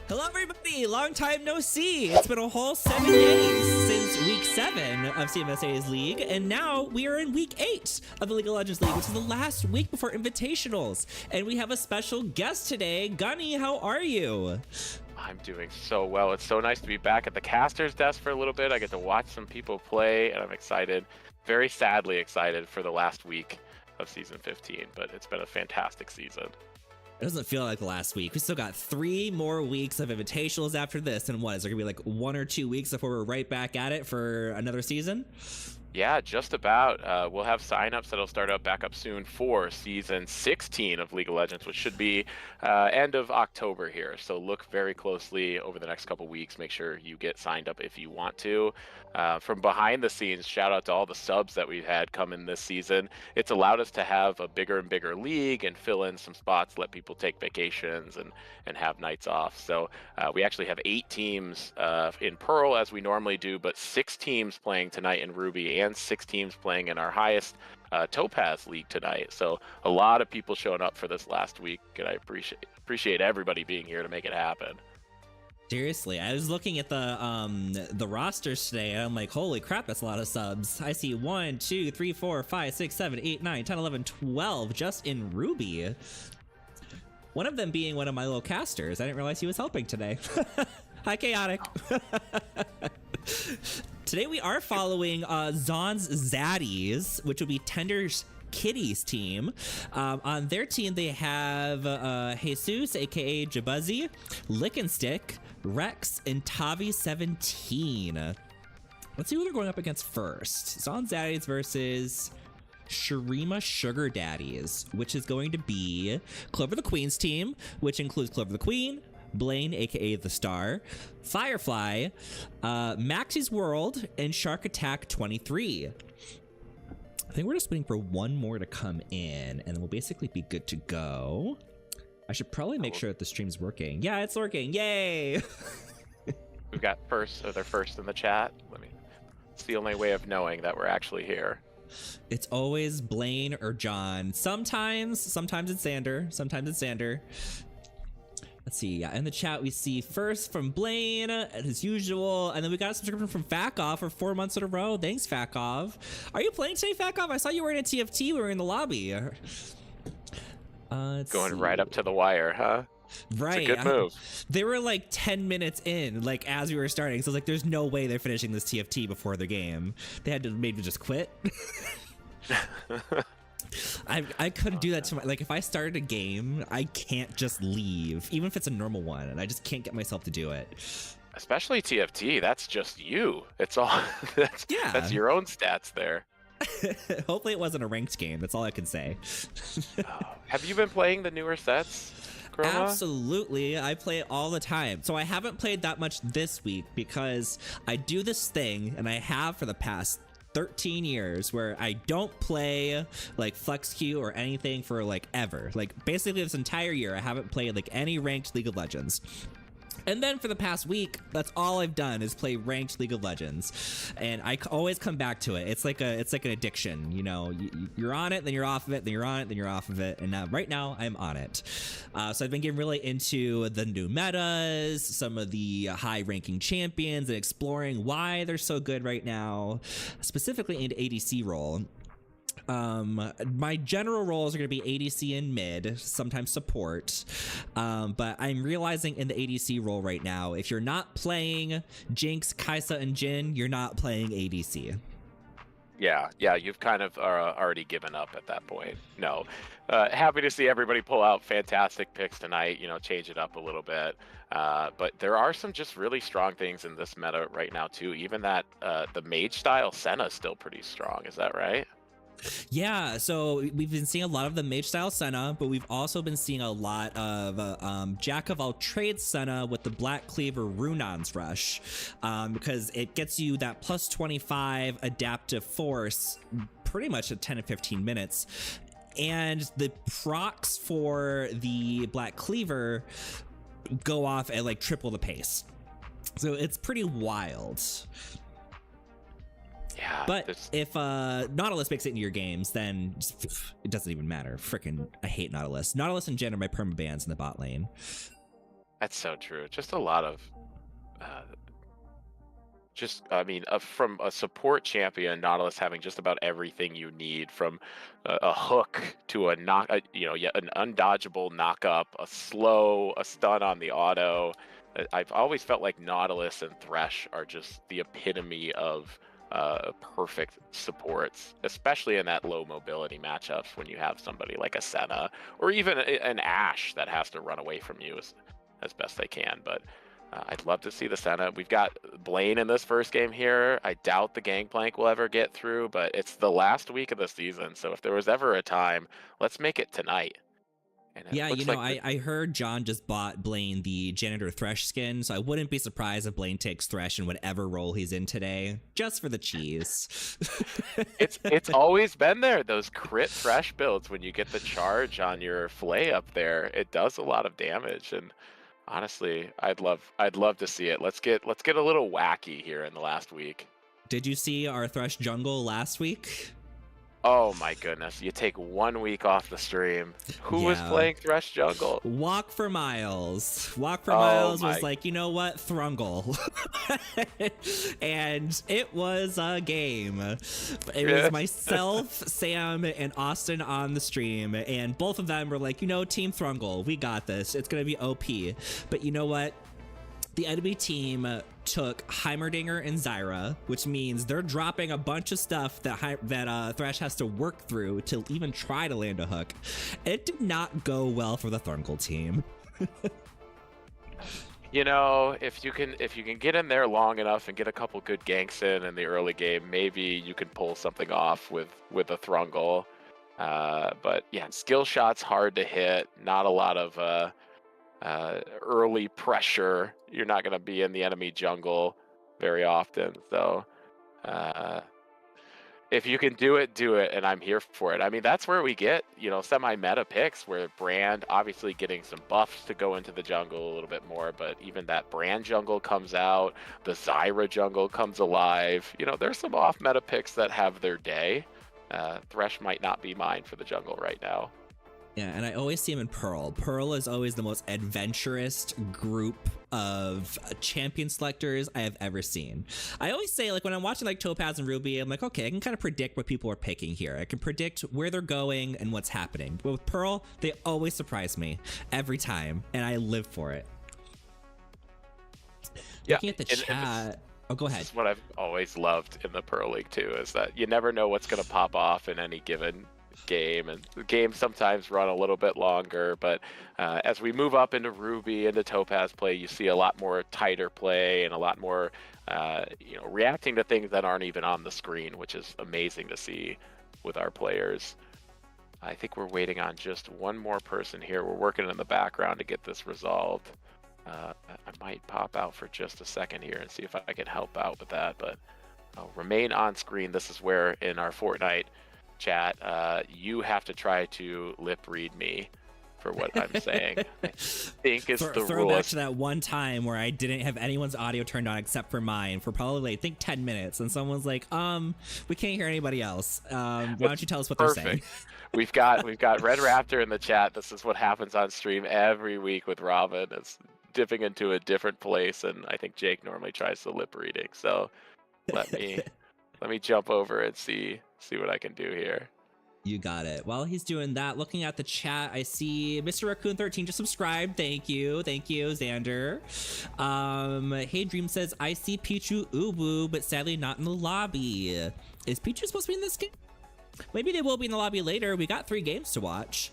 Hello, everybody! Long time no see! It's been a whole 7 days since week 7 of CMSA's league, and now we are in week 8 of the League of Legends League, which is the last week before Invitationals. And we have a special guest today. Gunny, how are you? I'm doing so well. It's so nice to be back at the caster's desk for a little bit. I get to watch some people play, and I'm excited, very sadly excited for the last week of Season 15, but it's been a fantastic season. It doesn't feel like last week. We still got 3 more weeks of Invitationals after this, and what, is there gonna be like 1 or 2 weeks before we're right back at it for another season? Yeah, just about. We'll have signups that'll start up back up soon for Season 16 of League of Legends, which should be end of October here. So look very closely over the next couple weeks. Make sure you get signed up if you want to. From behind the scenes, shout out to all the subs that we've had come in this season. It's allowed us to have a bigger and bigger league and fill in some spots, let people take vacations and have nights off. So we actually have 8 teams in Pearl as we normally do, but 6 teams playing tonight in Ruby and 6 teams playing in our highest Topaz League tonight. So a lot of people showing up for this last week, and I appreciate everybody being here to make it happen. Seriously, I was looking at the rosters today, and I'm like, holy crap, that's a lot of subs. I see 1, 2, 3, 4, 5, 6, 7, 8, 9, 10, 11, 12 just in Ruby. One of them being one of my little casters. I didn't realize he was helping today. Hi, Chaotic. Today we are following Zon's Zaddies, which would be Tender's Kitties team. On their team, they have Jesus, aka Jabuzzy, Lick and Stick, Rex, and Tavi17. Let's see who they're going up against first. Zon's Zaddies versus Shurima Sugar Daddies, which is going to be Clover the Queen's team, which includes Clover the Queen, Blaine, aka The Star, Firefly, Maxie's World, and Shark Attack 23. I think we're just waiting for 1 more to come in, and then we'll basically be good to go. I should probably make sure that the stream's working. Yeah, it's working. Yay! We've got they're first in the chat. It's the only way of knowing that we're actually here. It's always Blaine or John. Sometimes it's Xander. Let's see, yeah, in the chat we see first from Blaine, as usual, and then we got a subscription from Fakov for 4 months in a row. Thanks, Fakov. Are you playing today, Fakov? I saw you were in a TFT. We were in the lobby. Going right up to the wire, huh? Right. It's a good move. They were like 10 minutes in, like as we were starting, so I was like, there's no way they're finishing this TFT before the game. They had to maybe just quit. I couldn't do that to my, like, if I started a game, I can't just leave, even if it's a normal one, and I just can't get myself to do it. Especially TFT, that's just you. It's all, that's your own stats there. Hopefully it wasn't a ranked game, that's all I can say. Have you been playing the newer sets, Chroma? Absolutely, I play it all the time. So I haven't played that much this week because I do this thing, and I have for the past 13 years, where I don't play like flex queue or anything for like ever. Like basically this entire year I haven't played like any ranked League of Legends. And then for the past week, that's all I've done is play ranked League of Legends, and I always come back to it. It's like an addiction, you know. You're on it, then you're off of it, then you're on it, then you're off of it, and now right now I'm on it. So I've been getting really into the new metas, some of the high-ranking champions, and exploring why they're so good right now, specifically into ADC role. My general roles are going to be ADC and mid, sometimes support, but I'm realizing in the ADC role right now, if you're not playing Jinx, Kai'Sa, and Jhin, you're not playing ADC. Yeah, you've kind of already given up at that point. No, happy to see everybody pull out fantastic picks tonight, change it up a little bit. But there are some just really strong things in this meta right now too. Even that the mage style Senna is still pretty strong, is that right? Yeah, so we've been seeing a lot of the mage style Senna, but we've also been seeing a lot of Jack of all trades Senna with the Black Cleaver Runon's Rush, because it gets you that plus 25 adaptive force pretty much at 10 to 15 minutes. And the procs for the Black Cleaver go off at like triple the pace. So it's pretty wild. Yeah, but if Nautilus makes it into your games, then it doesn't even matter. Frickin' I hate Nautilus. Nautilus and Jhin are my permabans in the bot lane. That's so true. Just a lot of uh, from a support champion, Nautilus having just about everything you need, from a hook to an undodgeable knock up, a slow, a stun on the auto. I've always felt like Nautilus and Thresh are just the epitome of perfect supports, especially in that low mobility matchups when you have somebody like a Senna or even an Ashe that has to run away from you as best they can. But I'd love to see the Senna. We've got Blaine in this first game here. I doubt the Gangplank will ever get through, but it's the last week of the season, so if there was ever a time, let's make it tonight. And it Yeah, looks like I heard John just bought Blaine the Janitor Thresh skin, so I wouldn't be surprised if Blaine takes Thresh in whatever role he's in today, just for the cheese. it's always been there, those crit Thresh builds when you get the charge on your Flay up there. It does a lot of damage, and honestly, I'd love to see it. Let's get a little wacky here in the last week. Did you see our Thresh jungle last week? Oh my goodness, you take 1 week off the stream. Who was playing Thresh jungle? Walk for Miles. Walk for Miles was like, you know what? Thrungle. And it was a game. It was myself, Sam, and Austin on the stream, and both of them were like, Team Thrungle, we got this. It's going to be OP. But you know what? The enemy team took Heimerdinger and Zyra, which means they're dropping a bunch of stuff that Thresh has to work through to even try to land a hook. It did not go well for the Thrungle team. If you can get in there long enough and get a couple good ganks in the early game, maybe you can pull something off with a Thrungle. But yeah, skill shots hard to hit. Not a lot of early pressure. You're not going to be in the enemy jungle very often, so if you can do it, and I'm here for it. I mean, that's where we get semi-meta picks, where Brand obviously getting some buffs to go into the jungle a little bit more, but even that Brand jungle comes out, the Zyra jungle comes alive. There's some off-meta picks that have their day. Thresh might not be mine for the jungle right now. Yeah, and I always see him in Pearl. Pearl is always the most adventurous group of champion selectors I have ever seen. I always say, like, when I'm watching like Topaz and Ruby, I'm like, okay, I can kind of predict what people are picking here. I can predict where they're going and what's happening. But with Pearl, they always surprise me every time, and I live for it. Yeah, looking at the chat. Oh, go ahead. This is what I've always loved in the Pearl League too, is that you never know what's going to pop off in any given game, and the games sometimes run a little bit longer, but as we move up into Ruby, into Topaz play, you see a lot more tighter play and a lot more reacting to things that aren't even on the screen, which is amazing to see with our players. I think we're waiting on just one more person here. We're working in the background to get this resolved. I might pop out for just a second here and see if I can help out with that, but I'll remain on screen. This is where in our Fortnite chat, you have to try to lip read me for what I'm saying. I think it's the rule. Throw back to that one time where I didn't have anyone's audio turned on except for mine for probably, I think, 10 minutes, and someone's like, we can't hear anybody else. Why don't you tell us what they're saying? We've got Red Raptor in the chat. This is what happens on stream every week with Robin. It's dipping into a different place, and I think Jake normally tries the lip reading. So let me jump over and see what I can do here. You got it. While he's doing that, looking at the chat, I see Mr. Raccoon 13 just subscribed. Thank you, Xander. Hey Dream says, I see Pichu Ubu, but sadly not in the lobby. Is Pichu supposed to be in this game? Maybe they will be in the lobby later. We got 3 games to watch.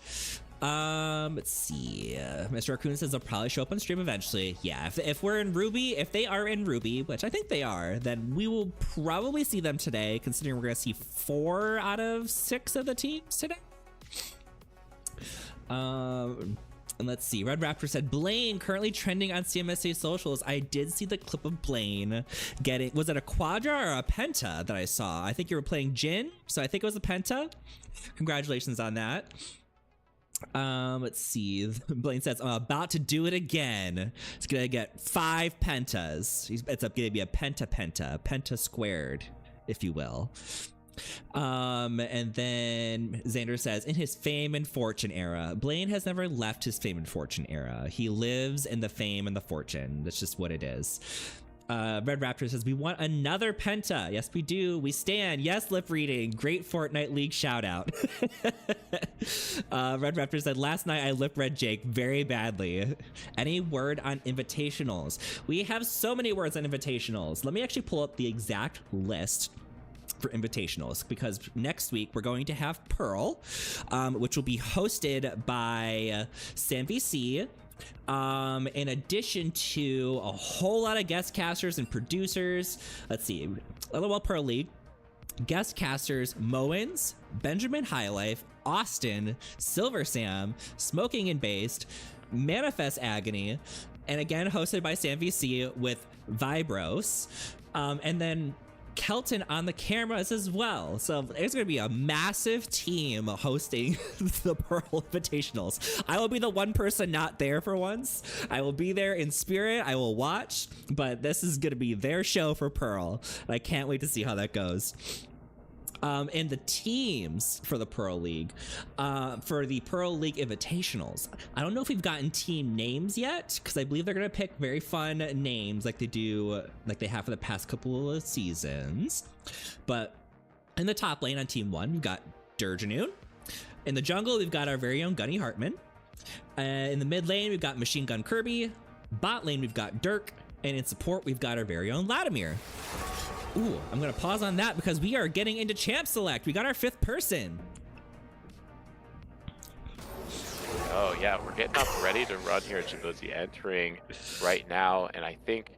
Let's see. Mr. Raccoon says they'll probably show up on stream eventually. Yeah, if we're in Ruby, if they are in Ruby, which I think they are, then we will probably see them today, considering we're gonna see 4 out of 6 of the teams today. And let's see. Red Raptor said Blaine currently trending on CMSA socials. I did see the clip of Blaine getting, was it a quadra or a penta that I saw? I think you were playing Jin, so I think it was a penta. Congratulations on that. Let's see. Blaine says, I'm about to do it again. It's gonna get 5 pentas. It's gonna be a penta squared, if you will. And then Xander says, in his fame and fortune era, Blaine has never left his fame and fortune era. He lives in the fame and the fortune. That's just what it is. Red Raptor says, we want another Penta. Yes, we do. We stand. Yes, lip reading. Great Fortnite League shout out. Red Raptor said, last night I lip read Jake very badly. Any word on invitationals? We have so many words on invitationals. Let me actually pull up the exact list for invitationals, because next week we're going to have Pearl, which will be hosted by Sam VC. In addition to a whole lot of guest casters and producers. Let's see, LOL Pearl League guest casters: Moens, Benjamin Highlife, Austin, Silver Sam, Smoking and Based, Manifest Agony, and again hosted by Sam VC with Vibros, and then Kelton on the cameras as well. So there's going to be a massive team hosting the Pearl Invitationals. I will be the one person not there for once. I will be there in spirit. I will watch, but this is going to be their show for Pearl. And I can't wait to see how that goes. And the teams for the Pearl League, for the Pearl League Invitationals, I don't know if we've gotten team names yet, because I believe they're going to pick very fun names like they have for the past couple of seasons. But in the top lane on team 1, we've got Durjanoon. In the jungle, we've got our very own Gunny Hartman. In the mid lane, we've got Machine Gun Kirby. Bot lane, we've got Dirk. And in support, we've got our very own Latimer. Ooh, I'm going to pause on that because we are getting into Champ Select. We got our 5th person. Oh, yeah, we're getting up ready to run here. Chibuzi entering right now. And I think,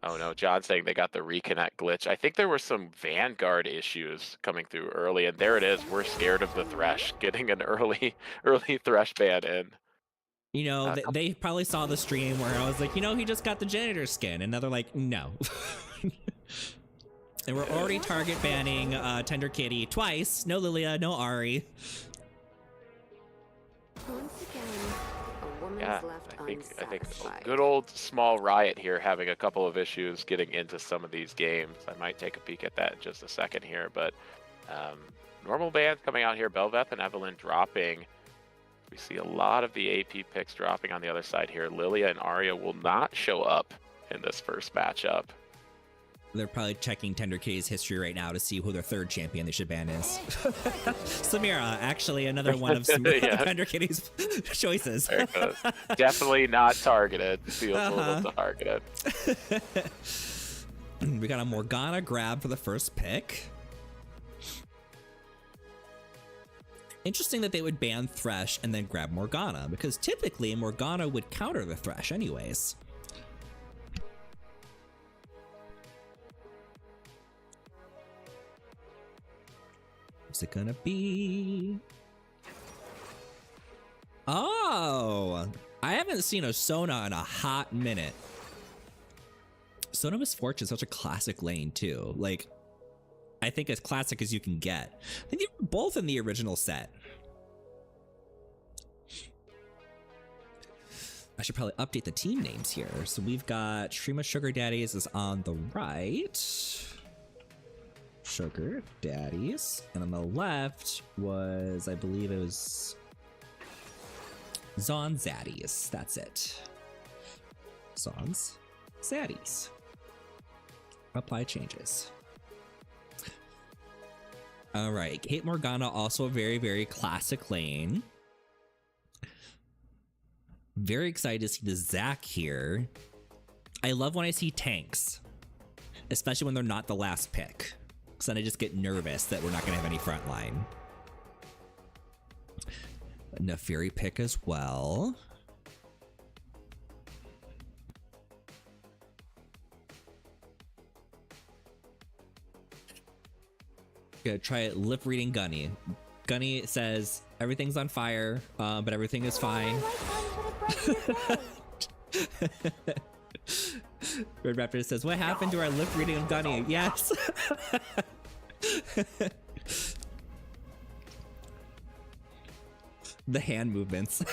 oh no, John's saying they got the reconnect glitch. I think there were some Vanguard issues coming through early. And there it is. We're scared of the Thresh getting an early Thresh ban in. You know, they probably saw the stream where I was like, you know, he just got the janitor skin. And now they're like, no. And we're already target banning Tender Kitty twice. No Lilia, no Ari. Once again, a woman's Yeah, left I think unsatisfied. good old small Riot here having a couple of issues getting into some of these games. I might take a peek at that in just a second here, but normal bans coming out here. Belveth and Evelyn dropping. We see a lot of the AP picks dropping on the other side here. Lilia and Arya will not show up in this first matchup. They're probably checking Tender Kitty's history right now to see who their 3rd champion they should ban is. Samira, actually another one of Yeah. Tender Kitty's choices. There it goes. Definitely not targeted. Feels a little targeted. We got a Morgana grab for the first pick. Interesting that they would ban Thresh and then grab Morgana, because typically Morgana would counter the Thresh anyways. What's it gonna be? Oh, I haven't seen a Sona in a hot minute. Sona Misfortune is such a classic lane too. Like, I think as classic as you can get. I think they were both in the original set. I should probably update the team names here. So we've got Shrima Sugar Daddies is on the right. Sugar Daddies. And on the left was, I believe it was Zon Zaddies. That's it. Zon's Zaddies. Apply changes. All right, Kate Morgana, also a very, very classic lane. Very excited to see the Zac here. I love when I see tanks, especially when they're not the last pick, because then I just get nervous that we're not going to have any front line. Neferi pick as well. Gonna try lip reading Gunny. Gunny says everything's on fire, but everything is fine. Red Raptor says, what happened to our lip reading of Gunny? Yes. The hand movements.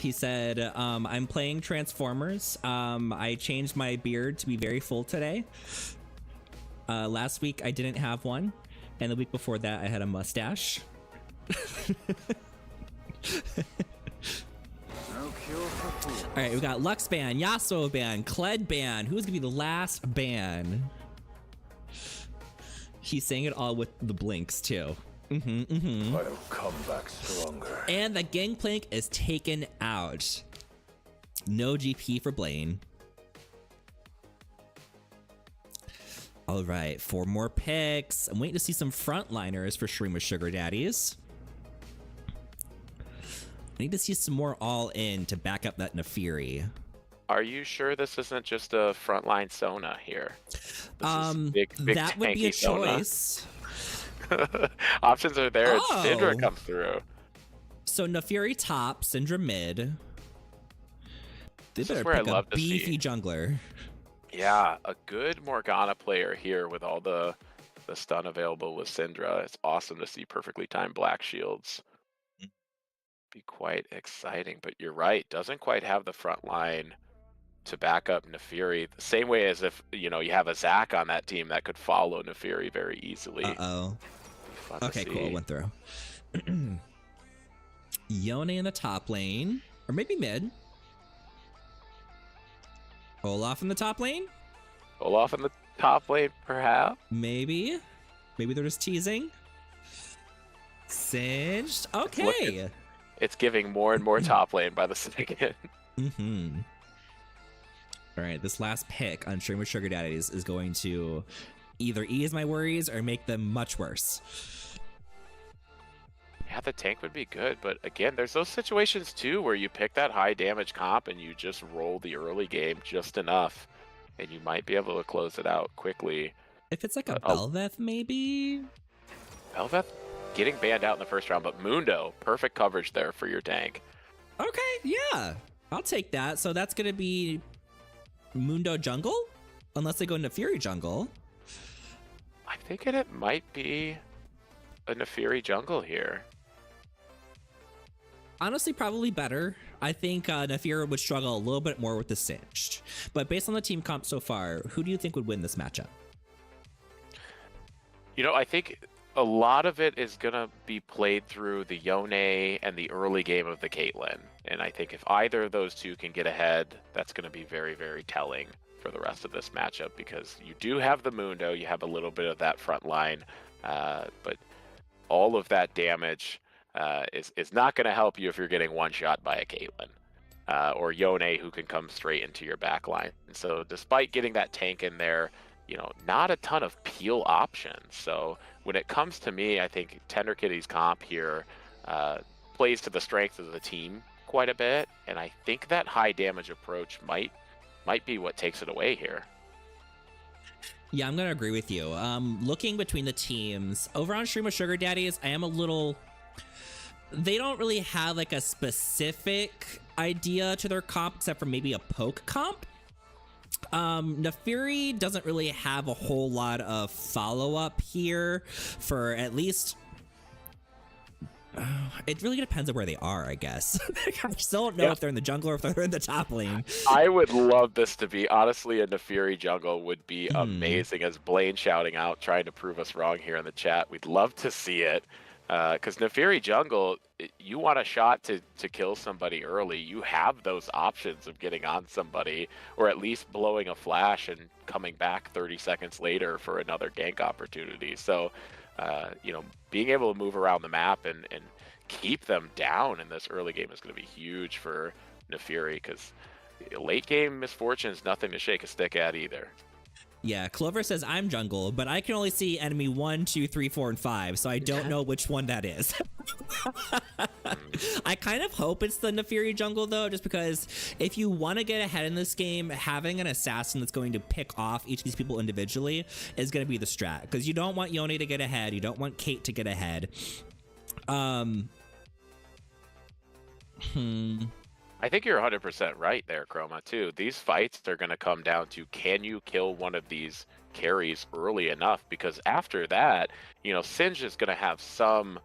He said, I'm playing Transformers. I changed my beard to be very full today. Last week I didn't have one, and the week before that I had a mustache. All right, we got Lux ban, Yasuo ban, Kled ban. Who's gonna be the last ban? He's saying it all with the blinks too. I'll come back stronger. And the gangplank is taken out. No GP for Blaine. All right, 4 more picks. I'm waiting to see some frontliners for Stream with Sugar Daddies. I need to see some more all-in to back up that Nefiri. Are you sure this isn't just a frontline Sona here? This is big that would be a Sona. choice. Options are there. Oh. Syndra comes through. So Nefiri top, Syndra mid. They This is better where I pick a love to beefy see. jungler. Yeah, a good Morgana player here with all the stun available with Syndra. It's awesome to see perfectly timed black shields. Be quite exciting, but you're right. Doesn't quite have the front line to back up Nefiri. The same way as if, you have a Zac on that team that could follow Nefiri very easily. Okay, cool. Went through. Yone in the top lane. Or maybe mid. Olaf in the top lane? Olaf in the top lane, perhaps? Maybe. Maybe they're just teasing. Singed. Okay. It's giving more and more top lane by the second. All right, this last pick on Stream with Sugar Daddies is going to either ease my worries or make them much worse. Yeah, the tank would be good, but again, there's those situations too where you pick that high damage comp and you just roll the early game just enough, and you might be able to close it out quickly. If it's like a Bel'Veth, maybe? Bel'Veth getting banned out in the first round, but Mundo, perfect coverage there for your tank. Okay, yeah. I'll take that. So that's going to be Mundo jungle? Unless they go into Fury jungle. I'm thinking it might be a Nefiri jungle here. Honestly, probably better. I think Nefiri would struggle a little bit more with the Singed. But based on the team comp so far, who do you think would win this matchup? I think a lot of it is going to be played through the Yone and the early game of the Caitlyn. And I think if either of those two can get ahead, that's going to be very, very telling for the rest of this matchup, because you do have the Mundo, you have a little bit of that front line, but all of that damage is not going to help you if you're getting one shot by a Caitlyn or Yone, who can come straight into your back line. And so despite getting that tank in there, not a ton of peel options. So when it comes to me, I think Tender Kitty's comp here plays to the strength of the team quite a bit, and I think that high damage approach might be what takes it away here. Yeah, I'm gonna agree with you. Looking between the teams over on Stream of Sugar Daddies, I am a little. They don't really have like a specific idea to their comp, except for maybe a poke comp. Nefiri doesn't really have a whole lot of follow-up here for at least. It really depends on where they are, I guess. I still don't know if they're in the jungle or if they're in the top lane. I would love this to be, honestly, a Nefiri jungle would be amazing, as Blaine shouting out, trying to prove us wrong here in the chat. We'd love to see it, because Nefiri jungle, you want a shot to kill somebody early, you have those options of getting on somebody, or at least blowing a flash and coming back 30 seconds later for another gank opportunity. So, being able to move around the map and keep them down in this early game is going to be huge for Nefiri, because late game misfortune is nothing to shake a stick at either. Yeah, Clover says I'm jungle, but I can only see enemy 1, 2, 3, 4, and 5, so I don't know which one that is. I kind of hope it's the Nefiri jungle, though, just because if you want to get ahead in this game, having an assassin that's going to pick off each of these people individually is going to be the strat, because you don't want Yone to get ahead, you don't want Kate to get ahead. I think you're 100% right there, Chroma, too. These fights are going to come down to, can you kill one of these carries early enough? Because after that, Singe is going to have some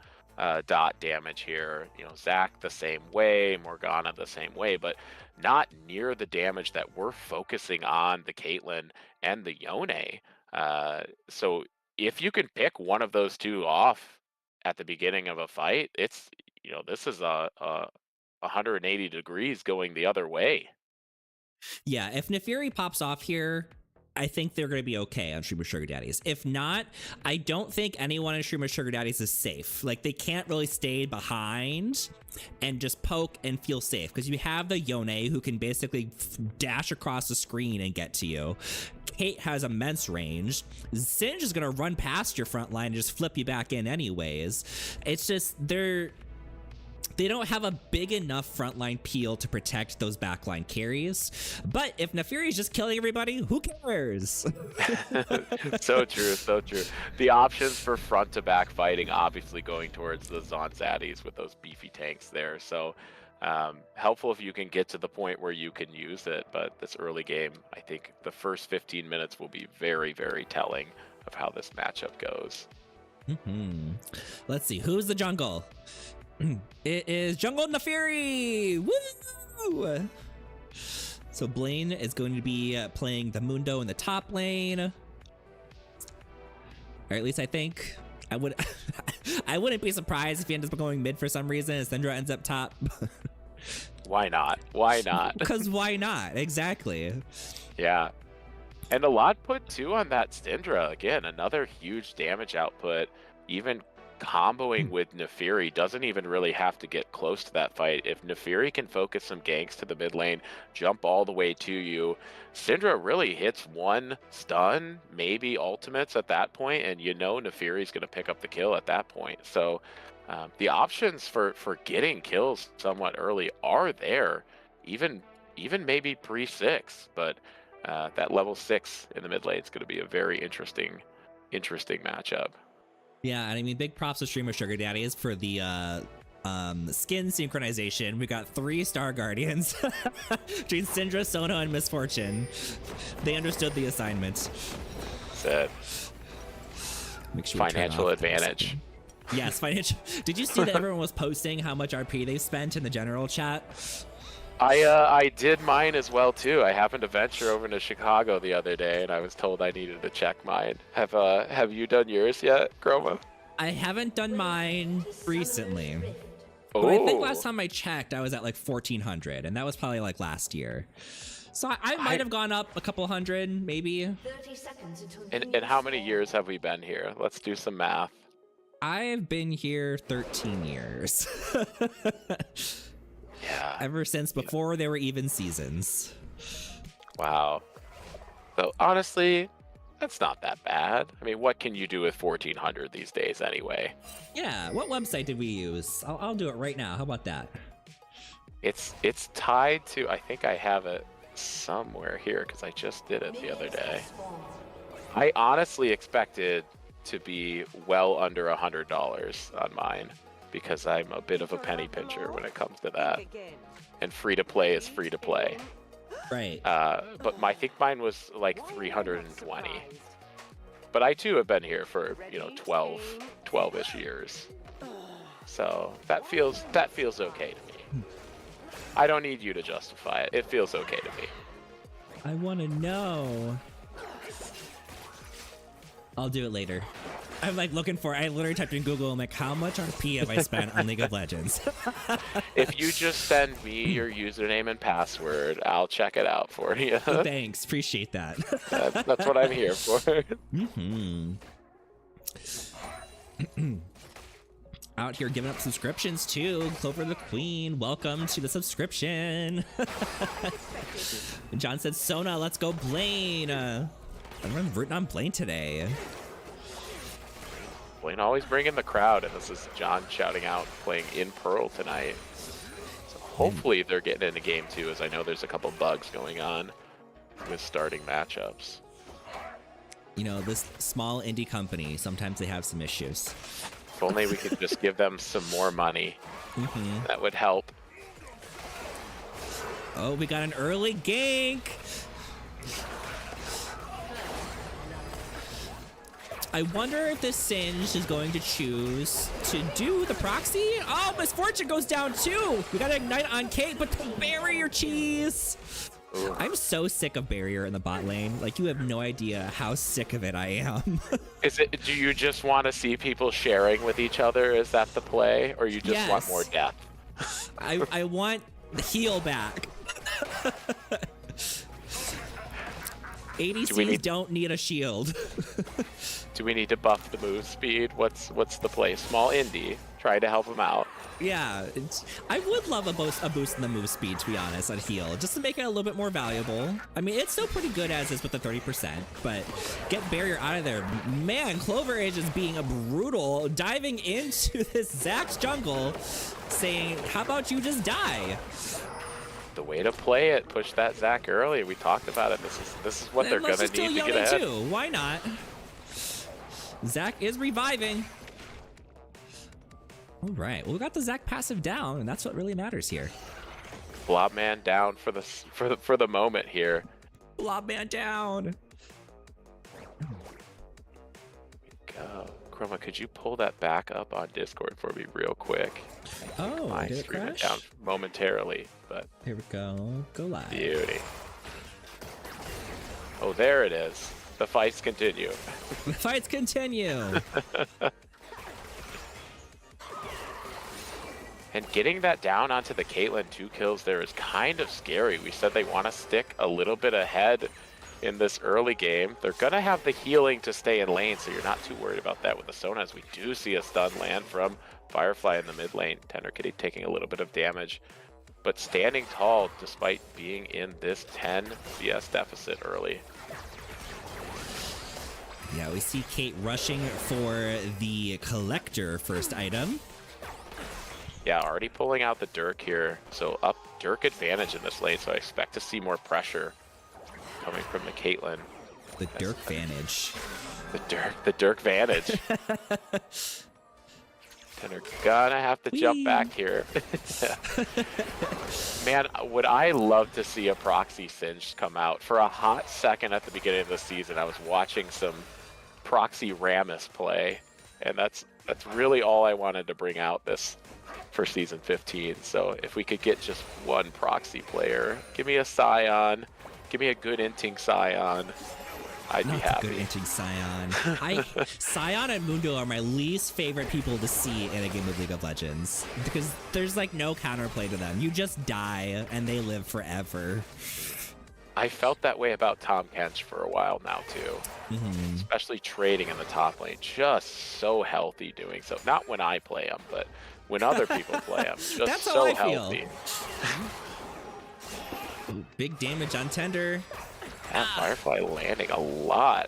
dot damage here. Zac the same way, Morgana the same way, but not near the damage that we're focusing on the Caitlyn and the Yone. So if you can pick one of those two off at the beginning of a fight, it's, this is a 180 degrees going the other way. Yeah, if Nefiri pops off here, I think they're going to be okay on Streamer Sugar Daddies. If not, I don't think anyone in Streamer Sugar Daddies is safe. Like, they can't really stay behind and just poke and feel safe, because you have the Yone who can basically dash across the screen and get to you. Kate has immense range. Singe is going to run past your front line and just flip you back in anyways. It's just, they don't have a big enough frontline peel to protect those backline carries. But if Nefiri is just killing everybody, who cares? So true, so true. The options for front to back fighting obviously going towards the Zonzaddies with those beefy tanks there. So helpful if you can get to the point where you can use it. But this early game, I think the first 15 minutes will be very, very telling of how this matchup goes. Let's see, who's the jungle? It is Jungle Nefiri! Woo! So Blaine is going to be playing the Mundo in the top lane. Or at least I think. I wouldn't be surprised if he ends up going mid for some reason and Syndra ends up top. Why not? Why not? Because why not? Exactly. Yeah. And a lot put too on that Syndra. Again, another huge damage output. Even comboing with Nefiri doesn't even really have to get close to that fight. If Nefiri can focus some ganks to the mid lane, jump all the way to you, Syndra really hits one stun, maybe ultimates at that point, and Nefiri's going to pick up the kill at that point. So the options for getting kills somewhat early are there, even maybe pre-6, but that level 6 in the mid lane is going to be a very interesting matchup. Yeah, and I mean, big props to Streamer Sugar Daddies for the skin synchronization. We got 3 Star Guardians between Syndra, Sona, and Misfortune. They understood the assignment. Said Make sure financial advantage. Yes, financial. Did you see that everyone was posting how much RP they spent in the general chat? I did mine as well too. I happened to venture over to Chicago the other day, and I was told I needed to check mine. Have you done yours yet, Chroma? I haven't done mine recently. Oh. But I think last time I checked, I was at like 1,400, and that was probably like last year. So I might have gone up a couple hundred, maybe. 30 seconds until And how many years have we been here? Let's do some math. I've been here 13 years. Yeah. Ever since before there were even seasons. Wow. So honestly, that's not that bad. I mean, what can you do with 1,400 these days anyway? Yeah, what website did we use? I'll do it right now. How about that? It's tied to, I think I have it somewhere here because I just did it the other day. I honestly expected to be well under $100 on mine, because I'm a bit of a penny pincher when it comes to that. And free to play is free to play. Right. But I think mine was like 320. But I too have been here for 12-ish years. So that feels okay to me. I don't need you to justify it. It feels okay to me. I want to know. I'll do it later. I'm like looking for, I literally typed in Google, I'm like, how much RP have I spent on League of Legends? If you just send me your username and password, I'll check it out for you. Thanks, appreciate that. That's what I'm here for. Out here giving up subscriptions too. Clover the Queen, welcome to the subscription. John said, Sona, let's go Blaine. I'm rooting on Blaine today. Blaine always bringing the crowd, and this is John shouting out playing in Pearl tonight. So hopefully they're getting into game 2, as I know there's a couple bugs going on with starting matchups. This small indie company, sometimes they have some issues. If only we could just give them some more money. That would help. Oh, we got an early gank. I wonder if this Singe is going to choose to do the proxy. Oh, Misfortune goes down too. We got to ignite on Kate, but to bury your cheese. Ooh. I'm so sick of barrier in the bot lane. Like, you have no idea how sick of it I am. Do you just want to see people sharing with each other? Is that the play? Or you just want Yes. more death? I want the heal back. ADCs don't need a shield. Do we need to buff the move speed? What's the play? Small indie. Try to help him out. Yeah, I would love a boost in the move speed, to be honest, on heal, just to make it a little bit more valuable. I mean, it's still pretty good as is with the 30%, but get barrier out of there. Man, Clover Age is being a brutal, diving into this Zax's jungle, saying, how about you just die? The way to play it, push that Zac early. We talked about it. This is what they're gonna need to get ahead. Too. Why not? Zac is reviving. All right, well, we got the Zac passive down, and that's what really matters here. Blobman down for the moment here. Blobman down. Go. Chroma, could you pull that back up on Discord for me real quick? Oh, My did it screen went crash? down momentarily, but Here we go. Go live. beauty. Oh, there it is. The fights continue. The fights continue. And getting that down onto the Caitlyn 2 kills there is kind of scary. We said they want to stick a little bit ahead in this early game. They're going to have the healing to stay in lane, so you're not too worried about that with the Sonas. We do see a stun land from Firefly in the mid lane. Tender Kitty taking a little bit of damage, but standing tall despite being in this 10 CS deficit early. Yeah, we see Kate rushing for the Collector first item. Yeah, already pulling out the Dirk here. So up Dirk advantage in this lane, so I expect to see more pressure coming from the Caitlyn. The Dirk Vantage. The Dirk Vantage. Tender gonna have to jump back here. Man, would I love to see a proxy Singed come out. For a hot second at the beginning of the season, I was watching some proxy Rammus play, and that's really all I wanted to bring out this for season 15. So if we could get just one proxy player, give me a Scion, give me a good inting Scion, I'd be happy. Good inting Scion. Scion and Mundo are my least favorite people to see in a game of League of Legends, because there's like no counterplay to them. You just die and they live forever. I felt that way about Tom Kench for a while now too. Especially trading in the top lane. Just so healthy doing so. Not when I play him, but when other people play him. Just That's so how I healthy. Feel. Ooh, big damage on Tender. And Firefly landing a lot.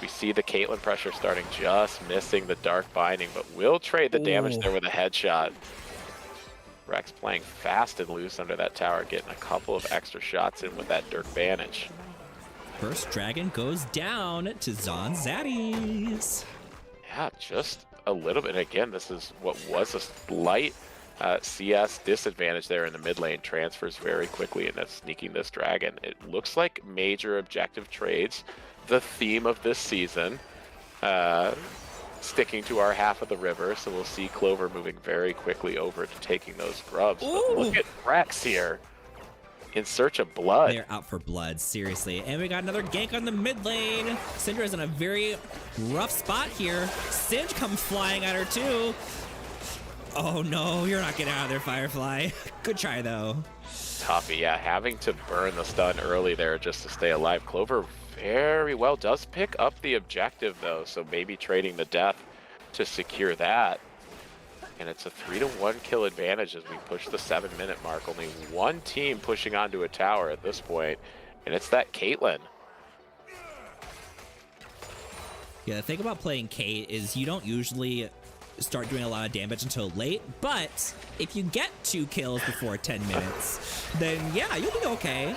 We see the Caitlyn pressure starting, just missing the Dark Binding, but will trade the damage there with a headshot. Rex playing fast and loose under that tower, getting a couple of extra shots in with that Dirk Vantage. First Dragon goes down to Zon Zaddies. Yeah, just a little bit. Again, this is what was a slight CS disadvantage there in the mid lane. Transfers very quickly, and that's sneaking this Dragon. It looks like major objective trades, the theme of this season, sticking to our half of the river. So we'll see Clover moving very quickly over to taking those grubs. But look at Rex here in search of blood. They're out for blood, seriously. And we got another gank on the mid lane. Syndra's in a very rough spot here. Singe comes flying at her too. Oh no, you're not getting out of there, Firefly. Good try though. Toughy, yeah, having to burn the stun early there just to stay alive. Clover very well does pick up the objective though, so maybe trading the death to secure that. And it's a 3-to-1 kill advantage as we push the 7-minute mark. Only one team pushing onto a tower at this point, and it's that Caitlyn. Yeah, the thing about playing Kate is you don't usually start doing a lot of damage until late, but if you get 2 kills before 10 minutes, then yeah, you'll be okay.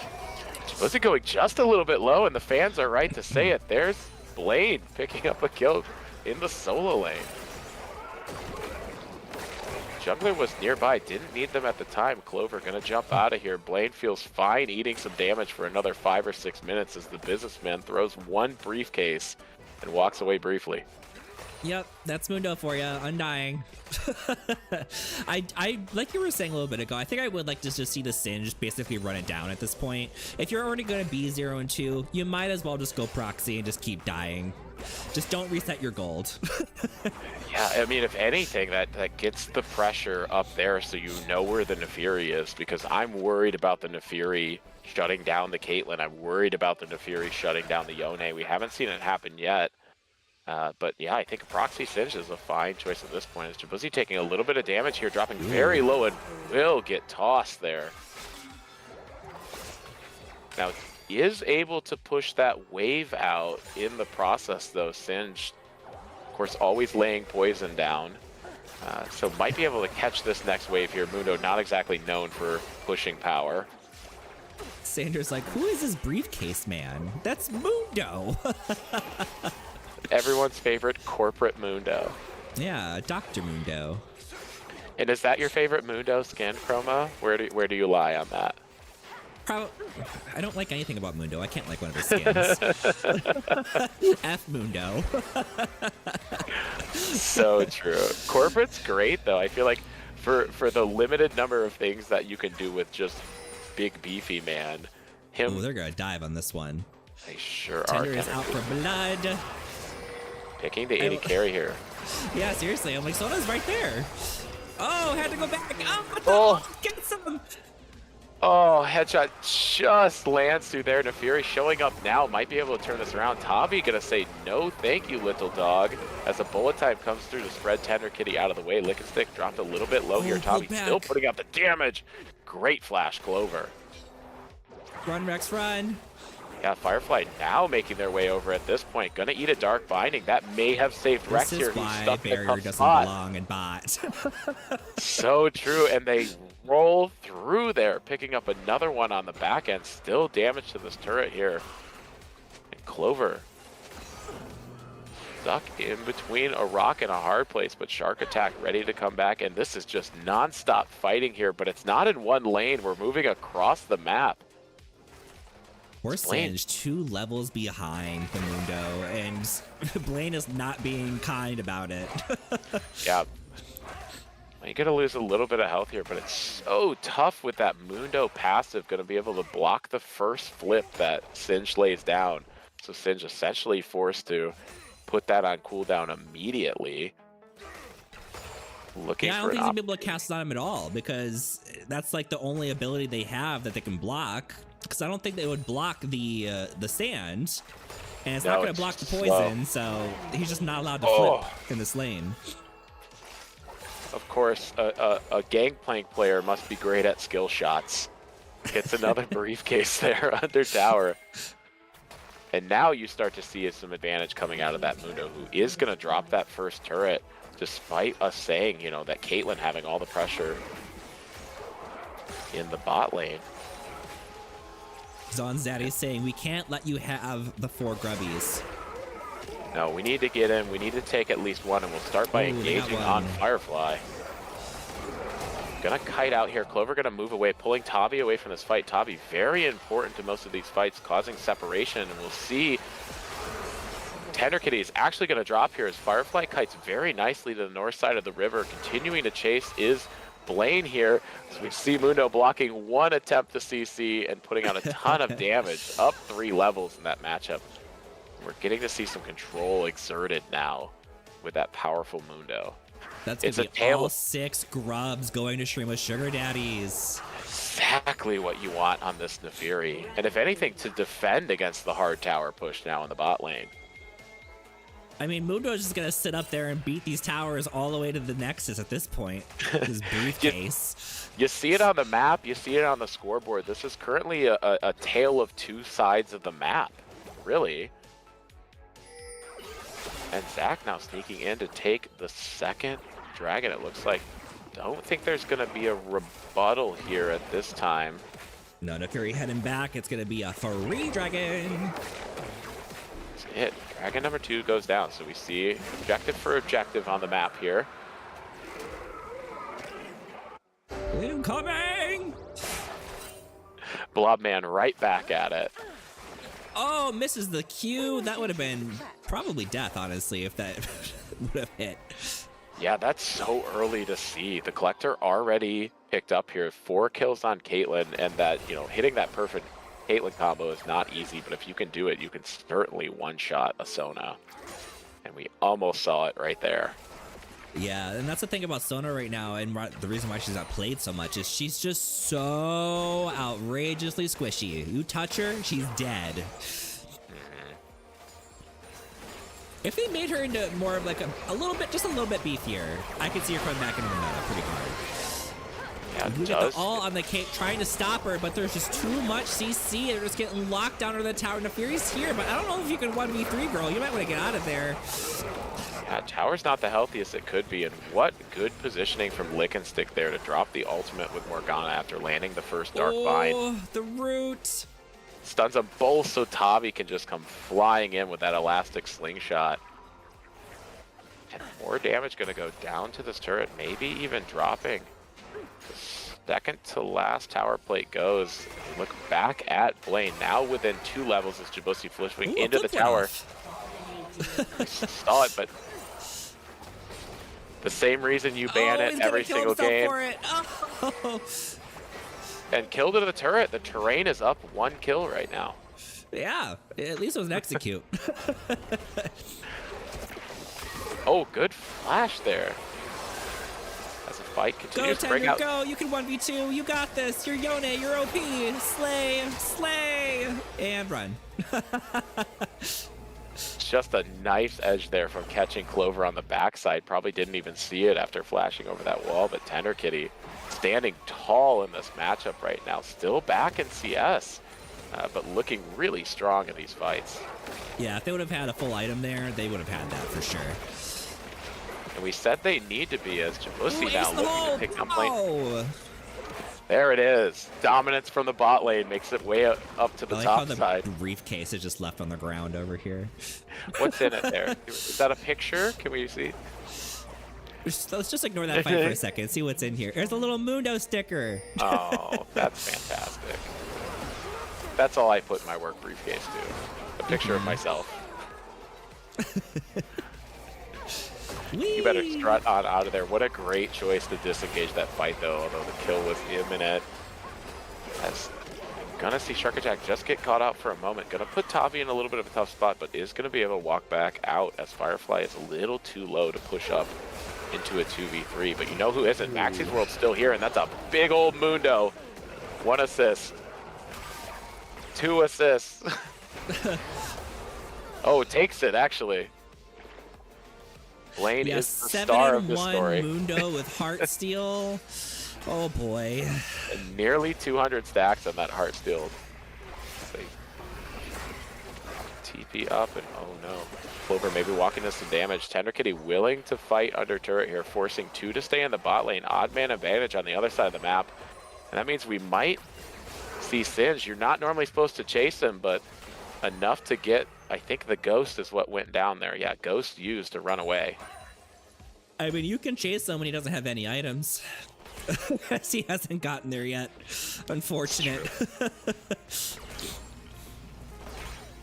Was it going just a little bit low, and the fans are right to say it. There's Blade picking up a kill in the solo lane. Jungler was nearby, didn't need them at the time. Clover gonna jump out of here. Blade feels fine eating some damage for another 5 or 6 minutes as the businessman throws one briefcase and walks away briefly. Yep, that's Mundo for you. Undying. I like you were saying a little bit ago. I think I would like to just see the Singe basically run it down at this point. If you're already going to be 0 and 2, you might as well just go proxy and just keep dying. Just don't reset your gold. Yeah, I mean, if anything, that gets the pressure up there, so you know where the Nefiri is. Because I'm worried about the Nefiri shutting down the Caitlyn. I'm worried about the Nefiri shutting down the Yone. We haven't seen it happen yet. But yeah, I think a proxy Singe is a fine choice at this point. Is Jabuzzi taking a little bit of damage here, dropping very low and will get tossed there. Now, he is able to push that wave out in the process, though. Singe, of course, always laying poison down. So might be able to catch this next wave here. Mundo not exactly known for pushing power. Sanders like, who is this briefcase man? That's Mundo. Everyone's favorite corporate Mundo. Yeah, Dr. Mundo. And is that your favorite Mundo skin, Chroma? Where do you lie on that? I don't like anything about Mundo. I can't like one of his skins. F Mundo. So true. Corporate's great, though. I feel like for the limited number of things that you can do with just big beefy man, him. Oh, they're gonna dive on this one. They sure are. Tender is out for blood. Picking the 80 carry here. Yeah, seriously. I'm like, Sona's right there. Oh, had to go back. Get some. Oh, headshot just lands through there. Nefiri showing up now. Might be able to turn this around. Tabi gonna say no thank you, little dog. As the bullet time comes through to spread Tender Kitty out of the way. Lick and Stick dropped a little bit low here. Tabi still putting up the damage. Great flash, Clover. Run, Rex, run. Yeah, Firefly now making their way over at this point. Gonna eat a Dark Binding. That may have saved Rex here. This is why stuck Barrier in a doesn't spot. belong in bot. So true, and they roll through there, picking up another one on the back end. Still damage to this turret here. And Clover stuck in between a rock and a hard place, but Shark Attack ready to come back, and this is just non-stop fighting here, but it's not in one lane. We're moving across the map. We're Singe 2 levels behind the Mundo, and Blaine is not being kind about it. Yeah. You're going to lose a little bit of health here, but it's so tough with that Mundo passive. Going to be able to block the first flip that Singe lays down. So Singe essentially forced to put that on cooldown immediately. Looking yeah, I for don't think he's going to be able to cast it on him at all, because that's like the only ability they have that they can block. Because I don't think they would block the sand, and it's not going to block the poison, so he's just not allowed to flip in this lane. Of course, a Gangplank player must be great at skill shots. Gets another briefcase there under tower. And now you start to see some advantage coming out of that Mundo, who is going to drop that first turret, despite us saying, you know, that Caitlyn having all the pressure in the bot lane. Zonzaddy's saying, we can't let you have the 4 grubbies. No, we need to get in. We need to take at least one, and we'll start by engaging on Firefly. Gonna kite out here. Clover gonna move away, pulling Tabi away from this fight. Tabi very important to most of these fights, causing separation, and we'll see Tender Kitty is actually gonna drop here as Firefly kites very nicely to the north side of the river. Continuing to chase is Blaine here, as we see Mundo blocking one attempt to CC and putting out a ton of damage, up 3 levels in that matchup. We're getting to see some control exerted now with that powerful Mundo. That's gonna be all 6 grubs going to stream with Sugar Daddies. Exactly what you want on this Nefiri. And if anything, to defend against the hard tower push now in the bot lane. I mean, Mundo's just gonna sit up there and beat these towers all the way to the Nexus at this point. His briefcase. You see it on the map, you see it on the scoreboard. This is currently a tale of 2 sides of the map, really. And Zach now sneaking in to take the second dragon, it looks like. Don't think there's gonna be a rebuttal here at this time. No, Fury heading back. It's gonna be a free dragon. That's it. Dragon number 2 goes down, so we see objective for objective on the map here. Incoming! Blobman right back at it. Oh, misses the Q. That would have been probably death, honestly, if that would have hit. Yeah, that's so early to see. The Collector already picked up here 4 kills on Caitlyn, and that, you know, hitting that perfect Caitlyn combo is not easy, but if you can do it, you can certainly one-shot a Sona. And we almost saw it right there. Yeah, and that's the thing about Sona right now, and the reason why she's not played so much is she's just so outrageously squishy. You touch her, she's dead. If they made her into more of like a little bit, just a little bit beefier, I could see her coming back into the meta pretty hard. Yeah, We get the all on the cake trying to stop her, but there's just too much CC. They're just getting locked down under the tower. Nefari's here, but I don't know if you can 1v3, girl. You might want to get out of there. Yeah, tower's not the healthiest it could be, and what good positioning from Lick and Stick there to drop the ultimate with Morgana after landing the first Dark Vine. Oh, the root. Stuns them both so Tavi can just come flying in with that elastic slingshot. And more damage going to go down to this turret, maybe even dropping. The second to last tower plate goes. Look back at Blaine, now within 2 levels as Djibouti flipping into the tower. Saw it, but the same reason you ban it every single game. For it. Oh. And kill to the turret. The terrain is up 1 kill right now. Yeah, at least it was an execute. Oh, good flash there. As the fight continues to bring out. Go, you can 1v2. You got this. You're Yone. You're OP. Slay, and run. Just a nice edge there from catching Clover on the backside. Probably didn't even see it after flashing over that wall, but Tender Kitty standing tall in this matchup right now. Still back in CS, but looking really strong in these fights. Yeah, if they would have had a full item there, they would have had that for sure. And we said they need to be, as Djibouti now looking to pick up lane. Oh. There it is. Dominance from the bot lane makes it way up to the top side. The briefcase is just left on the ground over here. What's in it there? Is that a picture? Can we see? Let's just ignore that fight for a second. See what's in here. There's a little Mundo sticker. Oh, that's fantastic. That's all I put in my work briefcase too. A picture of myself. You better strut on out of there. What a great choice to disengage that fight, though, although the kill was imminent. As gonna see Sharkajack just get caught out for a moment. Gonna put Tavi in a little bit of a tough spot, but is gonna be able to walk back out as Firefly is a little too low to push up into a 2v3. But you know who isn't? Maxie's World's still here, and that's a big old Mundo. 1 assist. 2 assists. Oh, takes it, actually. Blaine is the star of the story. 7-1 Mundo with Heartsteel. Oh boy. And nearly 200 stacks on that Heartsteel. TP up and oh no. Clover maybe walking into some damage. Tender Kitty willing to fight under turret here, forcing 2 to stay in the bot lane. Odd man advantage on the other side of the map. And that means we might see Singe. You're not normally supposed to chase him, but enough to get, I think the Ghost is what went down there. Yeah, Ghost used to run away. I mean, you can chase him when he doesn't have any items. He hasn't gotten there yet. Unfortunate.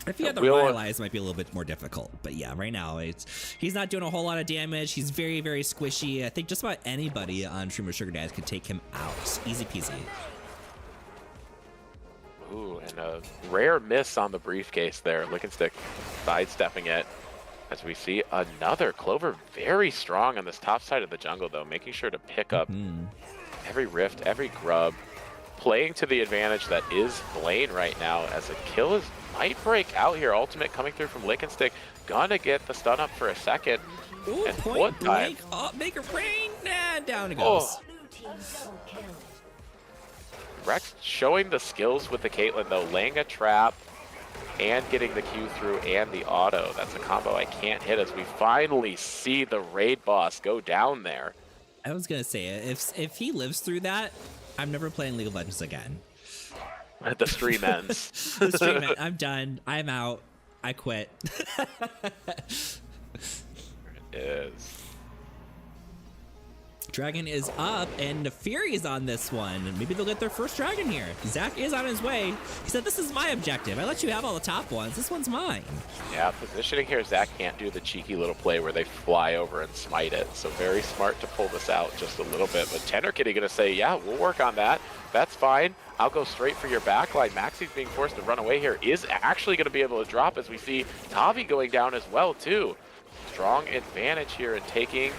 If he had the Rylai's, it might be a little bit more difficult. But yeah, right now, he's not doing a whole lot of damage. He's very, very squishy. I think just about anybody on Stream of Sugar Dads could take him out. Easy peasy. Ooh, and a rare miss on the briefcase there. Lick and Stick sidestepping it. As we see another Clover very strong on this top side of the jungle, though, making sure to pick up every rift, every grub, playing to the advantage that is Blaine right now, as a kill might break out here. Ultimate coming through from Lick and Stick. Gonna get the stun up for a second. Ooh, and point blank. Oh, make it rain. And down it goes. Oh. Rex showing the skills with the Caitlyn, though, laying a trap and getting the Q through and the auto. That's a combo I can't hit as we finally see the raid boss go down there. I was gonna say, if he lives through that, I'm never playing League of Legends again. The stream ends. The stream ends. I'm done. I'm out. I quit. It is. Dragon is up, and the Fury's on this one. Maybe they'll get their first dragon here. Zach is on his way. He said, this is my objective. I let you have all the top ones. This one's mine. Yeah, positioning here, Zach can't do the cheeky little play where they fly over and smite it. So very smart to pull this out just a little bit. But Tender Kitty going to say, yeah, we'll work on that. That's fine. I'll go straight for your backline. Maxi's being forced to run away here. Is actually going to be able to drop as we see Tavi going down as well, too. Strong advantage here in taking...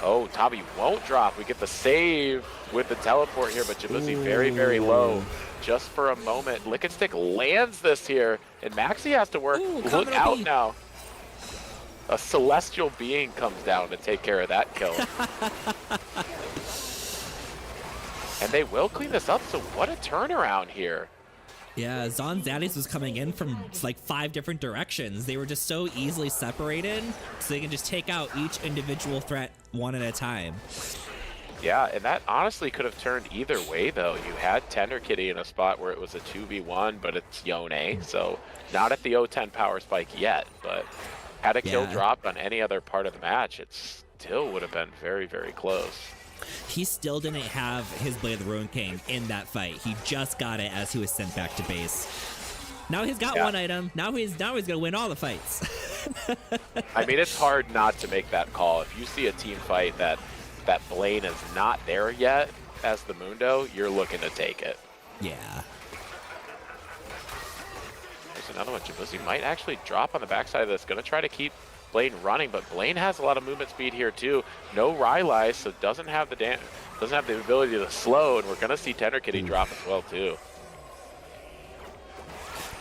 Oh, Tavi won't drop. We get the save with the teleport here, but Jabuzi very, very low just for a moment. Lick and Stick lands this here, and Maxi has to work. Look out now. A celestial being comes down to take care of that kill. And they will clean this up, so what a turnaround here. Yeah, Zon Zaddies was coming in from like 5 different directions. They were just so easily separated, so they can just take out each individual threat one at a time. Yeah, and that honestly could have turned either way, though. You had Tender Kitty in a spot where it was a 2v1, but it's Yone, so not at the O10 power spike yet, but had a kill dropped on any other part of the match, it still would have been very, very close. He still didn't have his Blade of the Ruin King in that fight. He just got it as he was sent back to base. Now he's got one item. Now he's gonna win all the fights. I mean, it's hard not to make that call. If you see a team fight that Blaine is not there yet as the Mundo, you're looking to take it. Yeah. There's another one. Jabuzi might actually drop on the backside of this. Gonna try to keep Blaine running, but Blaine has a lot of movement speed here too. No Rylai, so doesn't have the ability to slow, and we're gonna see Tender Kitty drop as well too.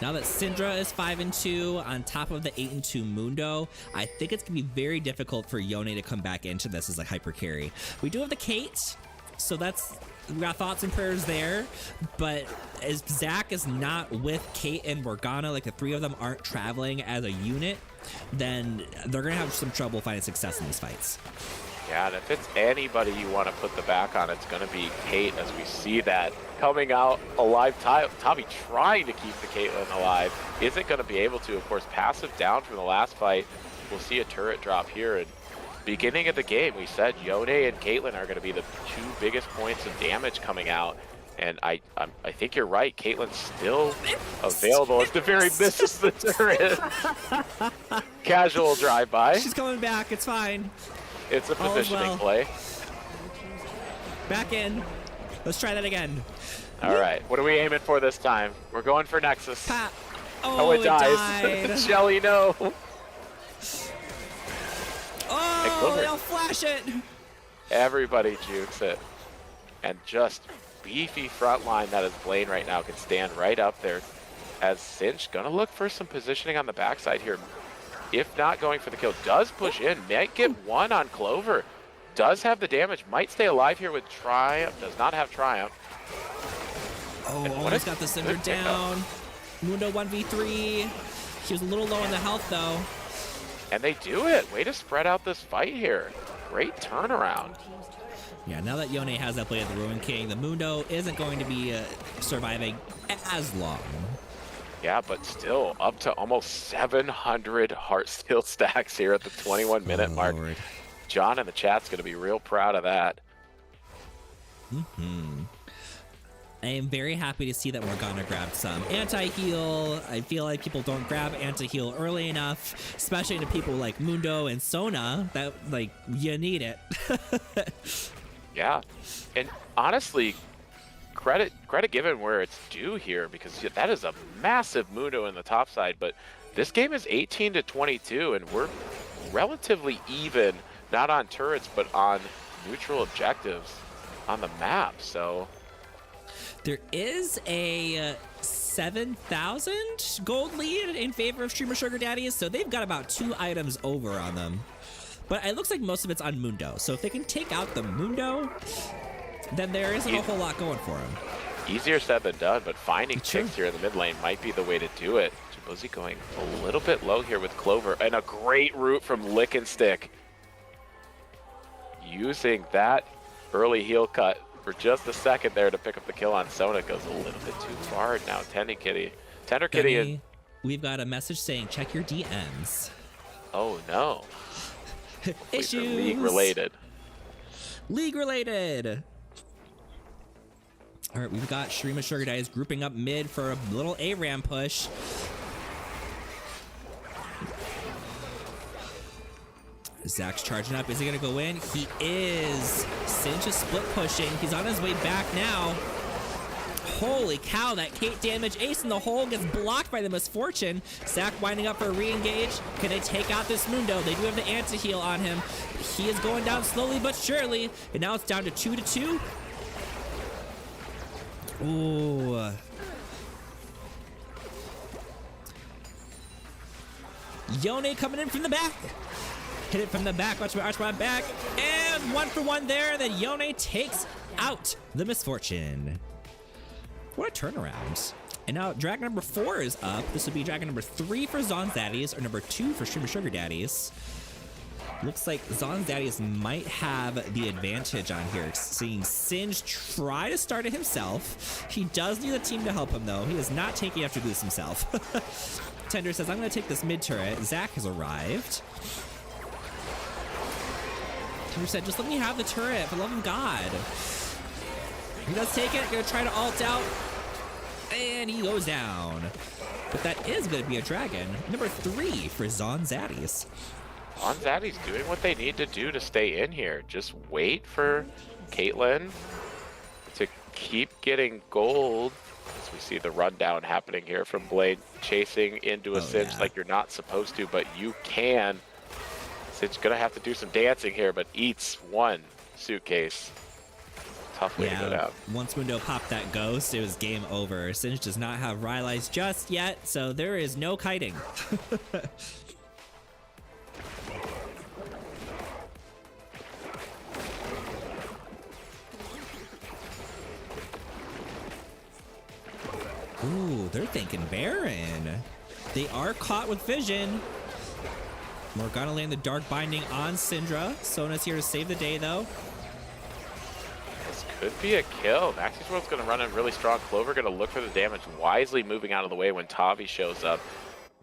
Now that Syndra is 5-2 on top of the 8-2 Mundo, I think it's gonna be very difficult for Yone to come back into this as a hyper carry. We do have the Kate, so we got thoughts and prayers there, but as Zach is not with Kate and Morgana, like the 3 of them aren't traveling as a unit, then they're gonna have some trouble finding success in these fights. Yeah, and if it's anybody you want to put the back on, it's going to be Kate, as we see that coming out alive. Tavi trying to keep the Caitlyn alive. Isn't going to be able to. Of course, passive down from the last fight. We'll see a turret drop here. And beginning of the game, we said Yone and Caitlyn are going to be the 2 biggest points of damage coming out. And I think you're right. Caitlyn's still available as the very misses the turret. Casual drive-by. She's coming back. It's fine. It's a positioning play. Back in. Let's try that again. All right. What are we aiming for this time? We're going for Nexus. Oh, it dies. Shelly, no. Oh, they'll flash it. Everybody jukes it. And just beefy front line that is Blaine right now can stand right up there. As Cinch gonna look for some positioning on the backside here. If not going for the kill, does push in, might get 1 on Clover. Does have the damage, might stay alive here with Triumph, does not have Triumph. Oh, almost got the Cinder down. Mundo 1v3. He was a little low on the health though. And they do it. Way to spread out this fight here. Great turnaround. Yeah, now that Yone has that Blade of the Ruin King, the Mundo isn't going to be surviving as long. Yeah, but still up to almost 700 Heartsteel stacks here at the 21-minute mark. Lord. John in the chat's going to be real proud of that. I am very happy to see that Morgana grabbed some anti-heal. I feel like people don't grab anti-heal early enough, especially to people like Mundo and Sona, that, like, you need it. Yeah, and honestly, credit given where it's due here, because that is a massive Mundo in the top side, but this game is 18-22, and we're relatively even, not on turrets, but on neutral objectives on the map, so... There is a 7,000 gold lead in favor of Streamer Sugar Daddies, so they've got about 2 items over on them. But it looks like most of it's on Mundo, so if they can take out the Mundo, then there isn't a whole lot going for them. Easier said than done, but finding ticks here in the mid lane might be the way to do it. Jabuzi going a little bit low here with Clover, and a great route from Lick and Stick. Using that early heal cut for just a second there to pick up the kill on Sona. Goes a little bit too far now. Tender Kitty. We've got a message saying check your DMs. Oh no. Issues. League related. League related. All right, we've got Shrima Sugar Daddies grouping up mid for a little ARAM push. Zach's charging up. Is he going to go in? He is. Cinch is split pushing. He's on his way back now. Holy cow, that Kate damage. Ace in the hole gets blocked by the Misfortune. Zach winding up for a re-engage. Can they take out this Mundo? They do have the anti-heal on him. He is going down slowly but surely. And now it's down to 2-2. Ooh. Yone coming in from the back. Hit it from the back. Watch my back. And 1-for-1 there. Then Yone takes out the Misfortune. What a turnaround. And now dragon number 4 is up. This would be dragon number 3 for Zonzaddies, or number 2 for Streamer Sugar Daddies. Looks like Zonzaddies might have the advantage on here, seeing Singe try to start it himself. He does need a team to help him, though. He is not taking after Goose himself. Tender says, I'm going to take this mid turret. Zach has arrived. Tender said, just let me have the turret, for the love of God. He does take it, gonna try to ult out, and he goes down. But that is gonna be a dragon. Number 3 for Zonzaddies. Zonzaddies doing what they need to do to stay in here. Just wait for Caitlyn to keep getting gold. As we see the rundown happening here from Blade, chasing into a Singe like you're not supposed to, but you can. Singe gonna have to do some dancing here, but eats 1 suitcase. Tough way to go down. Once Mundo popped that ghost, it was game over. Singe does not have Rylai's just yet, so there is no kiting. Ooh, they're thinking Baron. They are caught with vision. Morgana laying the dark binding on Syndra. Sona's here to save the day, though. Could be a kill. Maxie's World's going to run in really strong. Clover going to look for the damage, wisely moving out of the way when Tavi shows up.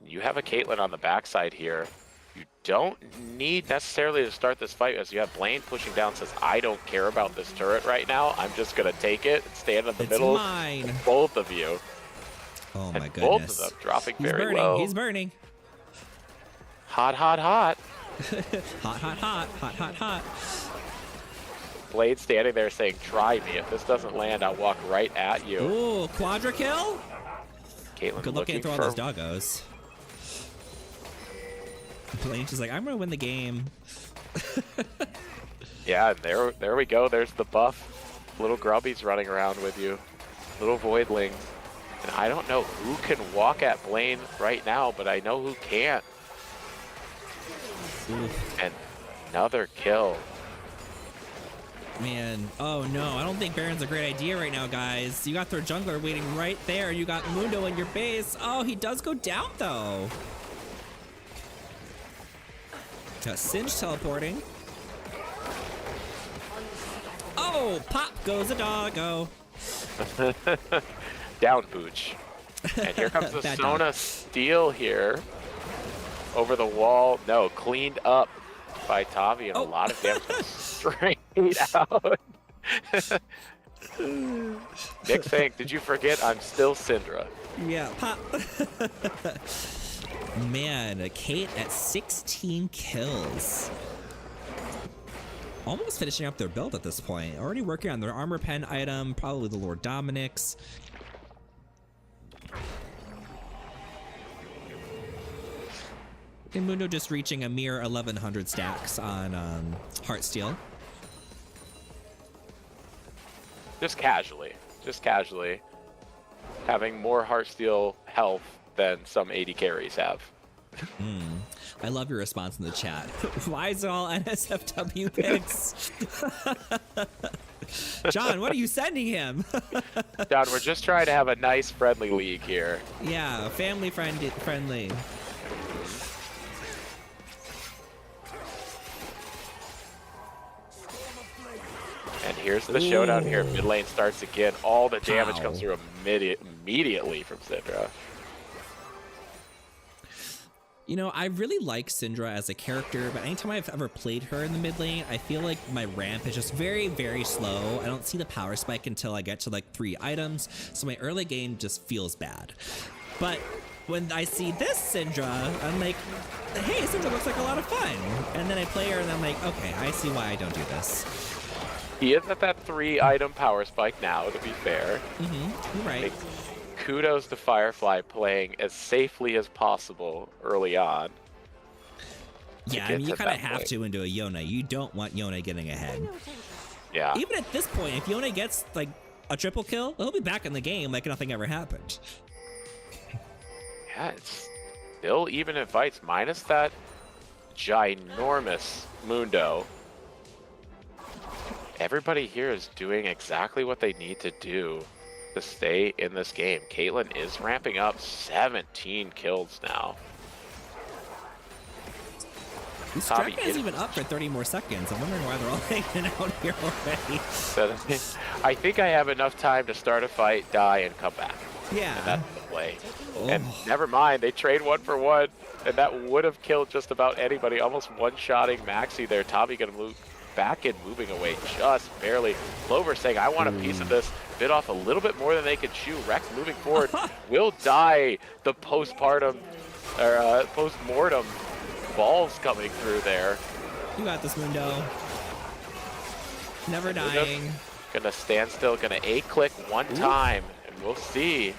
You have a Caitlyn on the backside here. You don't need necessarily to start this fight, as you have Blaine pushing down, says, I don't care about this turret right now. I'm just going to take it and stand in the middle. Mine. Both of you. Oh my goodness. Both of them dropping very low. He's burning. Hot, hot, hot. Hot, hot, hot. Hot, hot, hot. Blade standing there saying, try me. If this doesn't land, I'll walk right at you. Ooh, quadra kill? Caitlyn good looking through all those doggos. Blaine's just like, I'm gonna win the game. Yeah, there we go. There's the buff. Little grubbies running around with you. Little voidlings. And I don't know who can walk at Blaine right now, but I know who can't. Oof. And another kill. Man, oh no, I don't think Baron's a great idea right now, guys. You got their jungler waiting right there. You got Mundo in your base. Oh, he does go down, though. Got Singe teleporting. Oh, pop goes a doggo. Down, Booch. And here comes the Sona steal here. Over the wall. No, cleaned up by Tavi, and a lot of damage straight out. Nick saying, did you forget I'm still Syndra? Yeah, pop. Man, Kate at 16 kills. Almost finishing up their build at this point. Already working on their armor pen item, probably the Lord Dominic's. And Mundo just reaching a mere 1,100 stacks on Heartsteel. Just casually. Having more Heartsteel health than some 80 carries have. I love your response in the chat. Why is it all NSFW picks? John, what are you sending him? John, we're just trying to have a nice friendly league here. Yeah, family friendly. And here's the showdown here. Mid lane starts again. All the damage comes through immediately from Syndra. You know, I really like Syndra as a character, but anytime I've ever played her in the mid lane, I feel like my ramp is just very, very slow. I don't see the power spike until I get to like 3 items, so my early game just feels bad. But when I see this Syndra, I'm like, hey, Syndra looks like a lot of fun. And then I play her and I'm like, okay, I see why I don't do this. He is at that 3-item power spike now, to be fair. You're right. Kudos to Firefly playing as safely as possible early on. Yeah, I mean, you kind of have to into a Yone. You don't want Yone getting ahead. Yeah. Even at this point, if Yone gets like a triple kill, he'll be back in the game like nothing ever happened. Yeah, it's still even in fights, minus that ginormous Mundo. Everybody here is doing exactly what they need to do to stay in this game. Caitlyn is ramping up 17 kills now. This Dragon isn't even up for 30 more seconds. I'm wondering why they're all hanging out here already. So, I think I have enough time to start a fight, die, and come back. Yeah. And that's the play. Oh. And never mind, they trade 1 for 1, and that would have killed just about anybody. Almost one-shotting Maxi there. Tommy gonna move back and moving away just barely. Clover saying, I want a piece of this. Bit off a little bit more than they could chew. Rex moving forward will die. The postpartum or post-mortem balls coming through there. You got this, Mundo. Never dying. Gonna stand still, gonna A-click one time, and we'll see.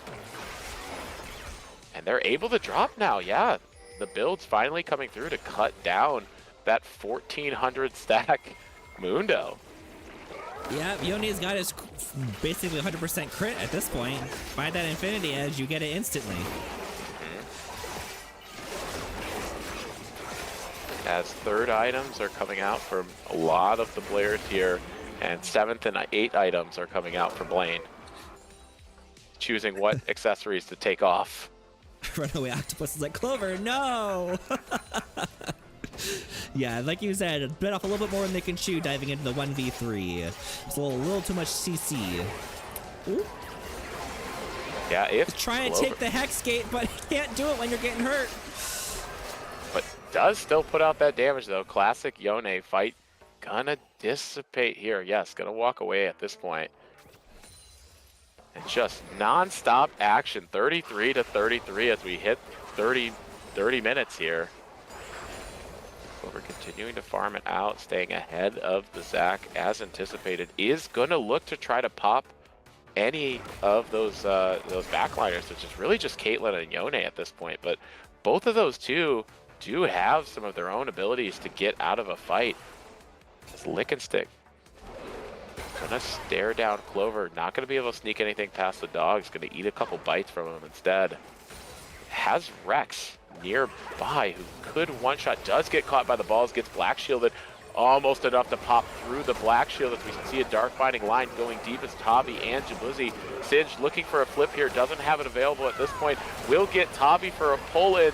And they're able to drop now, yeah. The build's finally coming through to cut down that 1400 stack Mundo. Yeah, Yone's got his basically 100% crit at this point. By that Infinity Edge, you get it instantly. As 3rd items are coming out from a lot of the players here, and 7th and 8th items are coming out from lane. Choosing what accessories to take off. Runaway Octopus is like, Clover, no! Yeah, like you said, bit off a little bit more than they can chew diving into the 1v3. It's a little too much CC. Ooh. Yeah, if try and take the Hex Gate, but you can't do it when you're getting hurt. But does still put out that damage though. Classic Yone fight gonna dissipate here. Yes, gonna walk away at this point. And just non-stop action, 33 to 33 as we hit 30 minutes here. But we're continuing to farm it out, staying ahead of the Zac as anticipated. Is gonna look to try to pop any of those backliners, which is really just Caitlyn and Yone at this point. But both of those two do have some of their own abilities to get out of a fight. This Lick and Stick gonna stare down Clover, not gonna be able to sneak anything past the dogs, gonna eat a couple bites from him instead. Has Rex nearby who could one-shot, does get caught by the balls, gets black shielded, almost enough to pop through the black shield as we see a dark binding line going deep as Tabi and Jabuzzi. Singe looking for a flip here, doesn't have it available at this point, will get Tabi for a pull-in,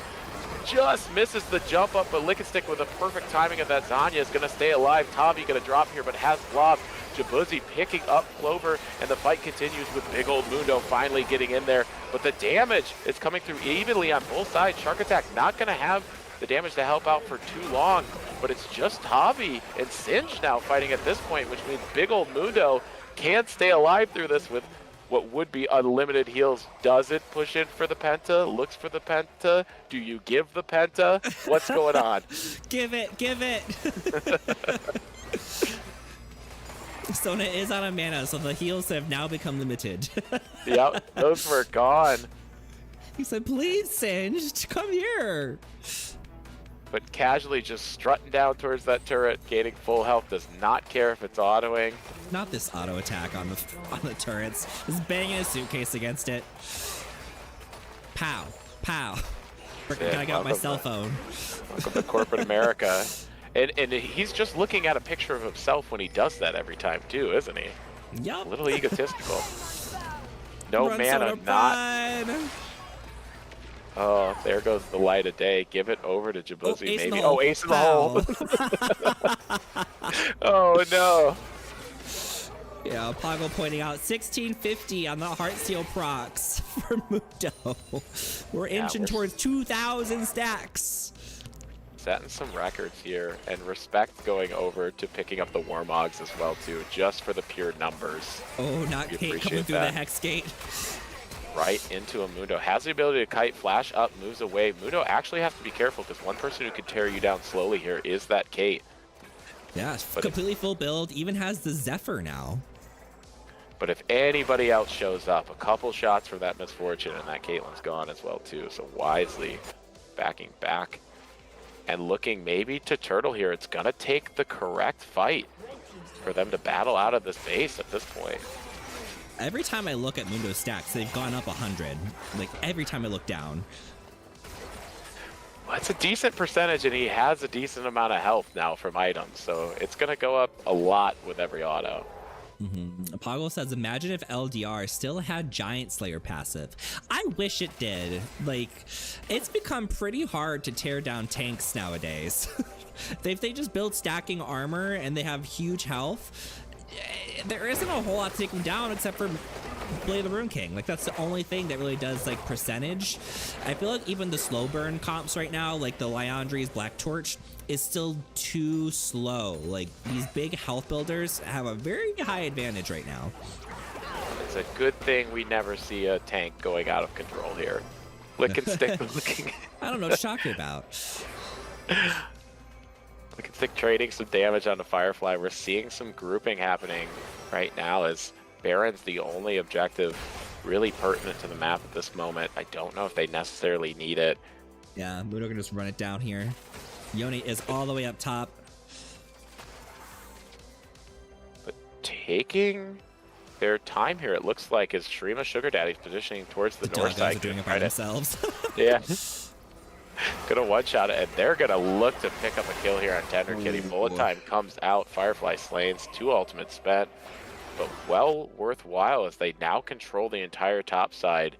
just misses the jump up, but Lick and Stick with the perfect timing of that Zanya is going to stay alive. Tabi going to drop here, but has blobbed. Jabuzzi picking up Clover, and the fight continues with big old Mundo finally getting in there. But the damage is coming through evenly on both sides. Shark Attack not going to have the damage to help out for too long, but it's just Tabi and Singe now fighting at this point, which means big old Mundo can't stay alive through this with what would be unlimited heals. Does it push in for the Penta? Looks for the Penta? Do you give the Penta? What's going on? Give it, give it. Sona is out of mana, so the heals have now become limited. Yep, those were gone. He said, please, Singed, come here. But casually just strutting down towards that turret, gaining full health, does not care if it's autoing. Not this auto attack on the turrets. Just banging a suitcase against it. Pow, pow. Freaking gotta get out my cell phone. Welcome to corporate America. And he's just looking at a picture of himself when he does that every time too, isn't he? Yup. A little egotistical. No Run, mana, Sona, not. run. Oh, there goes the light of day. Give it over to Jabuzzi, ace in maybe. the hole. Oh, ace in the hole. Oh, no. Yeah, Poggle pointing out 1650 on the Heartsteel procs for Mundo. We're inching towards 2,000 stacks. Setting some records here, and respect going over to picking up the Warmogs as well too, just for the pure numbers. Oh, not Kate coming through the Hex Gate. Right into a Mundo. Has the ability to kite, flash up, moves away. Mundo actually has to be careful because one person who could tear you down slowly here is that Kate. Yeah, completely full build, even has the Zephyr now. But if anybody else shows up, a couple shots for that Misfortune, and that Caitlyn's gone as well too. So wisely backing back and looking maybe to Turtle here. It's gonna take the correct fight for them to battle out of this base at this point. Every time I look at Mundo's stacks, they've gone up 100. Like every time I look down. Well, it's a decent percentage, and he has a decent amount of health now from items, so it's gonna go up a lot with every auto. Poggle says, imagine if LDR still had Giant Slayer passive. I wish it did. Like, it's become pretty hard to tear down tanks nowadays. If they just build stacking armor and they have huge health, there isn't a whole lot to take them down except for Blade of the Rune King. Like, that's the only thing that really does, like, percentage. I feel like even the slow burn comps right now, like the Liandry's Black Torch, is still too slow. Like, these big health builders have a very high advantage right now. It's a good thing we never see a tank going out of control here. Lick and stick looking. I don't know what to shock you about. Lick and stick trading some damage onto Firefly. We're seeing some grouping happening right now as Baron's the only objective really pertinent to the map at this moment. I don't know if they necessarily need it. Yeah, Mudo can just run it down here. Yoni is all the way up top. But taking their time here, it looks like, as Shrima Sugar Daddy's positioning towards the north side. Are doing it by themselves. Yeah. Gonna one-shot it, and they're gonna look to pick up a kill here on Tender Kitty. Bullet time comes out. Firefly Slains, 2 ultimates spent, but well worthwhile as they now control the entire top side.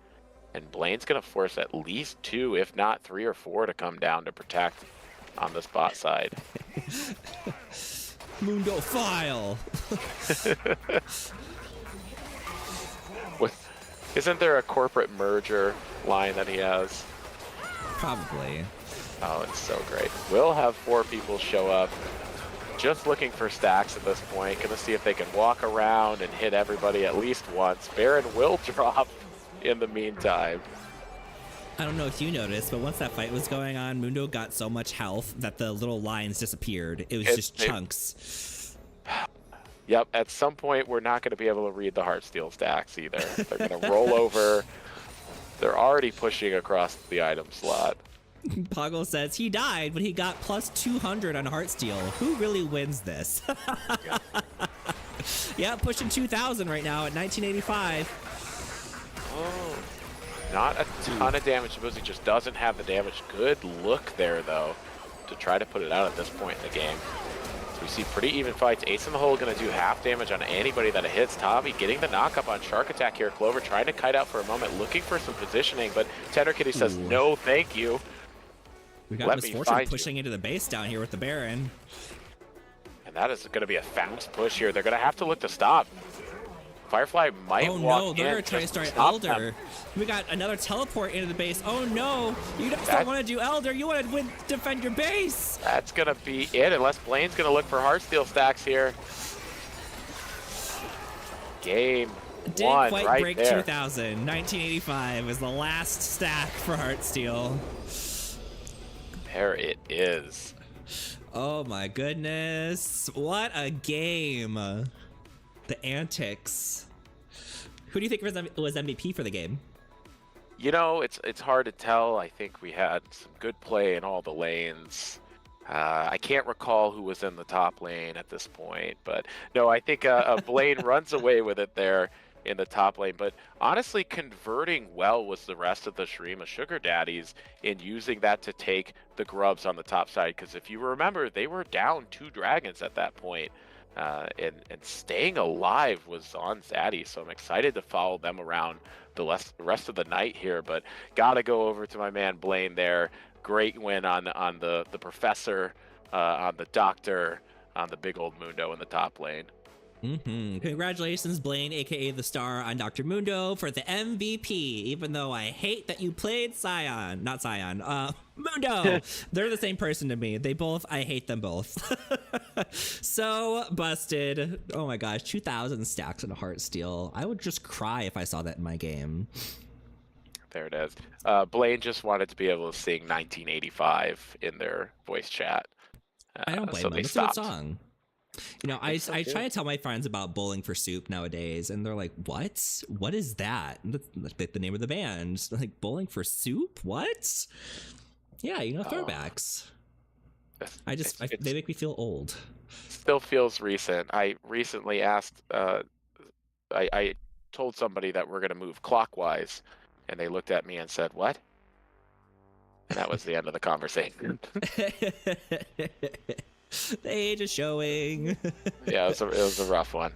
And Blaine's gonna force at least 2, if not 3 or 4, to come down to protect on the spot side. Mundo file. Isn't there a corporate merger line that he has? Probably. Oh, it's so great. We'll have 4 people show up, just looking for stacks at this point. Gonna see if they can walk around and hit everybody at least once. Baron will drop in the meantime. I don't know if you noticed, but once that fight was going on, Mundo got so much health that the little lines disappeared. It was just chunks. Yep, at some point we're not going to be able to read the Heartsteel stacks either. They're going to roll over. They're already pushing across the item slot. Poggle says he died, but he got plus 200 on Heartsteel. Who really wins this? Yeah, pushing 2,000 right now at 1985. Oh. Not a ton of damage. Suppose he just doesn't have the damage. Good look there, though, to try to put it out at this point in the game. So we see pretty even fights. Ace in the hole going to do half damage on anybody that it hits. Tommy getting the knock up on Shark Attack here. Clover trying to kite out for a moment, looking for some positioning, but Tender Kitty says, no, thank you. We got Misfortune pushing into the base down here with the Baron. And that is going to be a fast push here. They're going to have to look to stop. Firefly might walk in. Oh no, they're going to try to start Elder. Them. We got another teleport into the base. Oh no, you don't want to do Elder. You want to defend your base. That's going to be it, unless Blaine's going to look for Heartsteel stacks here. Game Didn't quite right break there. 2,000. 1985 was the last stack for Heartsteel. There it is. Oh my goodness. What a game. The antics. Who do you think was MVP for the game? You know, it's hard to tell. I think we had some good play in all the lanes. I can't recall who was in the top lane at this point, but no, I think Blaine runs away with it there in the top lane. But honestly, converting well was the rest of the Shrima Sugar Daddies in using that to take the grubs on the top side. Because if you remember, they were down 2 dragons at that point. And staying alive was on Zaddy, so I'm excited to follow them around the rest of the night here. But gotta go over to my man Blaine there. Great win on the Professor, on the Doctor, on the big old Mundo in the top lane. Congratulations, Blaine, aka the star on Dr. Mundo, for the MVP. Even though I hate that you played Scion, not Scion, Mundo. They're the same person to me. I hate them both. So busted. Oh my gosh, 2,000 stacks in a Heartsteel. I would just cry if I saw that in my game. There it is. Blaine just wanted to be able to sing 1985 in their voice chat. I don't blame so them. they It's a stopped. good song. You know, I try to tell my friends about Bowling for Soup nowadays, and they're like, "What? What is that?" That's like the name of the band. Like, Bowling for Soup? What? Yeah, you know, throwbacks. They make me feel old. Still feels recent. I recently asked. I told somebody that we're going to move clockwise, and they looked at me and said, "What?" And that was the end of the conversation. The age is showing. Yeah, it was a rough one.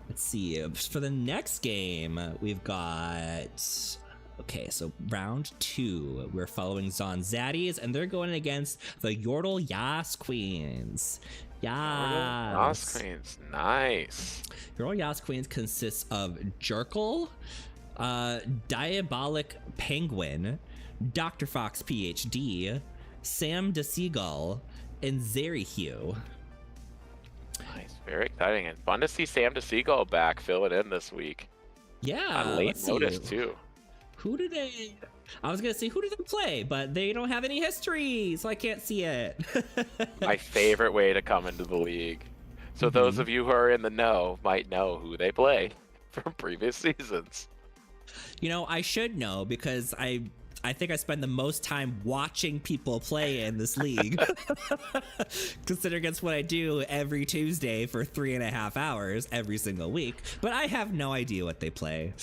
Let's see. For the next game, we've got... Okay, so round 2. We're following Zonzaddies, and they're going against the Yordle Yas Queens. Yas Queens, nice. Yordle Yas Queens consists of Jerkle, Diabolic Penguin, Dr. Fox PhD, Sam DeSeagull, and Zerihue. Nice, very exciting and fun to see Sam DeSeagull back filling in this week. Yeah, on late notice too. Who did they? I was gonna say who did they play, but they don't have any history, so I can't see it. My favorite way to come into the league. So those of you who are in the know might know who they play from previous seasons. You know, I should know because I think I spend the most time watching people play in this league. Considering it's what I do every Tuesday for 3.5 hours every single week. But I have no idea what they play.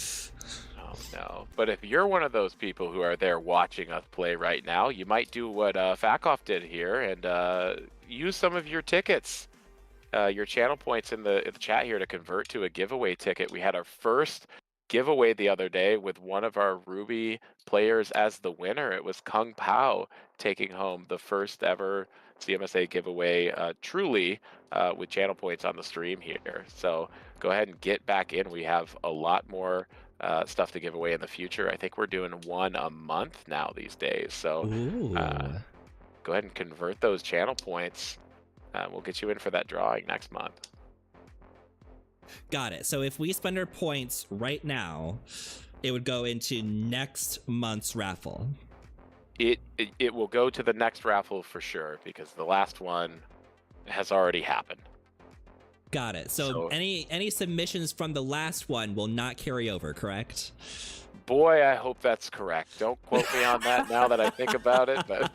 Oh, no. But if you're one of those people who are there watching us play right now, you might do what Fakoff did here and use some of your tickets, your channel points in the chat here to convert to a giveaway ticket. We had our first giveaway the other day with one of our Ruby players as the winner. It was Kung Pao taking home the first ever CMSA giveaway, truly with channel points on the stream here. So go ahead and get back in. We have a lot more stuff to give away in the future. I think we're doing one a month now these days. So go ahead and convert those channel points. We'll get you in for that drawing next month. Got it. So if we spend our points right now, it would go into next month's raffle. It will go to the next raffle for sure because the last one has already happened. Got it. So any submissions from the last one will not carry over, correct? Boy, I hope that's correct. Don't quote me on that now that I think about it, but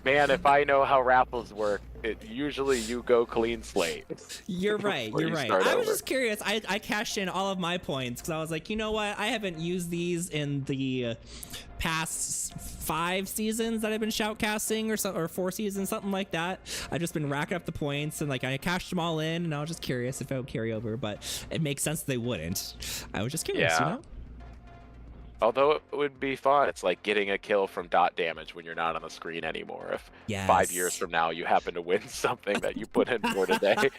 man, if I know how raffles work, usually you go clean slate. You're right. You're right. I was just curious. I cashed in all of my points because I was like, you know what? I haven't used these in the past 5 seasons that I've been shoutcasting or 4 seasons, something like that. I've just been racking up the points and like I cashed them all in, and I was just curious if it would carry over, but it makes sense they wouldn't. I was just curious, you know? Although it would be fun, it's like getting a kill from dot damage when you're not on the screen anymore. If 5 years from now you happen to win something that you put in for today.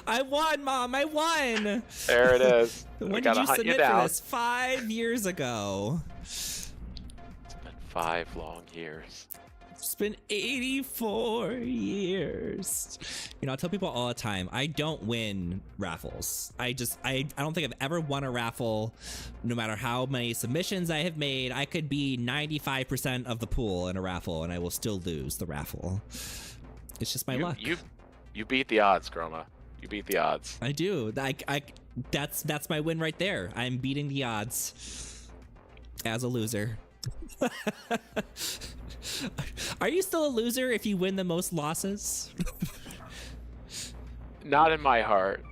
I won, Mom. I won. There it is. When did you submit for this? 5 years ago. It's been 5 long years. It's been 84 years. You know, I tell people all the time, I don't win raffles. I don't think I've ever won a raffle, no matter how many submissions I have made. I could be 95% of the pool in a raffle, and I will still lose the raffle. It's just my luck. You beat the odds, Chroma. You beat the odds. I do. That's my win right there. I'm beating the odds as a loser. Are you still a loser if you win the most losses? Not in my heart.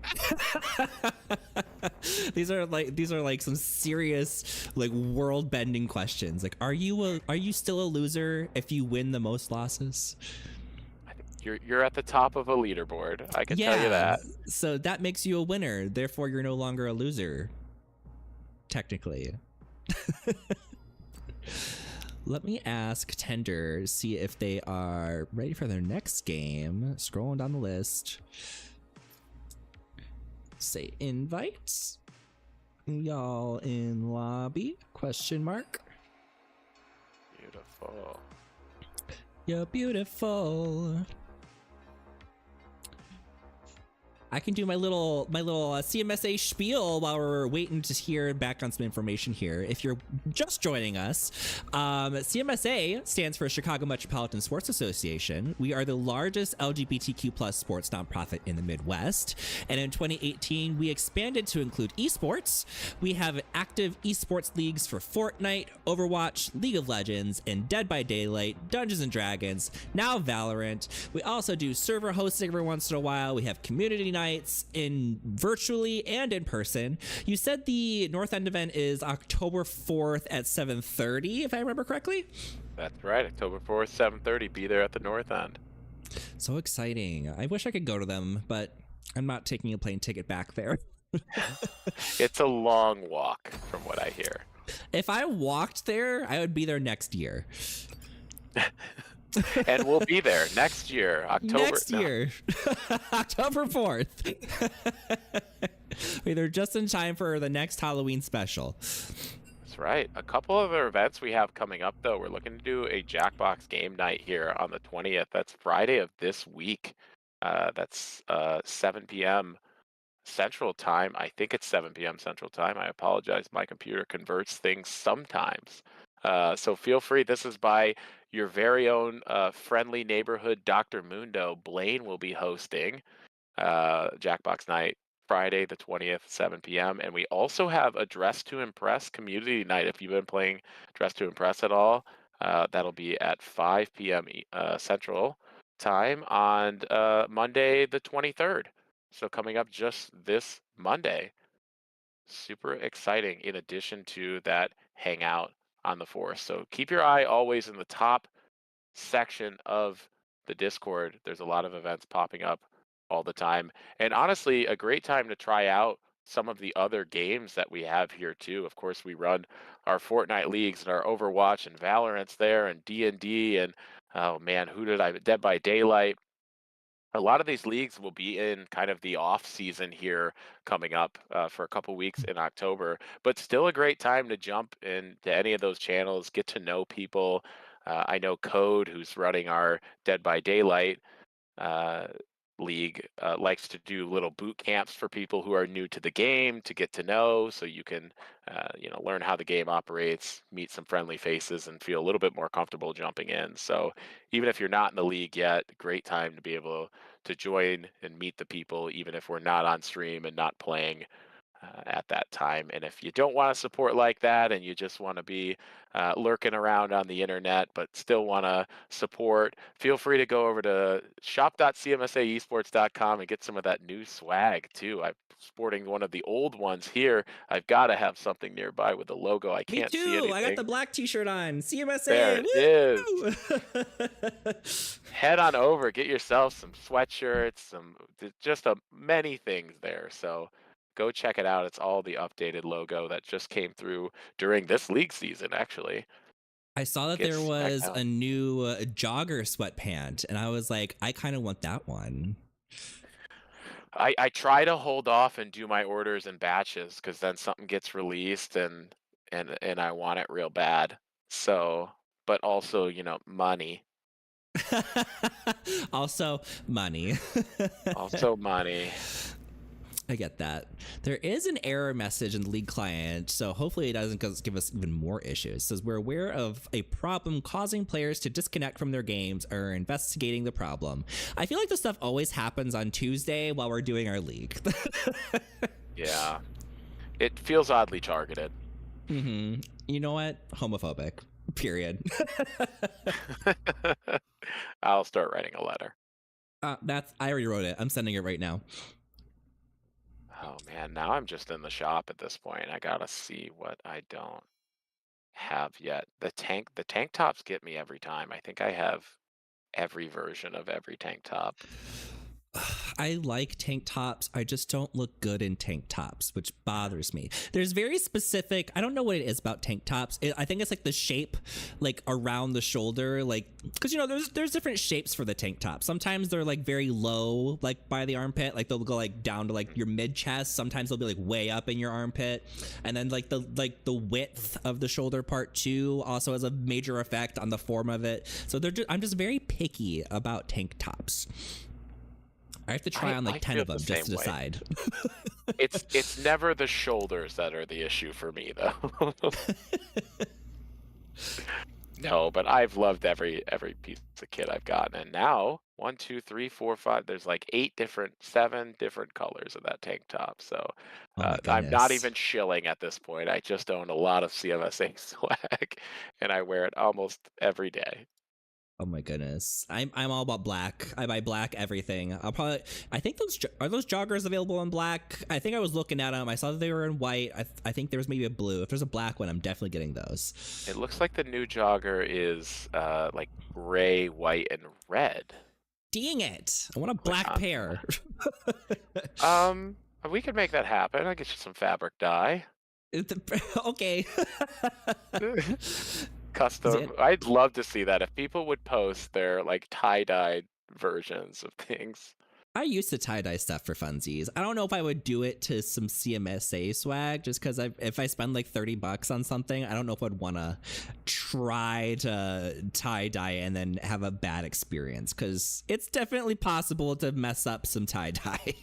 These are like some serious like world-bending questions. Like, are you still a loser if you win the most losses? You're at the top of a leaderboard. I can tell you that. So that makes you a winner. Therefore, you're no longer a loser. Technically. Let me ask Tender, see if they are ready for their next game. Scrolling down the list. Say invites. Y'all in lobby? Question mark. Beautiful. You're beautiful. I can do my little CMSA spiel while we're waiting to hear back on some information here. If you're just joining us, CMSA stands for Chicago Metropolitan Sports Association. We are the largest LGBTQ plus sports nonprofit in the Midwest. And in 2018, we expanded to include eSports. We have active eSports leagues for Fortnite, Overwatch, League of Legends, and Dead by Daylight, Dungeons and Dragons, now Valorant. We also do server hosting every once in a while. We have community nights in virtually and in person. You said the North End event is October 4th at 7:30, if I remember correctly. That's right, October 4th, 7:30. Be there at the North End. So exciting. I wish I could go to them, but I'm not taking a plane ticket back there. It's a long walk from what I hear. If I walked there, I would be there next year. And we'll be there next year, October. Next year, October 4th. We're there just in time for the next Halloween special. That's right. A couple other events we have coming up, though. We're looking to do a Jackbox game night here on the 20th. That's Friday of this week. That's 7 p.m. Central Time. I think it's 7 p.m. Central Time. I apologize. My computer converts things sometimes. So feel free. This is by your very own friendly neighborhood Dr. Mundo. Blaine will be hosting Jackbox Night Friday the 20th, 7 p.m. And we also have a Dress to Impress community night. If you've been playing Dress to Impress at all, that'll be at 5 p.m. Central Time on Monday the 23rd. So coming up just this Monday. Super exciting in addition to that hangout on the 4th. So keep your eye always in the top section of the Discord. There's a lot of events popping up all the time. And honestly, a great time to try out some of the other games that we have here too. Of course, we run our Fortnite leagues and our Overwatch and Valorant's there and D&D and oh man, Dead by Daylight. A lot of these leagues will be in kind of the off season here coming up for a couple weeks in October, but still a great time to jump into any of those channels, get to know people. I know Code, who's running our Dead by Daylight league, likes to do little boot camps for people who are new to the game to get to know, so you can learn how the game operates, meet some friendly faces, and feel a little bit more comfortable jumping in. So even if you're not in the league yet, great time to be able to join and meet the people, even if we're not on stream and not playing at that time. And if you don't want to support like that and you just want to be lurking around on the internet but still want to support, feel free to go over to shop.cmsaesports.com and get some of that new swag too. I'm sporting one of the old ones here. I've got to have something nearby with the logo. I can't see anything. I got the black t-shirt on. CMSA. There it is. Head on over, get yourself some sweatshirts, just many things there. So go check it out. It's all the updated logo that just came through during this league season, actually. I saw that there was a new jogger sweatpant, and I was like, I kind of want that one. I try to hold off and do my orders in batches because then something gets released and I want it real bad. So, but also, money. Also money. Also money. I get that. There is an error message in the league client, so hopefully it doesn't give us even more issues. It says we're aware of a problem causing players to disconnect from their games or are investigating the problem. I feel like this stuff always happens on Tuesday while we're doing our league. Yeah. It feels oddly targeted. Mm-hmm. You know what? Homophobic. Period. I'll start writing a letter. I already wrote it. I'm sending it right now. Oh man, now I'm just in the shop at this point. I gotta see what I don't have yet. The tank tops get me every time. I think I have every version of every tank top. I like tank tops. I just don't look good in tank tops, which bothers me. There's very specific, I don't know what it is about tank tops. I think it's like the shape, like around the shoulder, like, because you know, there's different shapes for the tank top. Sometimes they're like very low, like by the armpit, like they'll go like down to like your mid chest. Sometimes they'll be like way up in your armpit, and then like the width of the shoulder part too also has a major effect on the form of it. So I'm just very picky about tank tops. I have to try on like 10 of them just to decide. It's never the shoulders that are the issue for me, though. No, but I've loved every piece of kit I've gotten, and now 1, 2, 3, 4, 5. There's like 7 different colors of that tank top. So I'm not even shilling at this point. I just own a lot of CMSA swag, and I wear it almost every day. Oh my goodness. I'm all about black. I buy black everything. I think those joggers available in black? I think I was looking at them. I saw that they were in white. I think there was maybe a blue. If there's a black one, I'm definitely getting those. It looks like the new jogger is like gray, white, and red. Dang it. I want a black pair. We could make that happen. I'll get you some fabric dye. Okay. Custom. I'd love to see that if people would post their like tie-dyed versions of things. I used to tie-dye stuff for funsies. I don't know if I would do it to some CMSA swag, just because if I spend like $30 on something, I don't know if I'd want to try to tie-dye and then have a bad experience, because it's definitely possible to mess up some tie-dye.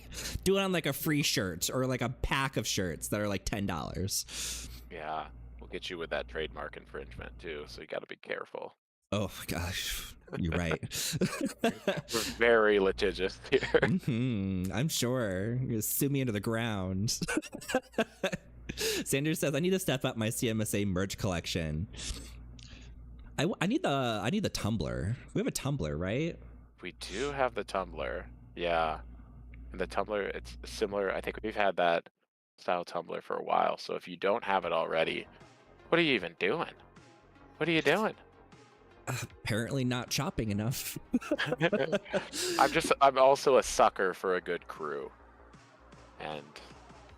Do it on like a free shirt or like a pack of shirts that are like $10. Yeah. Get you with that trademark infringement too, so you got to be careful. Oh my gosh, you're right. We're very litigious here. I'm sure. You're gonna sue me into the ground. Sanders says I need to step up my CMSA merch collection. I need the tumbler. We have a tumbler, right? We do have the tumbler. Yeah, and the tumbler, it's similar. I think we've had that style tumbler for a while. So if you don't have it already, what are you even doing? What are you doing? Apparently not shopping enough. I'm also a sucker for a good crew. And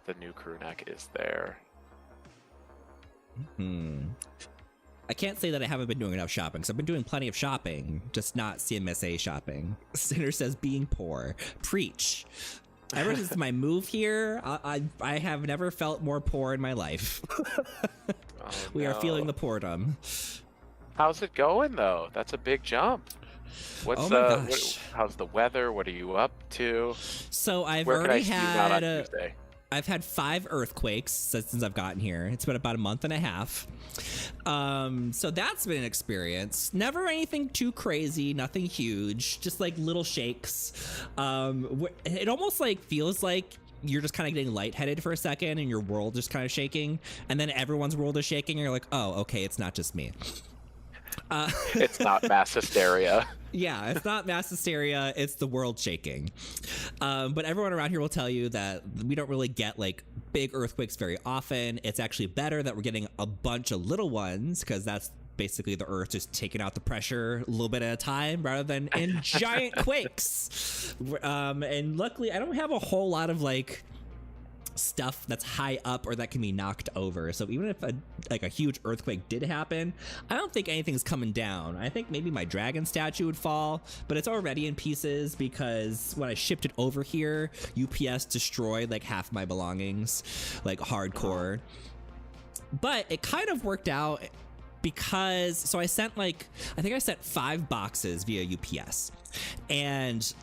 the new crew neck is there. I can't say that I haven't been doing enough shopping, because I've been doing plenty of shopping, just not CMSA shopping. Sinner says being poor. Preach. Ever since my move here, I have never felt more poor in my life. We are feeling the poordom. How's it going though? That's a big jump. What's how's the weather? What are you up to? So I've had 5 earthquakes since I've gotten here. It's been about a month and a half. So that's been an experience. Never anything too crazy, nothing huge, just like little shakes. It almost like feels like you're just kind of getting lightheaded for a second and your world is kind of shaking, and then everyone's world is shaking and you're like, oh, okay, it's not just me. It's not mass hysteria. Yeah, it's not mass hysteria, it's the world shaking. But everyone around here will tell you that we don't really get like big earthquakes very often. It's actually better that we're getting a bunch of little ones, because that's basically the earth just taking out the pressure a little bit at a time rather than in giant quakes. And luckily I don't have a whole lot of like stuff that's high up or that can be knocked over. So even if a huge earthquake did happen, I don't think anything's coming down. I think maybe my dragon statue would fall, but it's already in pieces because when I shipped it over here, UPS destroyed like half my belongings, like hardcore. But it kind of worked out because, so I sent I think I sent 5 boxes via UPS, and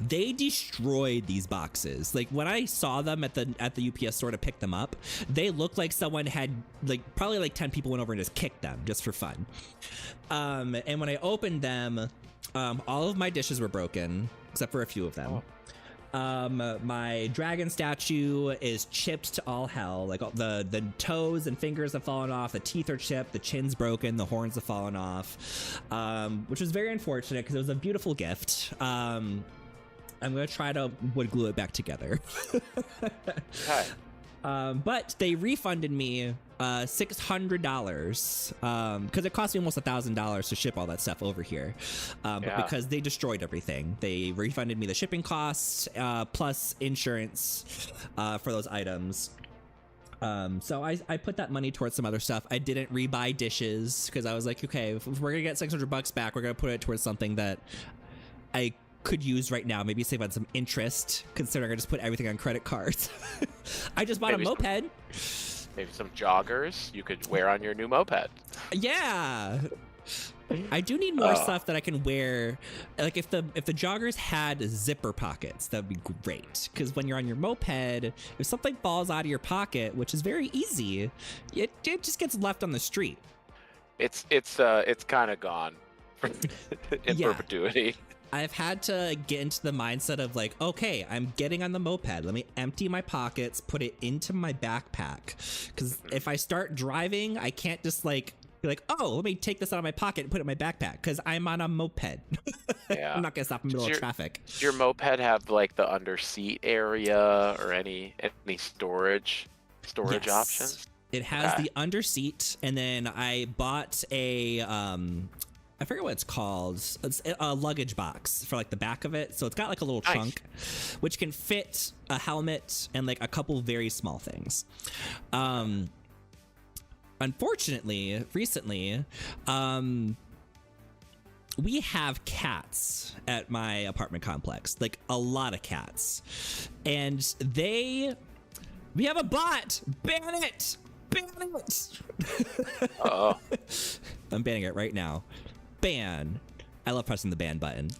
they destroyed these boxes. Like when I saw them at the UPS store to pick them up, they looked like someone had probably 10 people went over and just kicked them just for fun. And when I opened them, all of my dishes were broken except for a few of them. My dragon statue is chipped to all hell. Like the toes and fingers have fallen off, the teeth are chipped, the chin's broken, the horns have fallen off, which was very unfortunate because it was a beautiful gift. I'm gonna try to wood glue it back together. Okay. But they refunded me $600 because it cost me almost $1,000 to ship all that stuff over here. But because they destroyed everything, they refunded me the shipping costs plus insurance for those items. So I put that money towards some other stuff. I didn't rebuy dishes because I was like, okay, if we're gonna get $600 back, we're gonna put it towards something that I could use right now. Maybe save on some interest, considering I just put everything on credit cards. I just bought a moped. Maybe some joggers you could wear on your new moped. Yeah. I do need more stuff that I can wear. Like if the joggers had zipper pockets, that'd be great. Because when you're on your moped, if something falls out of your pocket, which is very easy, it just gets left on the street. It's kind of gone in perpetuity. I've had to get into the mindset of like, okay, I'm getting on the moped. Let me empty my pockets, put it into my backpack. Because if I start driving, I can't just like be like, oh, let me take this out of my pocket and put it in my backpack because I'm on a moped. I'm not gonna stop in the middle of traffic. Does your moped have like the under seat area or any storage options? It has the under seat, and then I bought a I forget what it's called. It's a luggage box for like the back of it. So it's got like a little trunk, which can fit a helmet and like a couple very small things. Unfortunately, recently, we have cats at my apartment complex, like a lot of cats, and we have a bot. Ban it! Ban it! I'm banning it right now. Ban. I love pressing the ban button.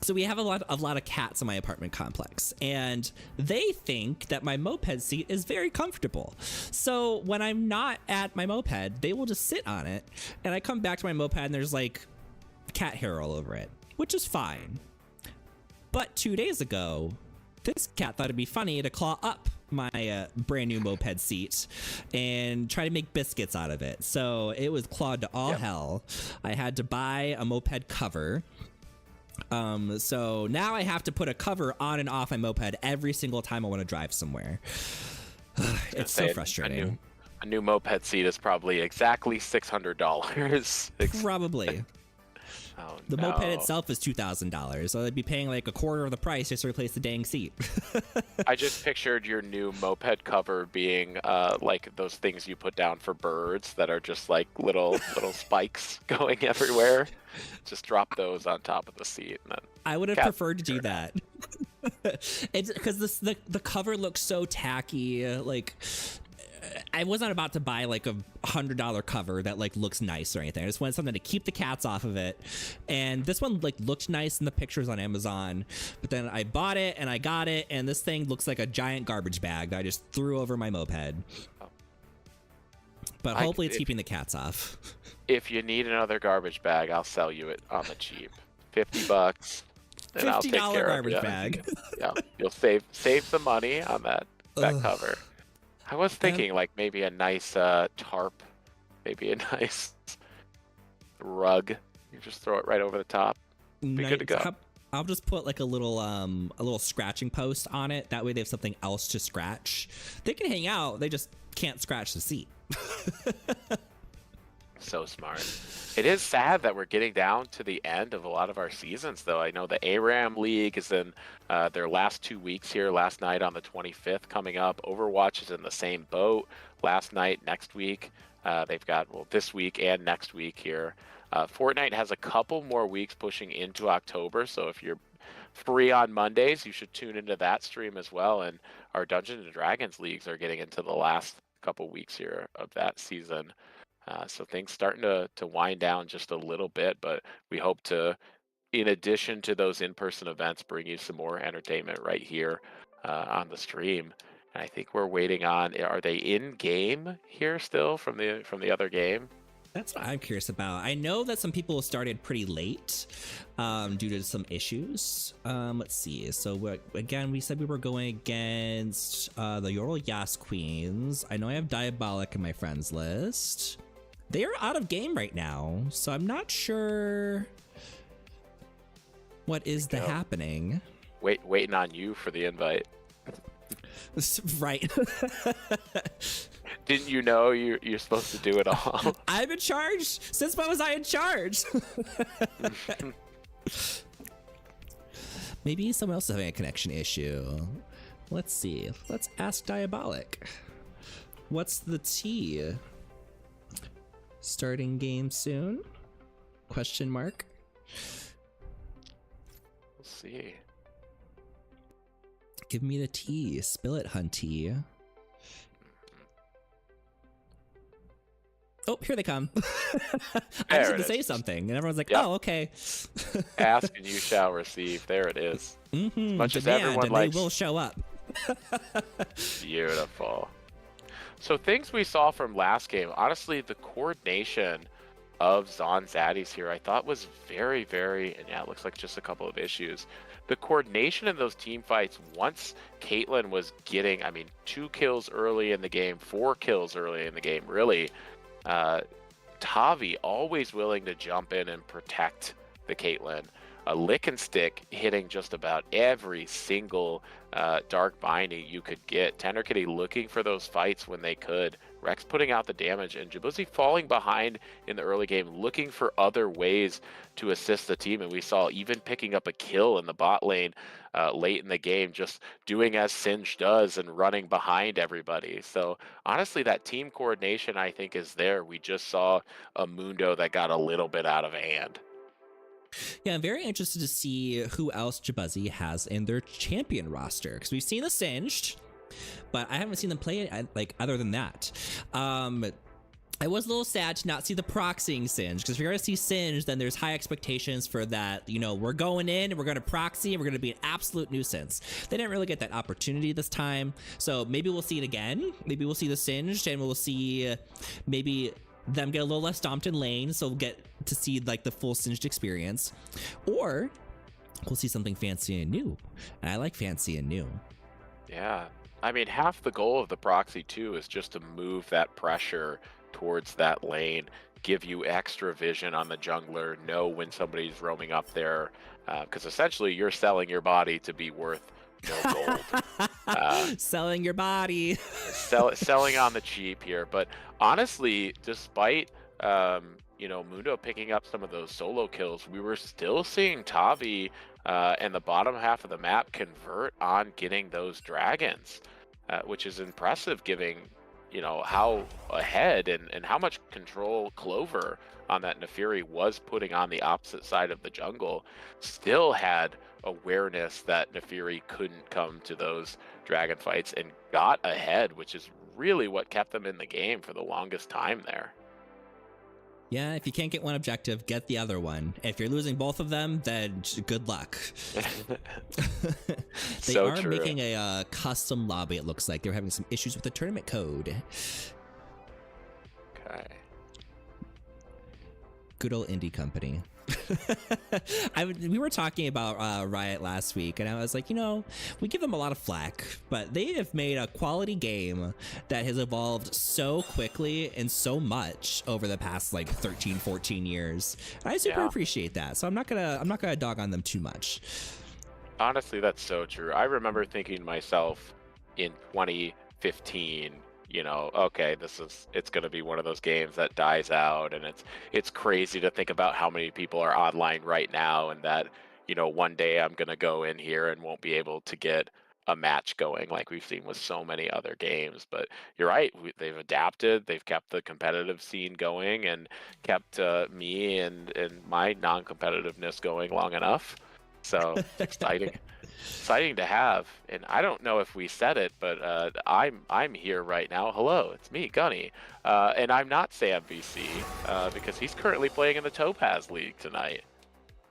So we have a lot of cats in my apartment complex, and they think that my moped seat is very comfortable. So when I'm not at my moped, they will just sit on it, and I come back to my moped and there's like cat hair all over it, which is fine. But 2 days ago, this cat thought it'd be funny to claw up my brand new moped seat and try to make biscuits out of it. So it was clawed to all hell. I had to buy a moped cover. So now I have to put a cover on and off my moped every single time I want to drive somewhere. It's so frustrating. A new moped seat is probably exactly $600. Probably. The moped itself is $2,000, so I'd be paying like a quarter of the price just to replace the dang seat. I just pictured your new moped cover being like those things you put down for birds that are just like little spikes going everywhere. Just drop those on top of the seat. And then I would have preferred to do that. It's because the cover looks so tacky. Like, I wasn't about to buy like a $100 cover that like looks nice or anything. I just wanted something to keep the cats off of it. And this one like looked nice in the pictures on Amazon, but then I bought it and I got it, and this thing looks like a giant garbage bag that I just threw over my moped. But hopefully it's keeping the cats off. If you need another garbage bag, I'll sell you it on the cheap. $50. And I'll take care garbage of bag. Yeah, you'll save some money on that cover. I was thinking like maybe a nice tarp, maybe a nice rug. You just throw it right over the top. Be good to go. I'll just put like a little scratching post on it. That way they have something else to scratch. They can hang out. They just can't scratch the seat. So smart. It is sad that we're getting down to the end of a lot of our seasons, though. I know the ARAM League is in their last 2 weeks here. Last night on the 25th coming up. Overwatch is in the same boat. Last night, next week. They've got, this week and next week here. Fortnite has a couple more weeks pushing into October, so if you're free on Mondays, you should tune into that stream as well. And our Dungeons & Dragons leagues are getting into the last couple weeks here of that season. So things starting to wind down just a little bit, but we hope to, in addition to those in-person events, bring you some more entertainment right here on the stream. And I think we're waiting on, are they in game here still from the other game? That's what I'm curious about. I know that some people started pretty late due to some issues. Let's see. So again, we said we were going against the Yoral Yas Queens. I know I have Diabolic in my friends list. They are out of game right now, so I'm not sure what is happening. waiting on you for the invite. Right. Didn't you know you're supposed to do it all? I'm in charge. Since when was I in charge? Maybe someone else is having a connection issue. Let's see. Let's ask Diabolic. What's the T? Starting game soon? Question mark. We'll see. Give me the tea. Spill it, hunty. Oh, here they come. I just had to say something, and everyone's like, Yep. "Oh, okay." Ask and you shall receive. There it is. Mm-hmm. As much as Demand, everyone and likes. they will show up. Beautiful. So things we saw from last game, honestly, the coordination of Zon Zaddy's here, I thought was very, very, and yeah, it looks like just a couple of issues. The coordination in those team fights, once Caitlyn was getting, 2 kills early in the game, 4 kills early in the game, really, Tavi always willing to jump in and protect the Caitlyn. A lick and stick hitting just about every single dark binding you could get. Tender Kitty looking for those fights when they could. Rex putting out the damage, and Jabuzzi falling behind in the early game, looking for other ways to assist the team. And we saw even picking up a kill in the bot lane late in the game, just doing as Singe does and running behind everybody. So honestly, that team coordination, I think, is there. We just saw a Mundo that got a little bit out of hand. Yeah, I'm very interested to see who else Jabuzzi has in their champion roster, because we've seen the Singed, but I haven't seen them play it like other than that. I was a little sad to not see the proxying Singe, because if you're going to see Singe, then there's high expectations for that. You know, we're going in and we're going to proxy and we're going to be an absolute nuisance. They didn't really get that opportunity this time, so maybe we'll see it again. Maybe we'll see the Singed, and we'll see maybe them get a little less stomped in lane, so we'll get to see like the full Singed experience, or we'll see something fancy and new. And I like fancy and new. Yeah, half the goal of the proxy too is just to move that pressure towards that lane, give you extra vision on the jungler, know when somebody's roaming up there, because essentially you're selling your body to be worth no gold. Selling your body. Selling on the cheap here. But honestly, despite Mundo picking up some of those solo kills, we were still seeing Tavi and the bottom half of the map convert on getting those dragons, which is impressive, giving how ahead and how much control Clover on that Nefiri was putting on the opposite side of the jungle. Still had awareness that Nefiri couldn't come to those dragon fights and got ahead, which is really what kept them in the game for the longest time there. Yeah, if you can't get one objective, get the other one. If you're losing both of them, then good luck. They So are true. making a custom lobby, it looks like. They're having some issues with the tournament code. Okay. Good old indie company. We were talking about Riot last week, and I was like, we give them a lot of flack, but they have made a quality game that has evolved so quickly and so much over the past like 13, 14 years. I super appreciate that, so I'm not gonna dog on them too much. Honestly, that's so true. I remember thinking to myself in 2015, okay, it's going to be one of those games that dies out, and it's crazy to think about how many people are online right now, and that, one day I'm going to go in here and won't be able to get a match going like we've seen with so many other games. But you're right, they've adapted, they've kept the competitive scene going, and kept me and my non-competitiveness going long enough. So it's exciting to have. And I don't know if we said it, but I'm here right now. Hello, it's me, Gunny, and I'm not Sam VC because he's currently playing in the Topaz League tonight.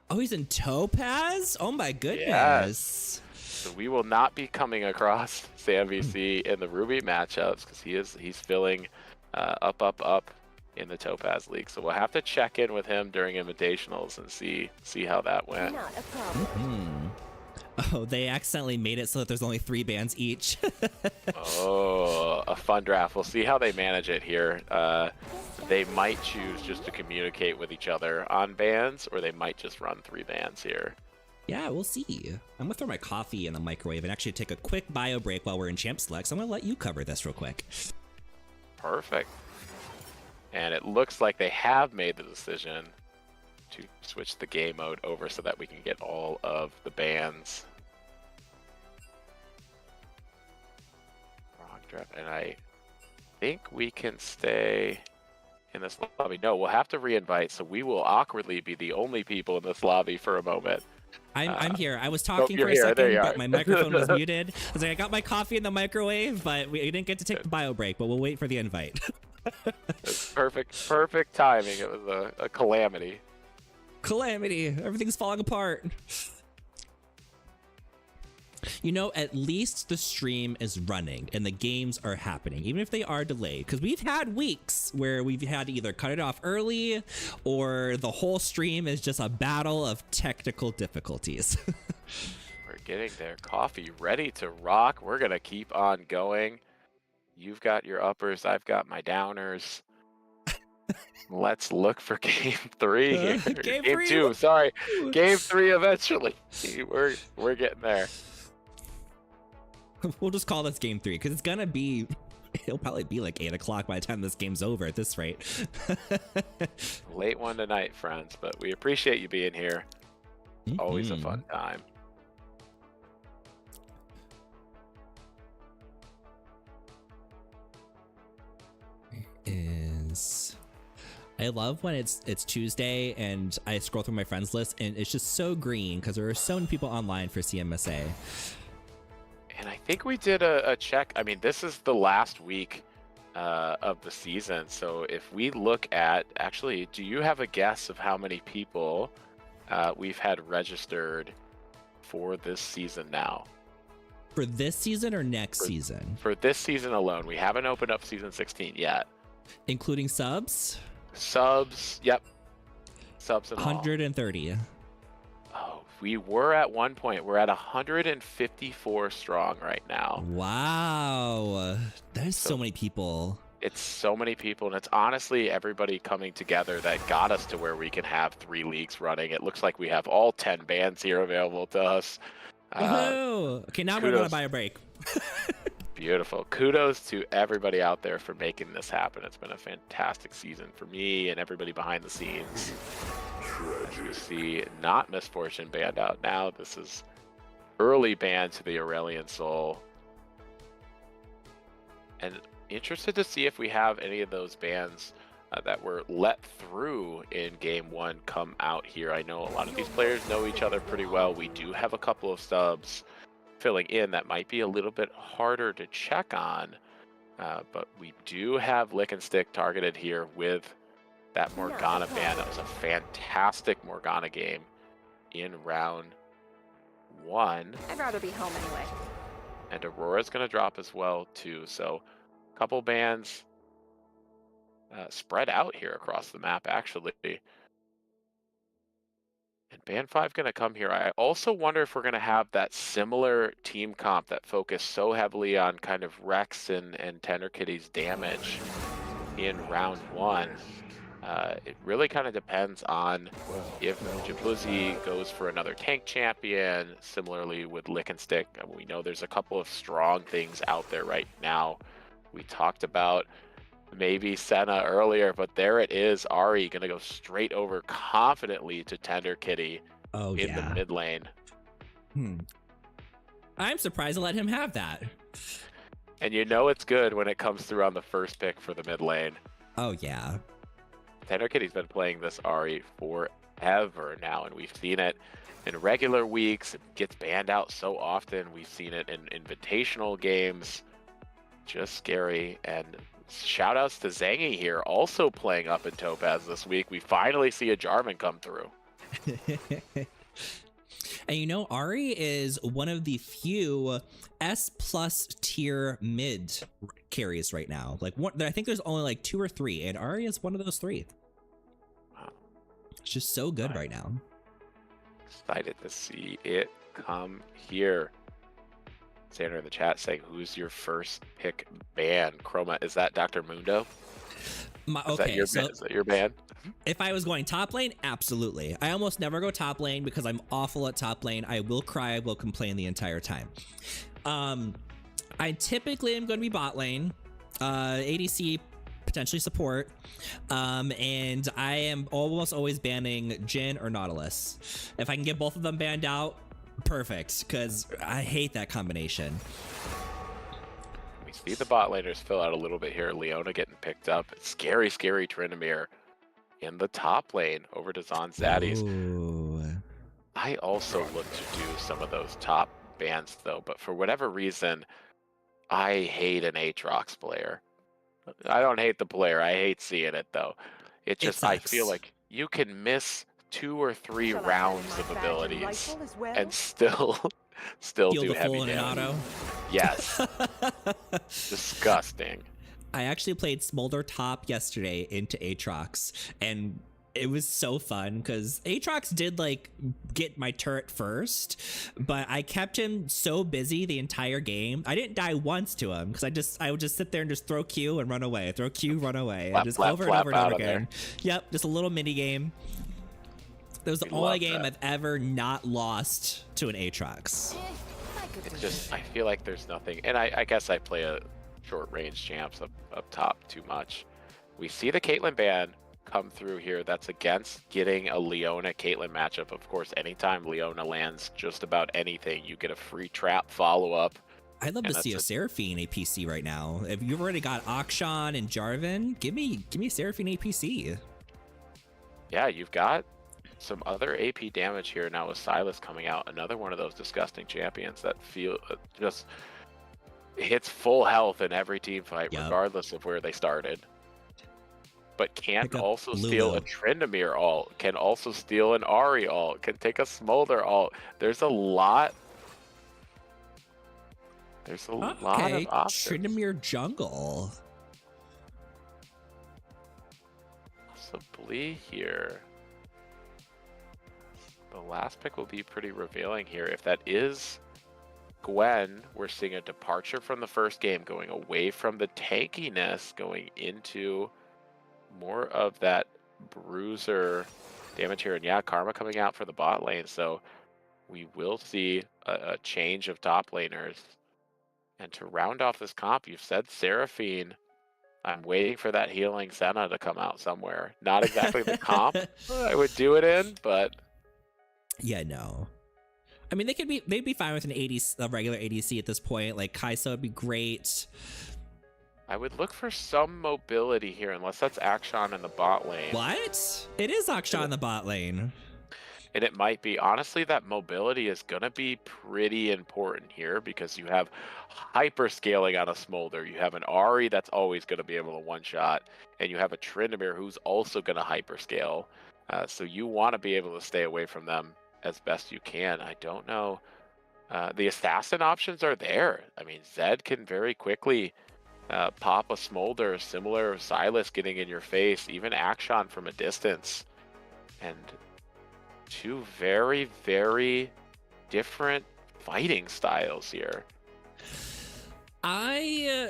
Oh, he's in Topaz? Oh my goodness. Yes. So we will not be coming across Sam VC in the Ruby matchups, because he's filling up in the Topaz League. So we'll have to check in with him during invitationals and see how that went. Not a problem. Mm-hmm. Oh, they accidentally made it so that there's only 3 bans each. Oh, a fun draft. We'll see how they manage it here. They might choose just to communicate with each other on bans, or they might just run 3 bans here. Yeah, we'll see. I'm gonna throw my coffee in the microwave and actually take a quick bio break while we're in Champ Select. So I'm gonna let you cover this real quick. Perfect. And it looks like they have made the decision to switch the game mode over so that we can get all of the bans. Wrong draft. And I think we can stay in this lobby. No, we'll have to reinvite, so we will awkwardly be the only people in this lobby for a moment. I'm here. I was talking you're for a here. There second, you but are. my microphone was muted. I was like, I got my coffee in the microwave, but we didn't get to take the bio break, but we'll wait for the invite. It's perfect timing. It was a calamity. Calamity. Everything's falling apart. You know, at least the stream is running and the games are happening, even if they are delayed. Because we've had weeks where we've had to either cut it off early or the whole stream is just a battle of technical difficulties. We're getting there. Coffee ready to rock. We're going to keep on going. You've got your uppers. I've got my downers. Let's look for game 3 here. Game Game 3. 2, sorry. Game 3 eventually. We're getting there. We'll just call this game 3 because it's gonna be. It'll probably be like 8 o'clock by the time this game's over at this rate. Late one tonight, friends, but we appreciate you being here. Always a fun time. I love when it's Tuesday and I scroll through my friends list and it's just so green because there are so many people online for CMSA. And I think we did a check. I mean, this is the last week of the season. So if we look at, actually, do you have a guess of how many people we've had registered for this season now? For this season or next season? For this season alone. We haven't opened up season 16 yet. Including subs? Subs, yep. Subs and 130. Oh, we were at one point. We're at 154 strong right now. Wow. There's so many people. It's so many people, and it's honestly everybody coming together that got us to where we can have 3 leagues running. It looks like we have all 10 bans here available to us. Okay, now we're going to buy a break. Beautiful. Kudos to everybody out there for making this happen. It's been a fantastic season for me and everybody behind the scenes. As you see, not Misfortune banned out now. This is early ban to the Aurelian Soul. And interested to see if we have any of those bans that were let through in game 1 come out here. I know a lot of these players know each other pretty well. We do have a couple of subs filling in that might be a little bit harder to check on, but we do have Lick and Stick targeted here with that Morgana ban. That was a fantastic Morgana game in round 1. I'd rather be home anyway. And Aurora's going to drop as well too. So a couple bans spread out here across the map actually. And ban 5 going to come here. I also wonder if we're going to have that similar team comp that focused so heavily on kind of Rex and Tender Kitty's damage in round 1. It really kind of depends on if Jabuzzi goes for another tank champion. Similarly with Lick and Stick, we know there's a couple of strong things out there right now. We talked about maybe Senna earlier, but there it is. Ari going to go straight over confidently to Tender Kitty in the mid lane. I'm surprised to let him have that. And you know it's good when it comes through on the first pick for the mid lane. Oh, yeah. Tender Kitty's been playing this Ari forever now, and we've seen it in regular weeks. It gets banned out so often. We've seen it in invitational games. Just scary. And shout outs to Zangy here, also playing up in Topaz this week. We finally see a Jarvan come through. And you know, Ari is one of the few S+ tier mid carries right now. Like I think there's only like 2 or 3, and Ari is one of those 3. Wow. It's just so good right now. Excited to see it come here. Sandra in the chat saying, who's your first pick ban? Chroma, is that Dr. Mundo? Okay, is that your ban? If I was going top lane, absolutely. I almost never go top lane because I'm awful at top lane. I will cry, I will complain the entire time. I typically am going to be bot lane, ADC, potentially support, and I am almost always banning Jhin or Nautilus. If I can get both of them banned out, perfect, because I hate that combination. We see the bot laners fill out a little bit here. Leona getting picked up. Scary Tryndamere in the top lane over to Zonzadis. Ooh. I also look to do some of those top bans though, but for whatever reason, I hate an Aatrox player. I don't hate the player. I hate seeing it though. It just, I feel like you can miss 2 or 3 rounds of abilities and still do heavy damage. Yes. Disgusting. I actually played Smolder top yesterday into Aatrox, and it was so fun because Aatrox did like get my turret first, but I kept him so busy the entire game. I didn't die once to him because I would just sit there and just throw Q and run away, throw Q, run away, and just over and over and over again. Yep, just a little mini game. That was the only game I've ever not lost to an Aatrox. It's just, I feel like there's nothing, and I guess I play a short range champs up top too much. We see the Caitlyn ban come through here. That's against getting a Leona Caitlyn matchup. Of course, anytime Leona lands just about anything, you get a free trap follow-up. I'd love to see a Seraphine APC right now. If you've already got Akshan and Jarvan, give me Seraphine APC. Yeah, you've got some other AP damage here now with Sylas coming out. Another one of those disgusting champions that feel just hits full health in every team fight, regardless of where they started. But can also steal a Tryndamere ult, can also steal an Ahri ult, can take a Smolder ult. There's a lot. There's a lot of options. Tryndamere jungle. Possibly here. The last pick will be pretty revealing here. If that is Gwen, we're seeing a departure from the first game, going away from the tankiness, going into more of that bruiser damage here. And yeah, Karma coming out for the bot lane, so we will see a change of top laners. And to round off this comp, you've said Seraphine. I'm waiting for that healing Senna to come out somewhere. Not exactly the comp I would do it in, but yeah, no. I mean, they'd be fine with a regular ADC at this point. Like Kai'Sa would be great. I would look for some mobility here, unless that's Akshan in the bot lane. What? It is Akshan in the bot lane. And it might be. Honestly, that mobility is going to be pretty important here because you have hyper scaling on a Smolder. You have an Ahri that's always going to be able to one-shot. And you have a Tryndamere who's also going to hyper scale. So you want to be able to stay away from them as best you can. I don't know. The assassin options are there. I mean, Zed can very quickly pop a Smolder, similar to Sylas getting in your face, even Akshan from a distance. And two very, very different fighting styles here. I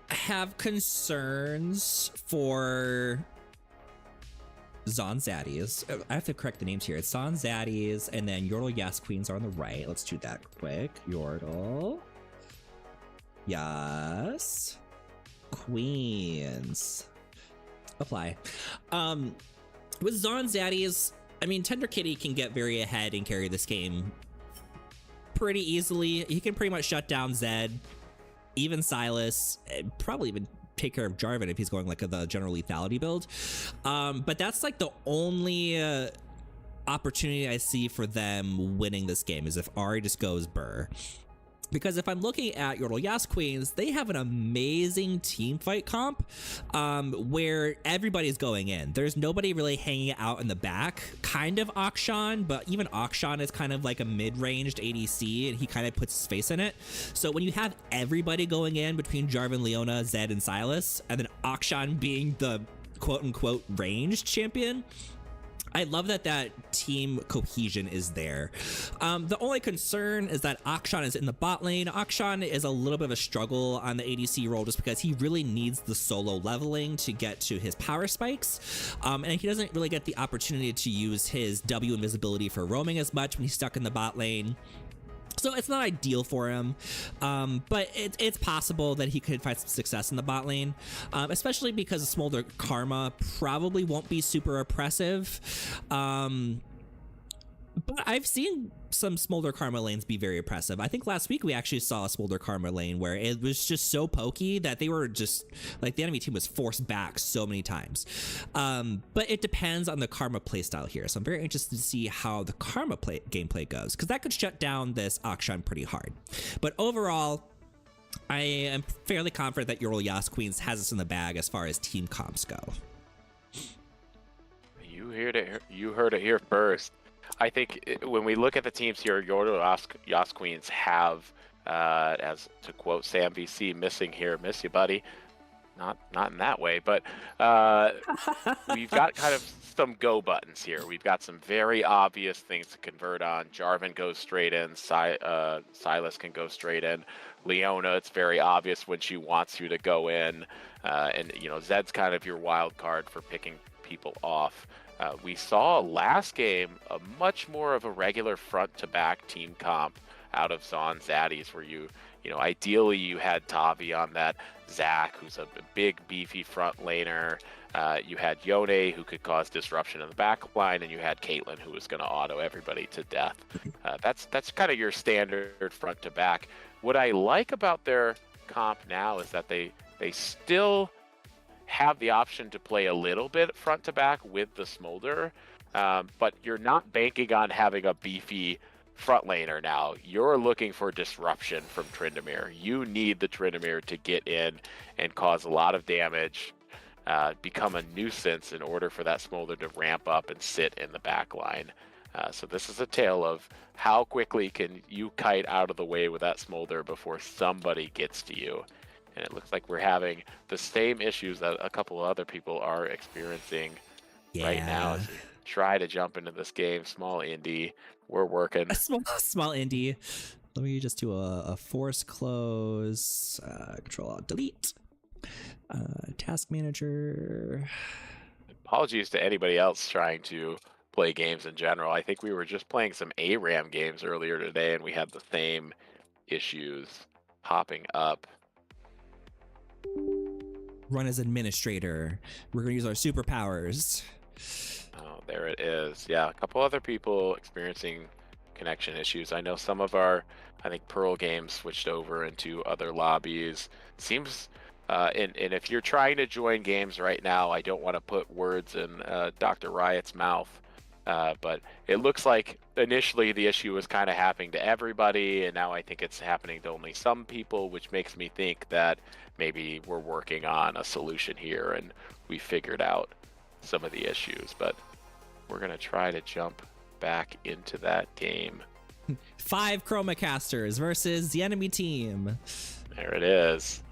have concerns for Zonzadis. I have to correct the names here. It's Zonzadis, and then Yordle Yas Queens are on the right. Let's do that quick. Yordle. Yes. Queens. Apply. With Zonzadis, I mean, Tender Kitty can get very ahead and carry this game pretty easily. He can pretty much shut down Zed, even Sylas, and probably even take care of Jarvan if he's going like the general lethality build. But that's like the only opportunity I see for them winning this game is if Ahri just goes burr. Because if I'm looking at Yordle Yas Queens, they have an amazing team fight comp where everybody's going in. There's nobody really hanging out in the back. Kind of Akshan, but even Akshan is kind of like a mid-ranged ADC, and he kind of puts his face in it. So when you have everybody going in between Jarvan, Leona, Zed, and Sylas, and then Akshan being the quote-unquote ranged champion, I love that team cohesion is there. The only concern is that Akshan is in the bot lane. Akshan is a little bit of a struggle on the ADC role just because he really needs the solo leveling to get to his power spikes. And he doesn't really get the opportunity to use his W invisibility for roaming as much when he's stuck in the bot lane. So it's not ideal for him, but it's possible that he could find some success in the bot lane, especially because Smolder Karma probably won't be super oppressive. But I've seen some Smolder Karma lanes be very oppressive. I think last week we actually saw a Smolder Karma lane where it was just so pokey that they were just like the enemy team was forced back so many times. But it depends on the Karma playstyle here. So I'm very interested to see how the Karma gameplay goes, because that could shut down this Akshan pretty hard. But overall, I am fairly confident that Ural Yas Queens has us in the bag as far as team comps go. You heard it here first. I think when we look at the teams here, Yordle Yas Queens have, as to quote Sam VC, missing here, miss you, buddy. Not in that way, but we've got kind of some go buttons here. We've got some very obvious things to convert on. Jarvan goes straight in. Silas can go straight in. Leona, it's very obvious when she wants you to go in. And, you know, Zed's kind of your wild card for picking people off. We saw last game a much more of a regular front-to-back team comp out of Zon Zaddies, where you know, ideally you had Tavi on that, Zach, who's a big, beefy front laner. You had Yone, who could cause disruption in the back line, and you had Caitlyn, who was going to auto everybody to death. That's kind of your standard front-to-back. What I like about their comp now is that they still have the option to play a little bit front to back with the Smolder, but you're not banking on having a beefy front laner now. You're looking for disruption from Tryndamere. You need the Tryndamere to get in and cause a lot of damage, become a nuisance in order for that Smolder to ramp up and sit in the back line. So this is a tale of how quickly can you kite out of the way with that Smolder before somebody gets to you. And it looks like we're having the same issues that a couple of other people are experiencing right now as we try to jump into this game. Small indie, we're working. A small indie. Let me just do a force close, Control Alt Delete, task manager. Apologies to anybody else trying to play games in general. I think we were just playing some ARAM games earlier today, and we had the same issues popping up. Run as administrator. We're gonna use our superpowers. Oh, there it is. Yeah, a couple other people experiencing connection issues. I know some of our, I think, Pearl games switched over into other lobbies. Seems, and if you're trying to join games right now, I don't want to put words in Dr. Riot's mouth, but it looks like initially the issue was kind of happening to everybody, and now I think it's happening to only some people, which makes me think that maybe we're working on a solution here and we figured out some of the issues, but we're going to try to jump back into that game. 5 Chroma casters versus the enemy team. There it is.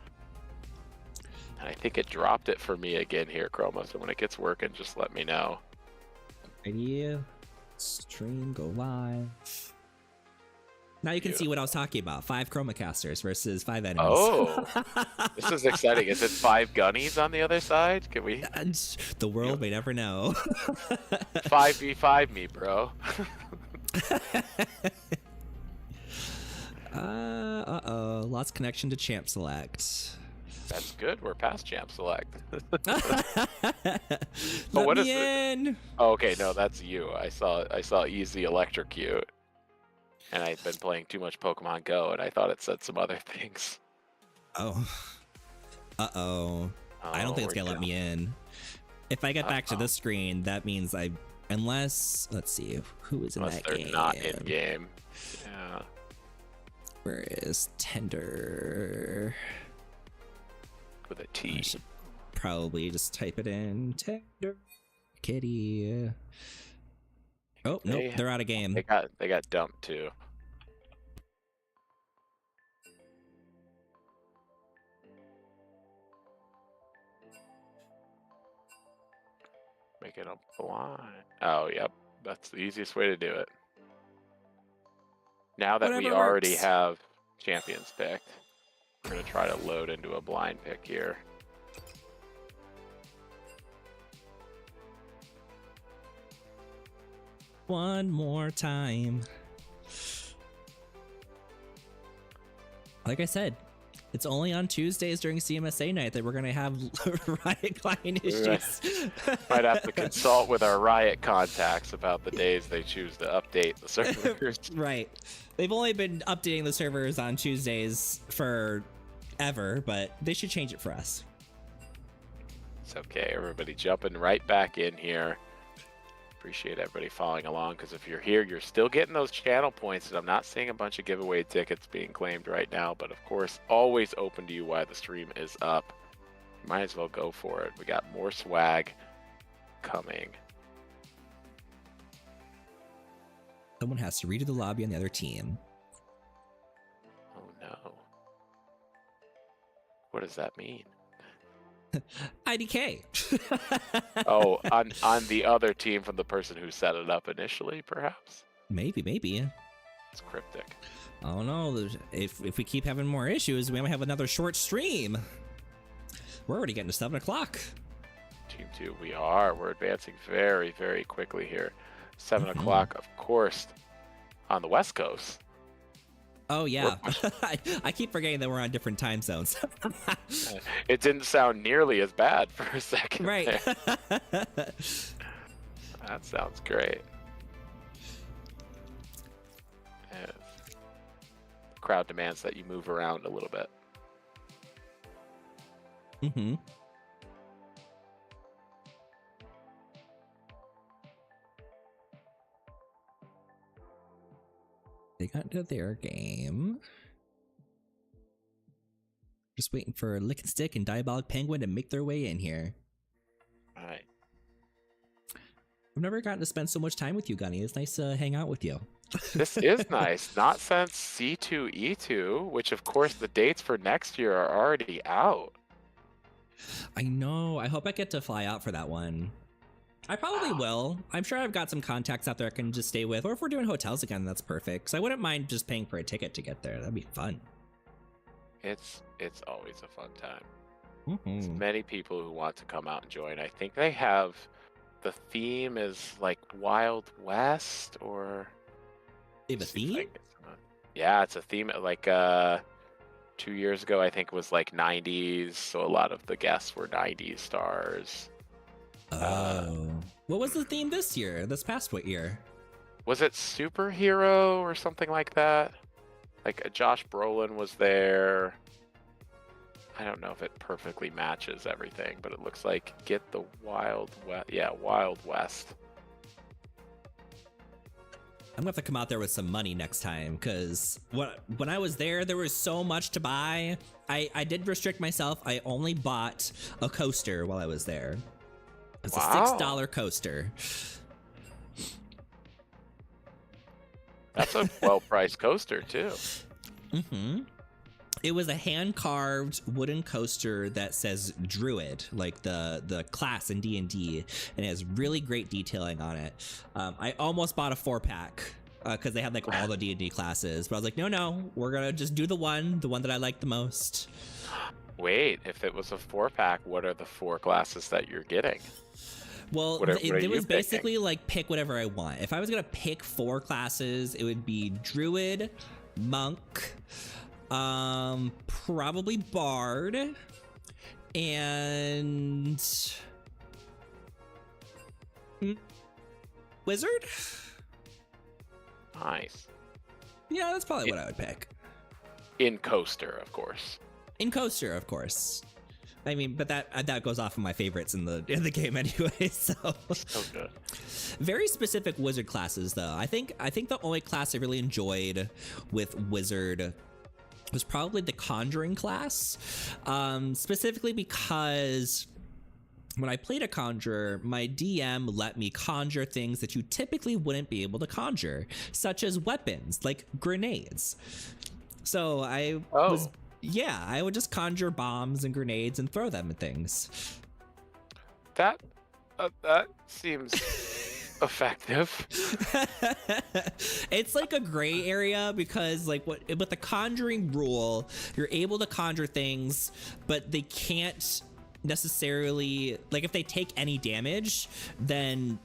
And I think it dropped it for me again here, Chroma, so when it gets working, just let me know. Idea. Stream, go live. Now you can see what I was talking about. 5 Chroma casters versus 5 enemies. Oh, this is exciting. Is it 5 gunnies on the other side? Can we? The world may never know. 5v5 me, bro. Uh-oh. Lost connection to Champ Select. That's good. We're past Champ Select. Let what me is in. it? Oh, okay, no, that's you. I saw Easy Electrocute. And I've been playing too much Pokemon Go, and I thought it said some other things. Oh. Uh-oh. I don't think it's gonna let me in. If I get back to this screen, that means unless, let's see, who is in that game? Unless they're not in game. Yeah. Where is Tender? With a T. I should probably just type it in. Tender Kitty. Oh, nope, they're out of game. They got dumped too. Make it a blind. Oh, yep. That's the easiest way to do it. Now that we Whatever already works. have champions picked, we're going to try to load into a blind pick here. One more time. Like I said, it's only on Tuesdays during CMSA night that we're going to have Riot client issues. Might have to consult with our Riot contacts about the days they choose to update the servers. Right. They've only been updating the servers on Tuesdays forever, but they should change it for us. It's okay. Everybody jumping right back in here. Appreciate everybody following along, because if you're here, you're still getting those channel points, and I'm not seeing a bunch of giveaway tickets being claimed right now, but of course, always open to you while the stream is up. Might as well go for it. We got more swag coming. Someone has to redo the lobby on the other team. Oh no. What does that mean? IDK. Oh, on the other team from the person who set it up initially, perhaps? Maybe. It's cryptic. I don't know. If we keep having more issues, we might have another short stream. We're already getting to 7 o'clock. Team 2, we are. We're advancing very, very quickly here. 7 o'clock, of course, on the West Coast. Oh, yeah. I keep forgetting that we're on different time zones. It didn't sound nearly as bad for a second. Right. That sounds great. Yeah. The crowd demands that you move around a little bit. Mm-hmm. They got into their game. Just waiting for Lick and Stick and Diabolic Penguin to make their way in here. All right. I've never gotten to spend so much time with you, Gunny. It's nice to hang out with you. This is nice. Not since C2E2, which of course the dates for next year are already out. I know. I hope I get to fly out for that one. I probably will. I'm sure I've got some contacts out there I can just stay with. Or if we're doing hotels again, that's perfect. So I wouldn't mind just paying for a ticket to get there. That'd be fun. It's always a fun time. Mm-hmm. There's many people who want to come out and join. I think they have, the theme is like Wild West, or They have a theme? Yeah, it's a theme. Like 2 years ago, I think it was like 90s. So a lot of the guests were 90s stars. Oh. What was the theme this year? This past what year? Was it superhero or something like that? Like Josh Brolin was there. I don't know if it perfectly matches everything, but it looks like get the Wild West. Yeah, Wild West. I'm gonna have to come out there with some money next time, because when I was there was so much to buy. I did restrict myself. I only bought a coaster while I was there. It's Wow. a $6 coaster. That's a well-priced coaster too. Mm-hmm. It was a hand-carved wooden coaster that says Druid, like the class in D&D, and it has really great detailing on it. I almost bought a 4-pack because they had like all the D&D classes, but I was like, no, we're gonna just do the one that I like the most. Wait, if it was a 4-pack, what are the 4 classes that you're getting? Well, What are it you was picking? basically like pick whatever I want. If I was gonna pick 4 classes, it would be Druid, Monk, probably Bard, and Wizard. Nice. Yeah, that's probably what I would pick. In coaster, of course. In coaster, of course. I mean, but that goes off of my favorites in the game anyway. So good. Very specific wizard classes, though. I think the only class I really enjoyed with wizard was probably the conjuring class, specifically because when I played a conjurer, my DM let me conjure things that you typically wouldn't be able to conjure, such as weapons like grenades. So I would just conjure bombs and grenades and throw them at things. That That seems effective. It's like a gray area because like with the conjuring rule, you're able to conjure things, but they can't necessarily, like, if they take any damage, then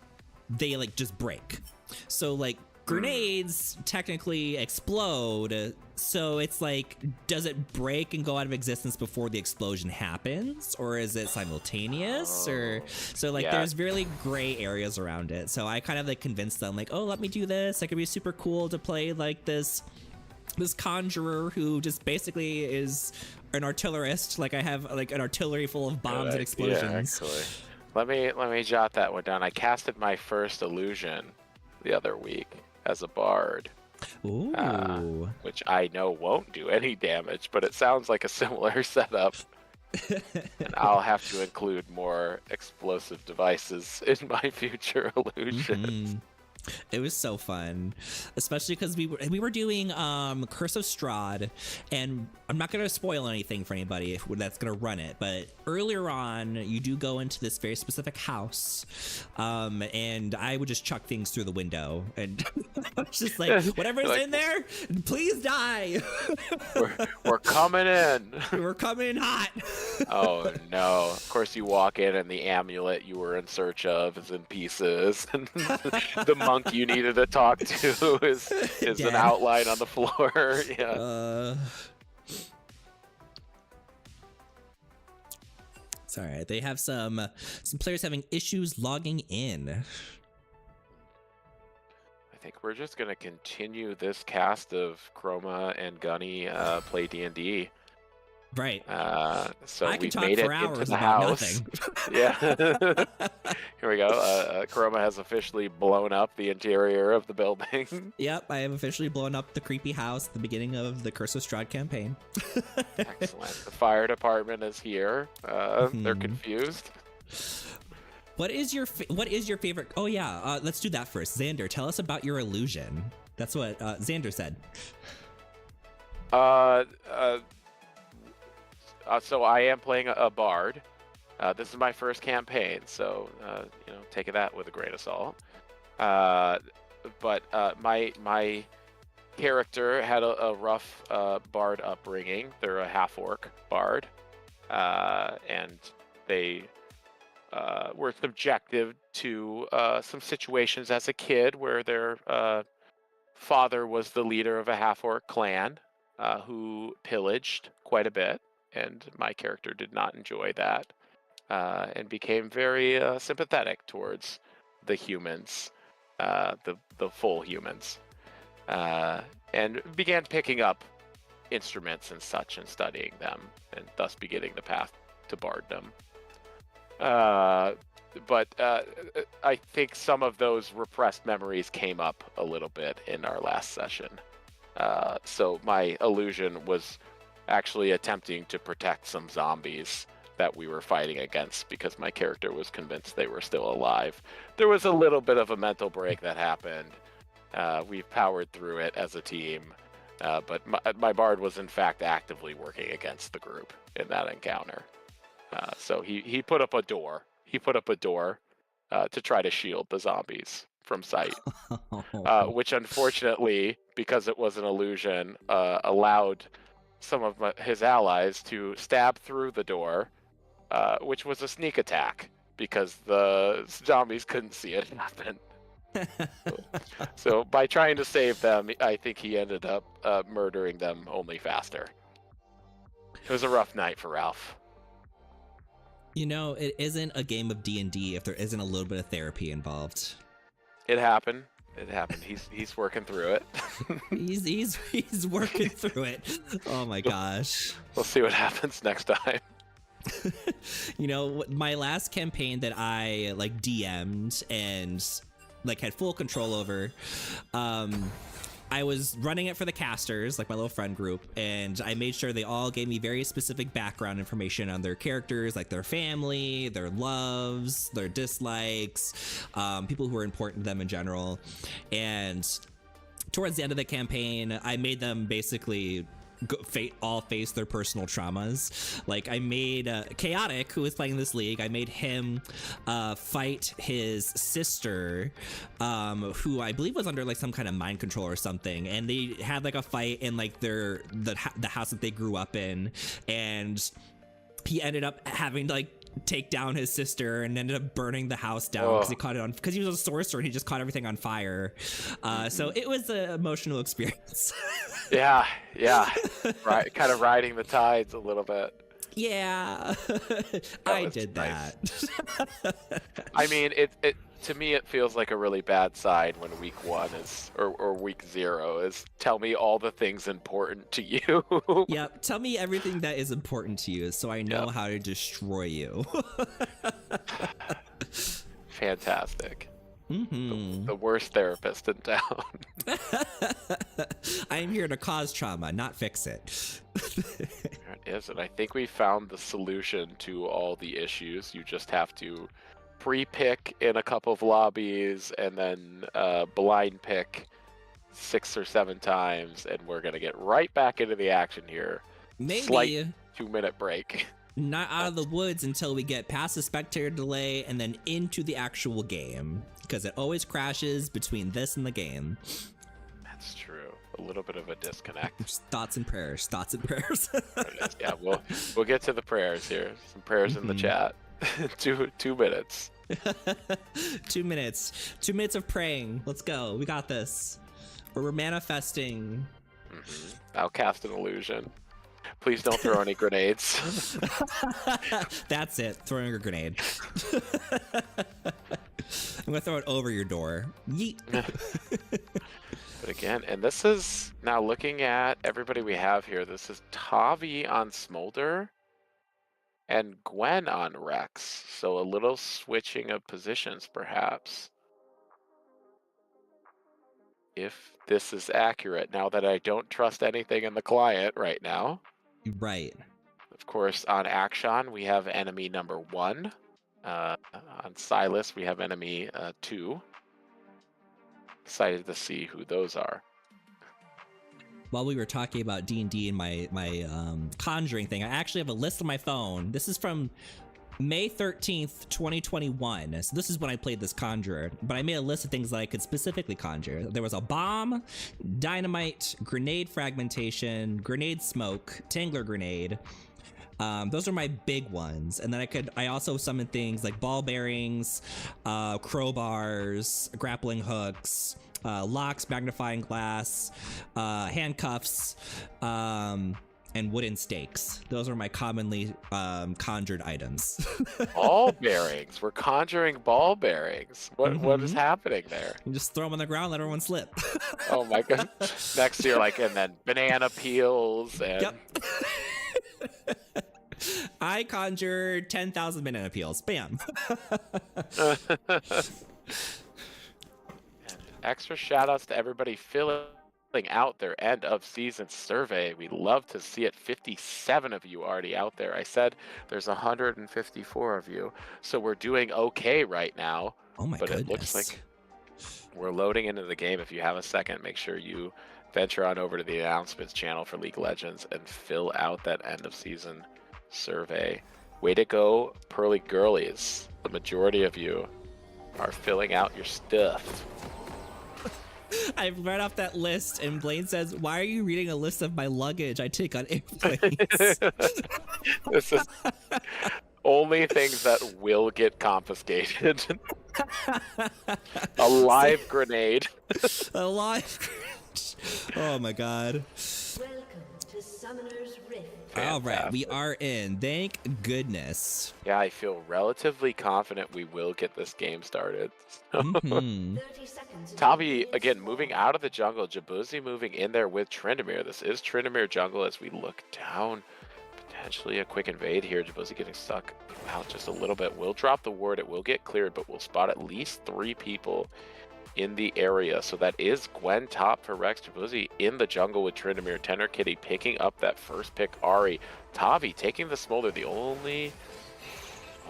they like just break. So like grenades technically explode, so it's like, does it break and go out of existence before the explosion happens, or is it simultaneous? Or so like there's really gray areas around it. So I kind of like convinced them like, oh, let me do this, it could be super cool to play like this conjurer who just basically is an artillerist. Like I have like an artillery full of bombs and explosions. Yeah, actually. Let me jot that one down. I casted my first illusion the other week as a bard. Ooh. Which I know won't do any damage, but it sounds like a similar setup. And I'll have to include more explosive devices in my future illusions. It was so fun, especially because we were doing Curse of Strahd, and I'm not going to spoil anything for anybody that's going to run it, but earlier on you do go into this very specific house, and I would just chuck things through the window, and I was just like, whatever's like, in there, please die. we're coming in. We're coming hot. Oh no! Of course, you walk in and the amulet you were in search of is in pieces, and the monk you needed to talk to is an outline on the floor. Yeah. It's all right. They have some players having issues logging in. I think we're just gonna continue this cast of Chroma and Gunny play D&D. Right. So I we've can made talk it for hours into the about house. nothing. Yeah. Here we go. Chroma has officially blown up the interior of the building. Yep, I have officially blown up the creepy house at the beginning of the Curse of Strahd campaign. Excellent. The fire department is here. They're confused. What is your favorite? Oh yeah, let's do that first. Xander, tell us about your illusion. That's what Xander said. So I am playing a bard. This is my first campaign, so take that with a grain of salt. But my character had a rough bard upbringing. They're a half-orc bard, and they were subjected to some situations as a kid where their father was the leader of a half-orc clan who pillaged quite a bit. And my character did not enjoy that, and became very sympathetic towards the humans, the full humans, and began picking up instruments and such and studying them, and thus beginning the path to barddom. But I think some of those repressed memories came up a little bit in our last session. So my illusion was actually attempting to protect some zombies that we were fighting against because my character was convinced they were still alive. There was a little bit of a mental break that happened. We've powered through it as a team, but my bard was in fact actively working against the group in that encounter. So he put up a door. He put up a door to try to shield the zombies from sight, which unfortunately, because it was an illusion, allowed some of his allies to stab through the door, which was a sneak attack because the zombies couldn't see it happen. So by trying to save them, I think he ended up murdering them only faster. It was a rough night for Ralph. It isn't a game of D&D if there isn't a little bit of therapy involved. It happened. He's working through it. he's working through it. Oh my gosh. We'll see what happens next time. My last campaign that I like DM'd and like had full control over, I was running it for the casters, like my little friend group, and I made sure they all gave me very specific background information on their characters, like their family, their loves, their dislikes, people who are important to them in general. And towards the end of the campaign, I made them basically all face their personal traumas. Like I made Chaotic, who was playing this league, I made him fight his sister, who I believe was under like some kind of mind control or something, and they had like a fight in like the house that they grew up in, and he ended up having to like take down his sister and ended up burning the house down because he caught it on, because he was a sorcerer and he just caught everything on fire. So it was an emotional experience. Yeah, right, kind of riding the tides a little bit. Yeah, I did that. I mean, it to me it feels like a really bad sign when week 1 is or week 0 is tell me all the things important to you. Yep, tell me everything that is important to you so I know how to destroy you. Fantastic. Mm-hmm. The worst therapist in town. I am here to cause trauma, not fix it. There it is, and I think we found the solution to all the issues. You just have to pre-pick in a couple of lobbies and then blind pick 6 or 7 times, and we're gonna get right back into the action here. Maybe Slight 2-minute break. Not out of the woods until we get past the spectator delay and then into the actual game, because it always crashes between this and the game. That's true. A little bit of a disconnect. Just thoughts and prayers. Yeah, we'll get to the prayers here. Some prayers in the chat. 2 minutes. 2 minutes. 2 minutes of praying. Let's go. We got this. We're manifesting. I'll cast an illusion. Please don't throw any grenades. That's it. Throwing a grenade. I'm gonna throw it over your door. Yeet. But again, and this is now looking at everybody we have here. This is Tavi on Smolder and Gwen on Rex. So a little switching of positions, perhaps. If this is accurate, now that I don't trust anything in the client right now. Right. Of course, on Action, we have enemy number 1. On Silas, we have enemy 2. Excited to see who those are. While we were talking about D&D and my conjuring thing, I actually have a list on my phone. This is from May 13th, 2021. So this is when I played this conjurer, but I made a list of things that I could specifically conjure. There was a bomb, dynamite, grenade fragmentation, grenade smoke, tangler grenade. Those are my big ones. And then I also summon things like ball bearings, crowbars, grappling hooks, locks, magnifying glass, handcuffs, and wooden stakes. Those are my commonly conjured items. Ball bearings. We're conjuring ball bearings. What is happening there? You just throw them on the ground, let everyone slip. Oh my god. Next year, and then banana peels and... Yep. I conjure 10,000 banana peels. Bam. Extra shout outs to everybody filling out their end of season survey. We love to see it. 57 of you already out there. I said there's 154 of you, so we're doing okay right now. Oh my goodness. It looks like we're loading into the game. If you have a second, make sure you venture on over to the announcements channel for League of Legends and fill out that end of season survey. Way to go, Pearly Girlies. The majority of you are filling out your stuff. I've read off that list, and Blaine says, "Why are you reading a list of my luggage I take on airplanes?" This is only things that will get confiscated. A live grenade. A live grenade. Oh my god. Welcome to Summoner's Rift. All right, we are in. Thank goodness. Yeah, I feel relatively confident we will get this game started. 30 seconds. Tavi, again, moving out of the jungle. Jabuzzi moving in there with Tryndamere. This is Tryndamere jungle as we look down. Potentially a quick invade here. Jabuzzi getting stuck out just a little bit. We'll drop the ward. It will get cleared, but we'll spot at least 3 people in the area. So that is Gwen top for Rex. Jabuzzi in the jungle with Tryndamere. Tenor Kitty picking up that first pick. Ari. Tavi taking the smolder. The only...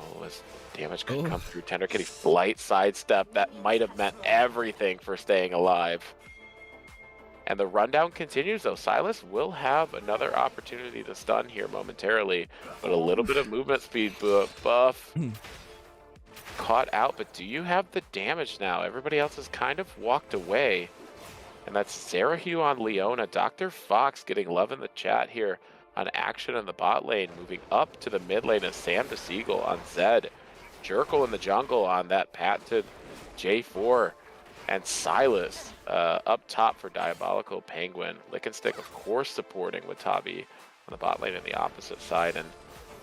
Oh, as damage could come through. Tenor Kitty flight sidestep. That might have meant everything for staying alive. And the rundown continues, though. Silas will have another opportunity to stun here momentarily, but a little bit of movement speed buff. Caught out, but do you have the damage now? Everybody else has kind of walked away. And that's Zerahu on Leona. Dr. Fox getting love in the chat here on action in the bot lane. Moving up to the mid lane is Sam DeSeagle on Zed. Jerkle in the jungle on that patented J4. And Silas up top for Diabolical Penguin. Lickenstick, of course, supporting with Tabi on the bot lane on the opposite side. And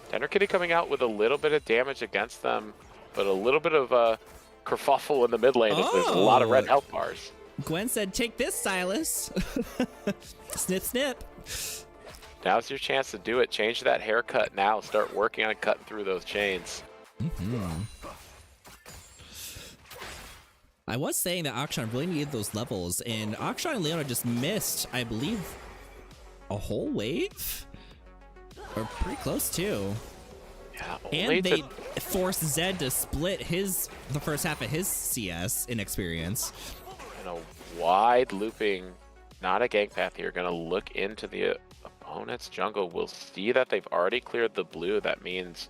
Tender Kitty coming out with a little bit of damage against them, but a little bit of a kerfuffle in the mid lane as there's a lot of red health bars. Gwen said, take this, Silas. Snip, snip. Now's your chance to do it. Change that haircut now. Start working on cutting through those chains. I was saying that Akshan really needed those levels, and Akshan and Leona just missed, I believe, a whole wave? Or pretty close, too. Yeah, and they forced Zed to split the first half of his CS in experience. And a wide looping, not a gank path here. Going to look into the opponent's jungle. We'll see that they've already cleared the blue. That means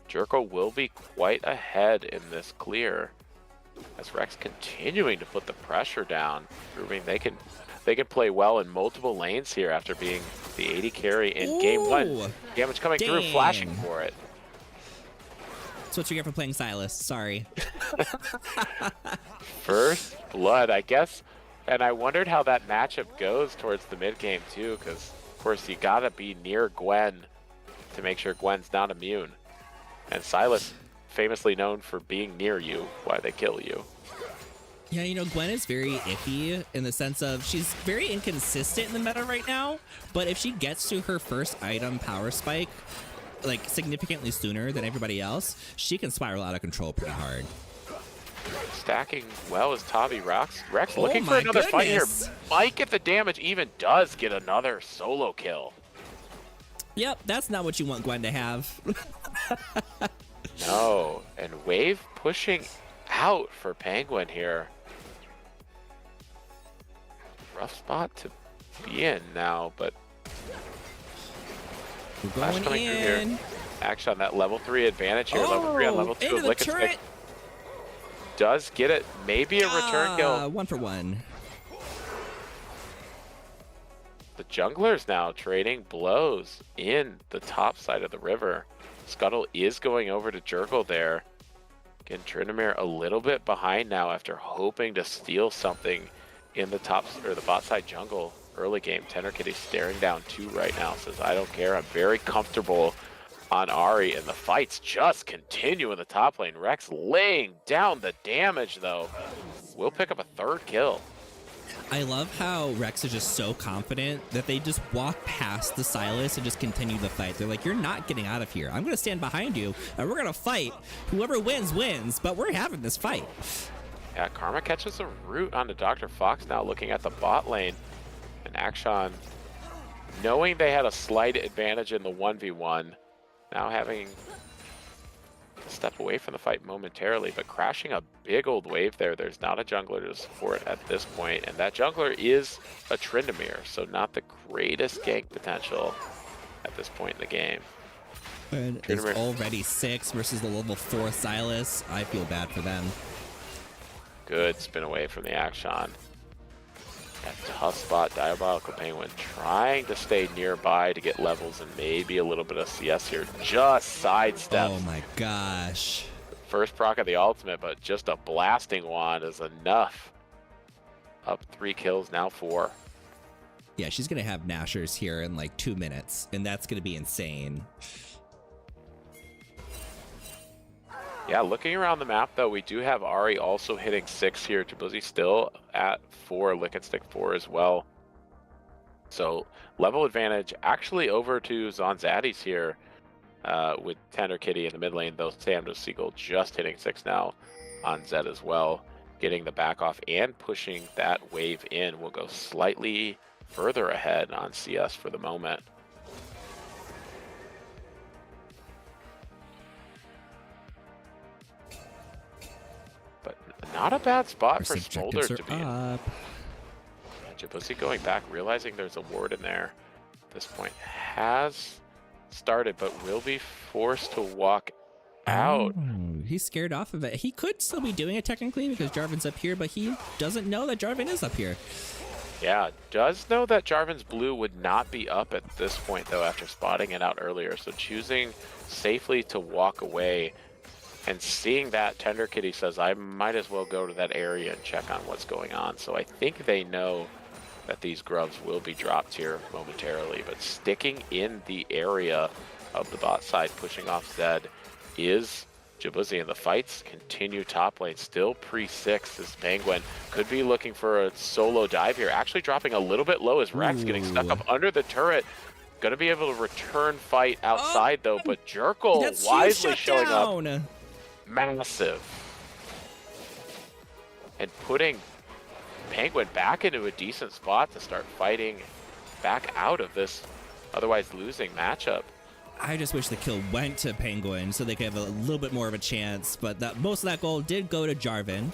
Jerko will be quite ahead in this clear. As Rex continuing to put the pressure down, proving they can play well in multiple lanes here after being the AD carry in game one. Damage coming through, flashing for it. That's what you get for playing Silas. Sorry. First blood, I guess. And I wondered how that matchup goes towards the mid game too, because of course you gotta be near Gwen to make sure Gwen's not immune. And Silas, famously known for being near you, why they kill you. Yeah, you know, Gwen is very iffy in the sense of she's very inconsistent in the meta right now, but if she gets to her first item power spike, like significantly sooner than everybody else, she can spiral out of control pretty hard. Stacking well as Tabi Rex looking for another fight here. Might get the damage, even does get another solo kill. Yep, that's not what you want Gwen to have. No, and Wave pushing out for Penguin here. Rough spot to be in now, but Flash coming through here. Action on that level 3 advantage here. Level 3 on level 2 of Lickenstick. Does get it. Maybe a return kill. 1 for 1. The junglers now trading blows in the top side of the river. Scuttle is going over to Jerkle there. Again, Tryndamere a little bit behind now after hoping to steal something in the top or the bot side jungle early game. Tender Kitty staring down 2 right now. Says, I don't care. I'm very comfortable on Ahri. And the fights just continue in the top lane. Rex laying down the damage, though. We'll pick up a 3rd kill. I love how Rex is just so confident that they just walk past the Silas and just continue the fight. They're like, you're not getting out of here. I'm going to stand behind you, and we're going to fight. Whoever wins, wins, but we're having this fight. Yeah, Karma catches a root onto Dr. Fox now looking at the bot lane. And Akshan, knowing they had a slight advantage in the 1v1, now having to step away from the fight momentarily, but crashing a big old wave there. There's not a jungler to support at this point, and that jungler is a Tryndamere, so not the greatest gank potential at this point in the game. And it's already 6 versus the level 4 Silas. I feel bad for them. Good spin away from the Akshan. That tough spot, Diabolical Penguin trying to stay nearby to get levels and maybe a little bit of CS here. Just sidestep. Oh my gosh. First proc of the ultimate, but just a blasting wand is enough. Up 3 kills, now 4. Yeah, she's going to have Nashers here in like 2 minutes, and that's going to be insane. Yeah, looking around the map, though, we do have Ahri also hitting 6 here. Tribuzzi still at 4, Lickenstick 4 as well. So level advantage actually over to Zonzaddi's here with Tender Kitty in the mid lane, though Sam DeSeagle just hitting 6 now on Zed as well. Getting the back off and pushing that wave in will go slightly further ahead on CS for the moment. But not a bad spot for Smolder to be in. Djibouti going back, realizing there's a ward in there. At this point has started, but will be forced to walk out. Oh, he's scared off of it. He could still be doing it technically because Jarvan's up here, but he doesn't know that Jarvan is up here. Yeah, does know that Jarvan's blue would not be up at this point, though, after spotting it out earlier. So choosing safely to walk away and seeing that, Tender Kitty says, I might as well go to that area and check on what's going on. So I think they know that these grubs will be dropped here momentarily, but sticking in the area of the bot side, pushing off Zed, is Djibouti, and the fights continue top lane. Still pre-6 as Penguin could be looking for a solo dive here. Actually dropping a little bit low as Rex getting stuck up under the turret. Going to be able to return fight outside though, but Jerkle wisely showing up. Massive. And putting Penguin back into a decent spot to start fighting back out of this otherwise losing matchup. I just wish the kill went to Penguin so they could have a little bit more of a chance, but most of that gold did go to Jarvan.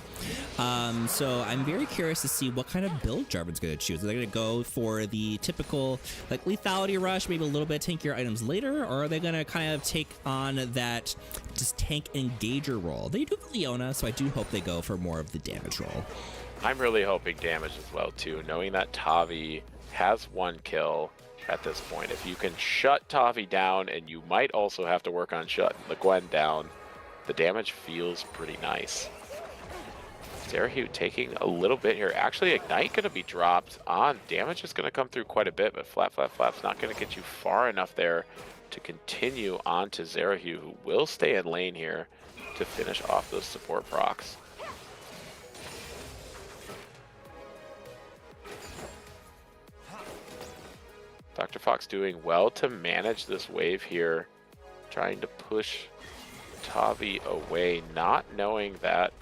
So I'm very curious to see what kind of build Jarvan's going to choose. Are they going to go for the typical like lethality rush, maybe a little bit tankier items later, or are they going to kind of take on that just tank engager role? They do have Leona, so I do hope they go for more of the damage role. I'm really hoping damage as well too, knowing that Tavi has 1 kill. At this point, if you can shut Tavi down, and you might also have to work on shutting the Gwen down, the damage feels pretty nice. Zerahu taking a little bit here. Actually, Ignite going to be dropped on. Damage is going to come through quite a bit, but Flap's not going to get you far enough there to continue on to Zerahu, who will stay in lane here to finish off those support procs. Dr. Fox doing well to manage this wave here, trying to push Tavi away, not knowing that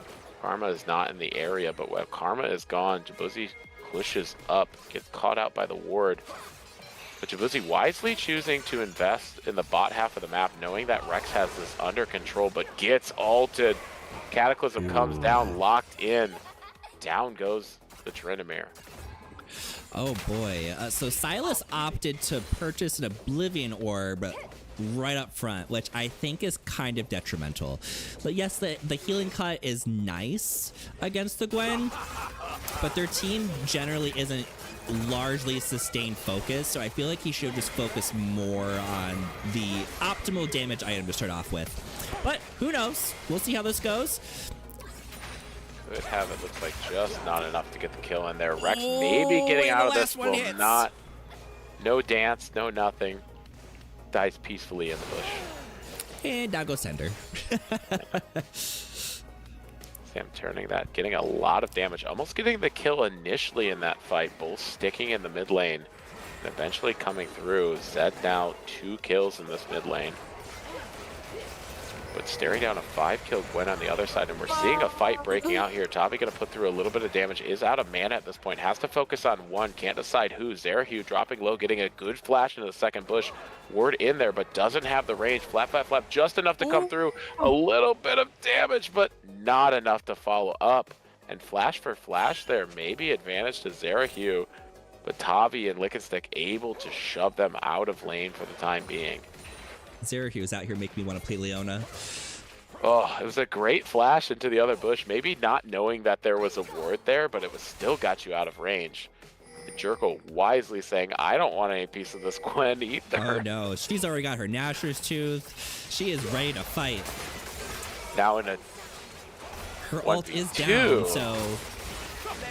Karma is not in the area, but when Karma is gone, Djibouti pushes up, gets caught out by the ward. But Djibouti wisely choosing to invest in the bot half of the map, knowing that Rex has this under control, but gets ulted. Cataclysm comes down, locked in. Down goes the Tryndamere. Oh boy. So Silas opted to purchase an Oblivion Orb right up front, which I think is kind of detrimental. But yes, the healing cut is nice against the Gwen, but their team generally isn't largely sustained focus, so I feel like he should just focus more on the optimal damage item to start off with. But who knows? We'll see how this goes. Could have, it looks like, just not enough to get the kill in there. Rex maybe getting out of this, will not. No dance, no nothing. Dies peacefully in the bush. And down goes Tender. Sam turning that, getting a lot of damage, almost getting the kill initially in that fight, both sticking in the mid lane and eventually coming through. Zed now 2 kills in this mid lane. But staring down a 5-kill Gwen on the other side, and we're seeing a fight breaking out here. Tavi going to put through a little bit of damage, is out of mana at this point, has to focus on one, can't decide who. Zerahu dropping low, getting a good flash into the second bush. Ward in there, but doesn't have the range. Flap, just enough to come through. A little bit of damage, but not enough to follow up. And flash for flash there, maybe advantage to Zerahu, but Tavi and Lickenstick able to shove them out of lane for the time being. Zerahu is out here making me want to play Leona. Oh, it was a great flash into the other bush. Maybe not knowing that there was a ward there, but it was still got you out of range. Jerkle wisely saying, I don't want any piece of this Gwen either. Oh no, she's already got her Nashor's Tooth. She is ready to fight. Now in a her ult is down, so...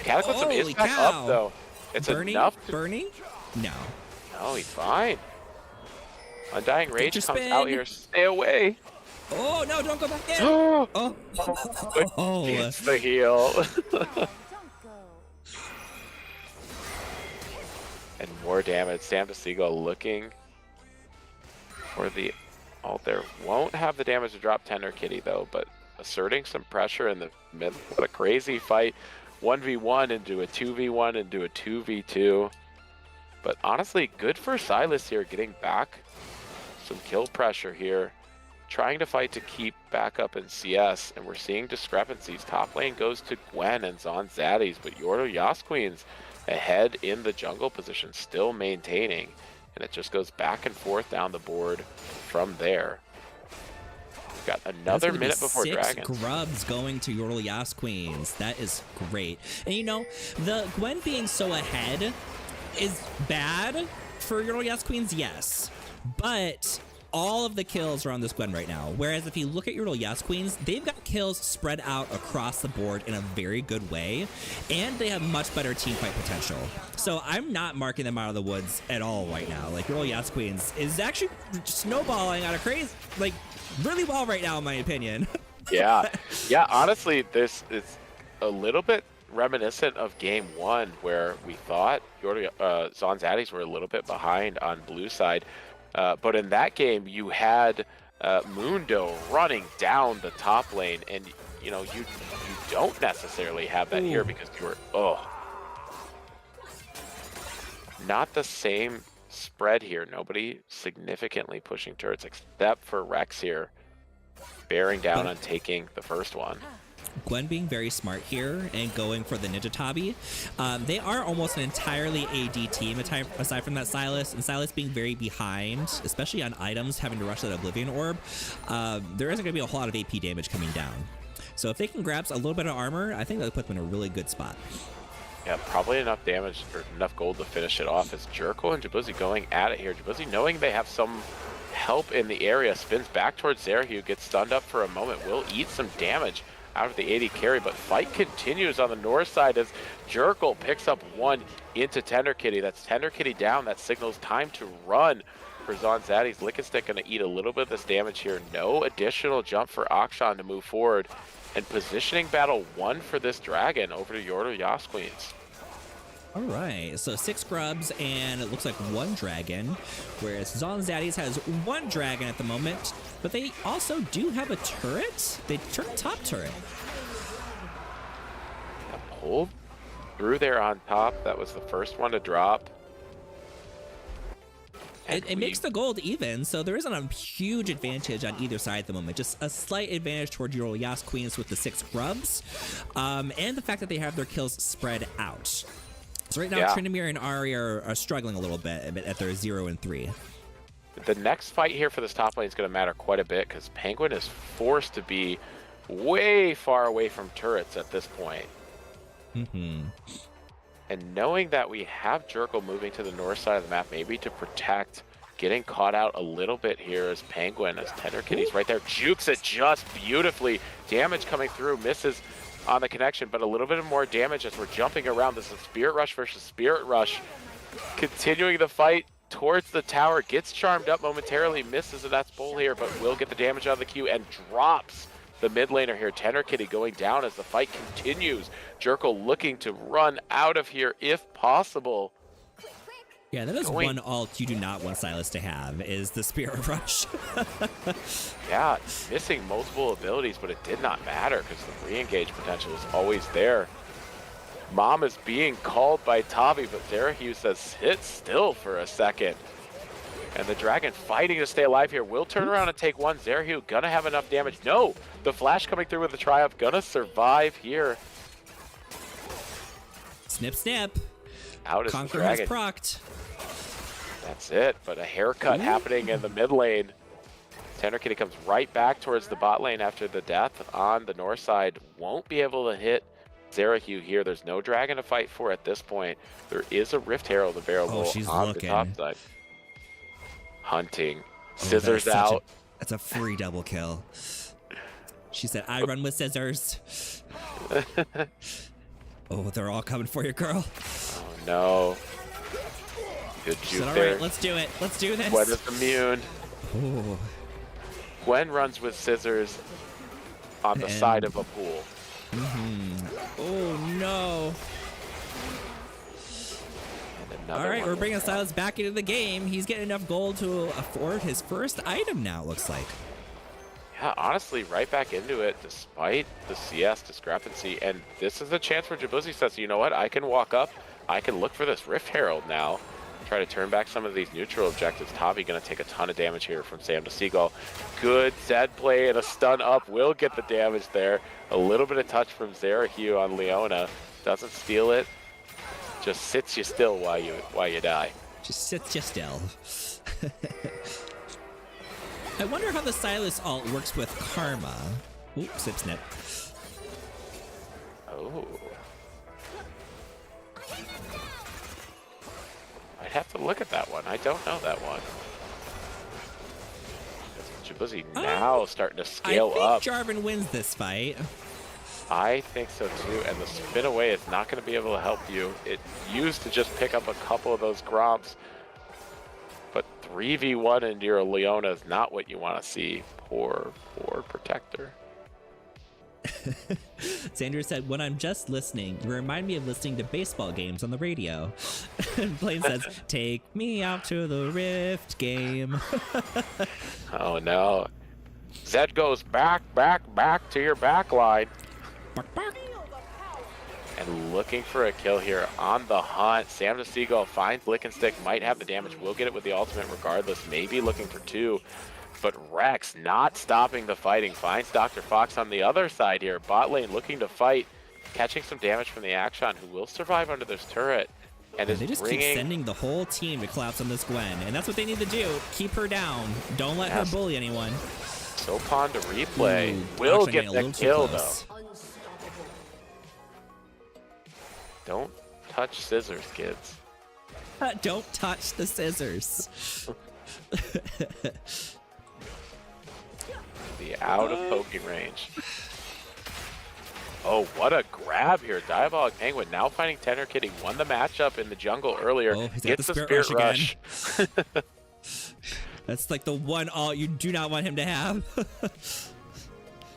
Cataclysm is back up, though. It's enough to... Burning? No. No, he's fine. Undying Rage comes out here. Stay away. Oh, no, don't go back in. It's the heal. And more damage. Sam DeSiegel looking for the ult there. Won't have the damage to drop Tender Kitty, though, but asserting some pressure in the middle. What a crazy fight. 1v1 into a 2v1 into a 2v2. But honestly, good for Silas here, getting back some kill pressure here, trying to fight to keep back up in CS, and we're seeing discrepancies. Top lane goes to Gwen and Zon Zaddies, but Yordo Yas Queens ahead in the jungle position, still maintaining, and it just goes back and forth down the board from there. We've got another minute before Dragons. 6 grubs going to Yordle Yas Queens. That is great. And you know, the Gwen being so ahead is bad for Yordle Yas Queens, yes. But all of the kills are on this Gwen right now. Whereas if you look at Yordle Yas Queens, they've got kills spread out across the board in a very good way. And they have much better team fight potential. So I'm not marking them out of the woods at all right now. Like, Yordle Yas Queens is actually snowballing out of crazy, like, really well right now, in my opinion. Yeah, honestly, this is a little bit reminiscent of game 1, where we thought Zon Zaddies were a little bit behind on blue side. But in that game, you had Mundo running down the top lane, and you know, you don't necessarily have that here because you were not the same spread here. Nobody significantly pushing turrets except for Rex here, bearing down on taking the first one. Gwen being very smart here and going for the Ninja Tabi. They are almost an entirely AD team aside from that Sylas, and Sylas being very behind, especially on items, having to rush that Oblivion Orb. There isn't going to be a whole lot of AP damage coming down. So if they can grab a little bit of armor, I think that'll put them in a really good spot. Yeah, probably enough damage or enough gold to finish it off. As Jerko and Jabuzzi going at it here. Jabuzzi, knowing they have some help in the area, spins back towards Zerahu, gets stunned up for a moment, will eat some damage out of the AD carry, but fight continues on the north side as Jerkle picks up one into Tender Kitty. That's Tender Kitty down. That signals time to run for Zon Zaddies. Lick and Stick going to eat a little bit of this damage here. No additional jump for Akshan to move forward. And positioning battle 1 for this dragon over to Yordle Yas Queens. All right, so 6 grubs and it looks like 1 dragon, whereas Zon Zaddies has 1 dragon at the moment, but they also do have a turret. They turned top turret. Pulled through there on top. That was the first one to drop. It makes the gold even, so there isn't a huge advantage on either side at the moment. Just a slight advantage toward Yordle Yas Queens with the 6 grubs, and the fact that they have their kills spread out. So right now, Tryndamere and Ahri are struggling a little bit at their 0 and 3. The next fight here for this top lane is going to matter quite a bit because Penguin is forced to be way far away from turrets at this point. And knowing that we have Jerkle moving to the north side of the map, maybe to protect, getting caught out a little bit here as Penguin, as Tender Kitty's right there, jukes it just beautifully. Damage coming through, misses on the connection, but a little bit more damage as we're jumping around. This is Spirit Rush versus Spirit Rush. Continuing the fight towards the tower, gets charmed up momentarily, misses a That's Bull here, but will get the damage out of the queue and drops the mid laner here. Tender Kitty going down as the fight continues. Jerkle looking to run out of here if possible. Yeah, that is one alt you do not want Sylas to have, is the Spirit Rush. Yeah, missing multiple abilities, but it did not matter because the re-engage potential is always there. Mom is being called by Tavi, but Zerahu says, sit still for a second. And the dragon fighting to stay alive here will turn around and take one. Zerahu gonna have enough damage. No, the flash coming through with the triumph, gonna survive here. Snip, snip. Out is Conquer the dragon. has procced. That's it, but a haircut happening in the mid lane. Tender Kitty comes right back towards the bot lane after the death on the north side. Won't be able to hit Zerahu here. There's no dragon to fight for at this point. There is a Rift Herald available on the top side. Hunting. Scissors out. That's a free double kill. She said, I run with scissors. Oh, they're all coming for you, girl. Oh, no. Good juke said, all there. right, let's do it. Let's do this. Gwen is immune. Ooh. Gwen runs with scissors on the side of a pool. Oh, no. All right, we're bringing Sylas back into the game. He's getting enough gold to afford his first item now, it looks like. Yeah, honestly, right back into it, despite the CS discrepancy. And this is a chance where Jabuzzi says, you know what, I can walk up, I can look for this Rift Herald now, try to turn back some of these neutral objectives. Tavi going to take a ton of damage here from Sam to Seagull. Good Zed play and a stun up will get the damage there. A little bit of touch from Zerahu on Leona. Doesn't steal it. just sits you still while you die. Just sits you still. I wonder how the Silas ult works with Karma. Oops, sip snip. Oh. I'd have to look at that one. I don't know that one. Jabuzzi now starting to scale up. I think Jarvan wins this fight. I think so too, and the spin away is not going to be able to help you. It used to just pick up a couple of those Gromps, but 3v1 into your Leona is not what you want to see. Poor Protector. Sandra said, when I'm just listening, you remind me of listening to baseball games on the radio. And Blaine says, take me out to the Rift game. Oh no. Zed goes back to your back line. And looking for a kill here on the hunt. Sam the Seagull finds Lick and Stick, might have the damage, will get it with the ultimate regardless, maybe looking for 2. But Rex not stopping the fighting, finds Dr. Fox on the other side here. Bot lane looking to fight, catching some damage from the Akshan, who will survive under this turret. And they just keep sending the whole team to collapse on this Gwen, and that's what they need to do. Keep her down. Don't let her bully anyone. Sopon to replay. Will get the kill though. Don't touch scissors, kids. Don't touch the scissors. The out of poking range. Oh, what a grab here. Diabolic Penguin now finding Tenor Kid. He won the matchup in the jungle earlier. Oh, he's gets got the Spirit Rush. That's like the one ult you do not want him to have.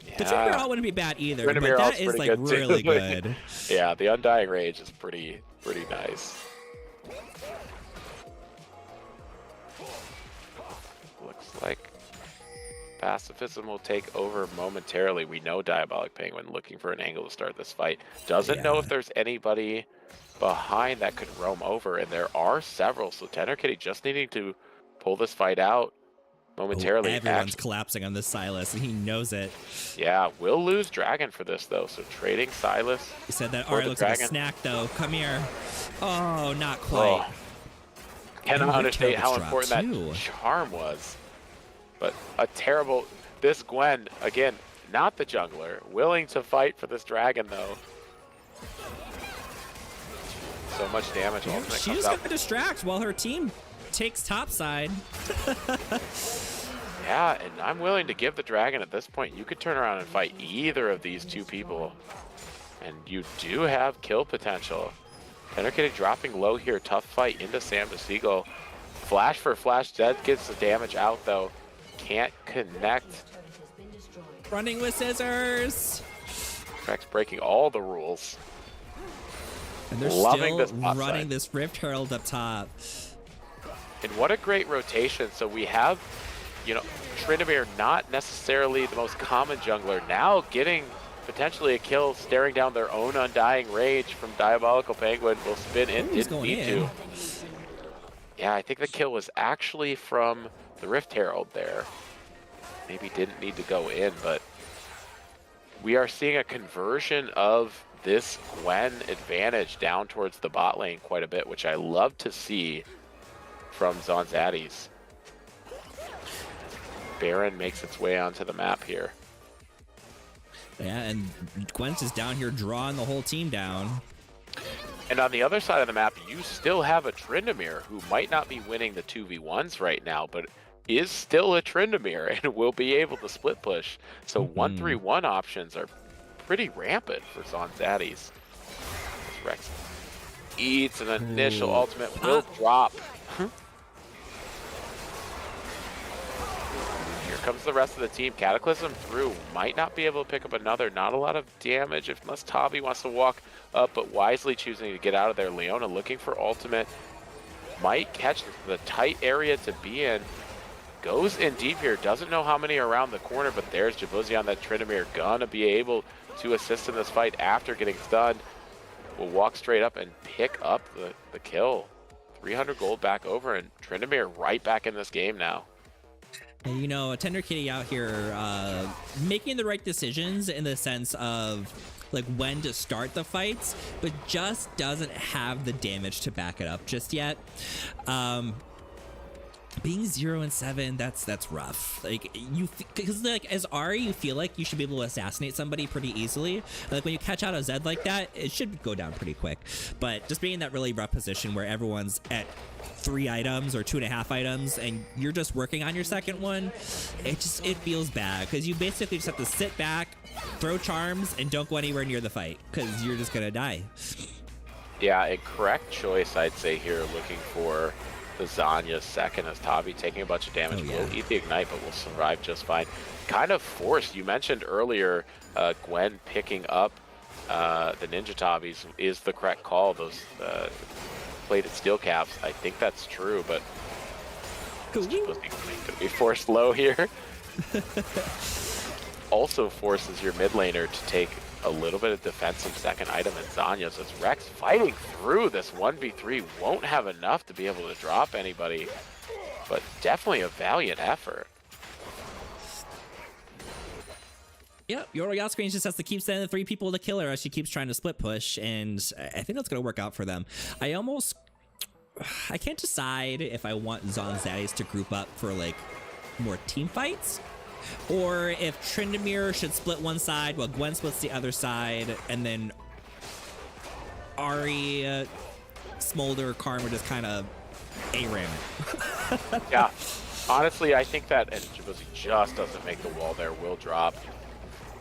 Yeah. The Tryndamere ult wouldn't be bad either, but Tryndamere that ult's is like pretty good, really too. good. Yeah, the Undying Rage is pretty nice. Looks like Pacifism will take over momentarily. We know Diabolic Penguin looking for an angle to start this fight. Doesn't know if there's anybody behind that could roam over, and there are several. So Tenor Kitty just needing to pull this fight out momentarily. Everyone's collapsing on this Silas, and he knows it. Yeah, we'll lose Dragon for this, though. So trading Silas. He said that Ari looks like a snack, though. Come here. Oh, not quite. Oh. Cannot understate how important that charm was. But a terrible... This Gwen, again, not the jungler. Willing to fight for this dragon, though. So much damage. She just got to distract while her team takes topside. Yeah, and I'm willing to give the dragon at this point. You could turn around and fight either of these two people. And you do have kill potential. Tenor Kitty dropping low here. Tough fight into Sam the Seagull. Flash for flash. Zed gets the damage out, though. Can't connect. Running with scissors. Rex breaking all the rules. And they're loving still this running this Rift Herald up top. And what a great rotation. So we have, you know, Tryndamere, not necessarily the most common jungler, now getting potentially a kill, staring down their own Undying Rage from Diabolical Penguin. Will spin in, didn't need to. Yeah, I think the kill was actually from the Rift Herald there. Maybe didn't need to go in, but we are seeing a conversion of this Gwen advantage down towards the bot lane quite a bit, which I love to see from Zonzadis. Baron makes its way onto the map here. Yeah, and Gwen's just down here drawing the whole team down. And on the other side of the map, you still have a Tryndamere who might not be winning the 2v1s right now, but is still a Tryndamere and will be able to split push. So 1-3-1 options are pretty rampant for Zonzadis. Rex eats an initial ultimate, will drop. Here comes the rest of the team. Cataclysm through, might not be able to pick up another. Not a lot of damage unless Tavi wants to walk up, but wisely choosing to get out of there. Leona looking for ultimate, might catch the tight area to be in. Goes in deep here, doesn't know how many are around the corner, but there's Jabuzzi on that Tryndamere. Gonna be able to assist in this fight after getting stunned. Will walk straight up and pick up the kill. 300 gold back over, and Tryndamere right back in this game now. And, you know, a Tender Kitty out here making the right decisions in the sense of like when to start the fights, but just doesn't have the damage to back it up just yet. Being 0-7, that's rough. Like because like as Ari, you feel like you should be able to assassinate somebody pretty easily. Like when you catch out a Zed like that, it should go down pretty quick. But just being in that really rough position where everyone's at 3 items or 2.5 items and you're just working on your second one, it feels bad because you basically just have to sit back, throw charms, and don't go anywhere near the fight because you're just gonna die. Yeah, a correct choice, I'd say here, looking for the Zanya second as Tabi taking a bunch of damage. Will eat the Ignite, but will survive just fine. Kind of forced. You mentioned earlier Gwen picking up the Ninja Tabis is the correct call. Those plated steel caps, I think that's true, but could be forced low here. Also forces your mid laner to take a little bit of defensive second item in Zanya's as Rex fighting through this 1v3 won't have enough to be able to drop anybody, but definitely a valiant effort. Yep, your Yasqueen just has to keep sending the 3 people to kill her as she keeps trying to split push, and I think that's going to work out for them. I can't decide if I want Zon's Zaddies to group up for like more team fights, or if Tryndamere should split one side while Gwen splits the other side, and then Ari, Smolder, Karma just kind of A-ram it. Yeah, honestly, I think that, and Djibouti just doesn't make the wall there, will drop.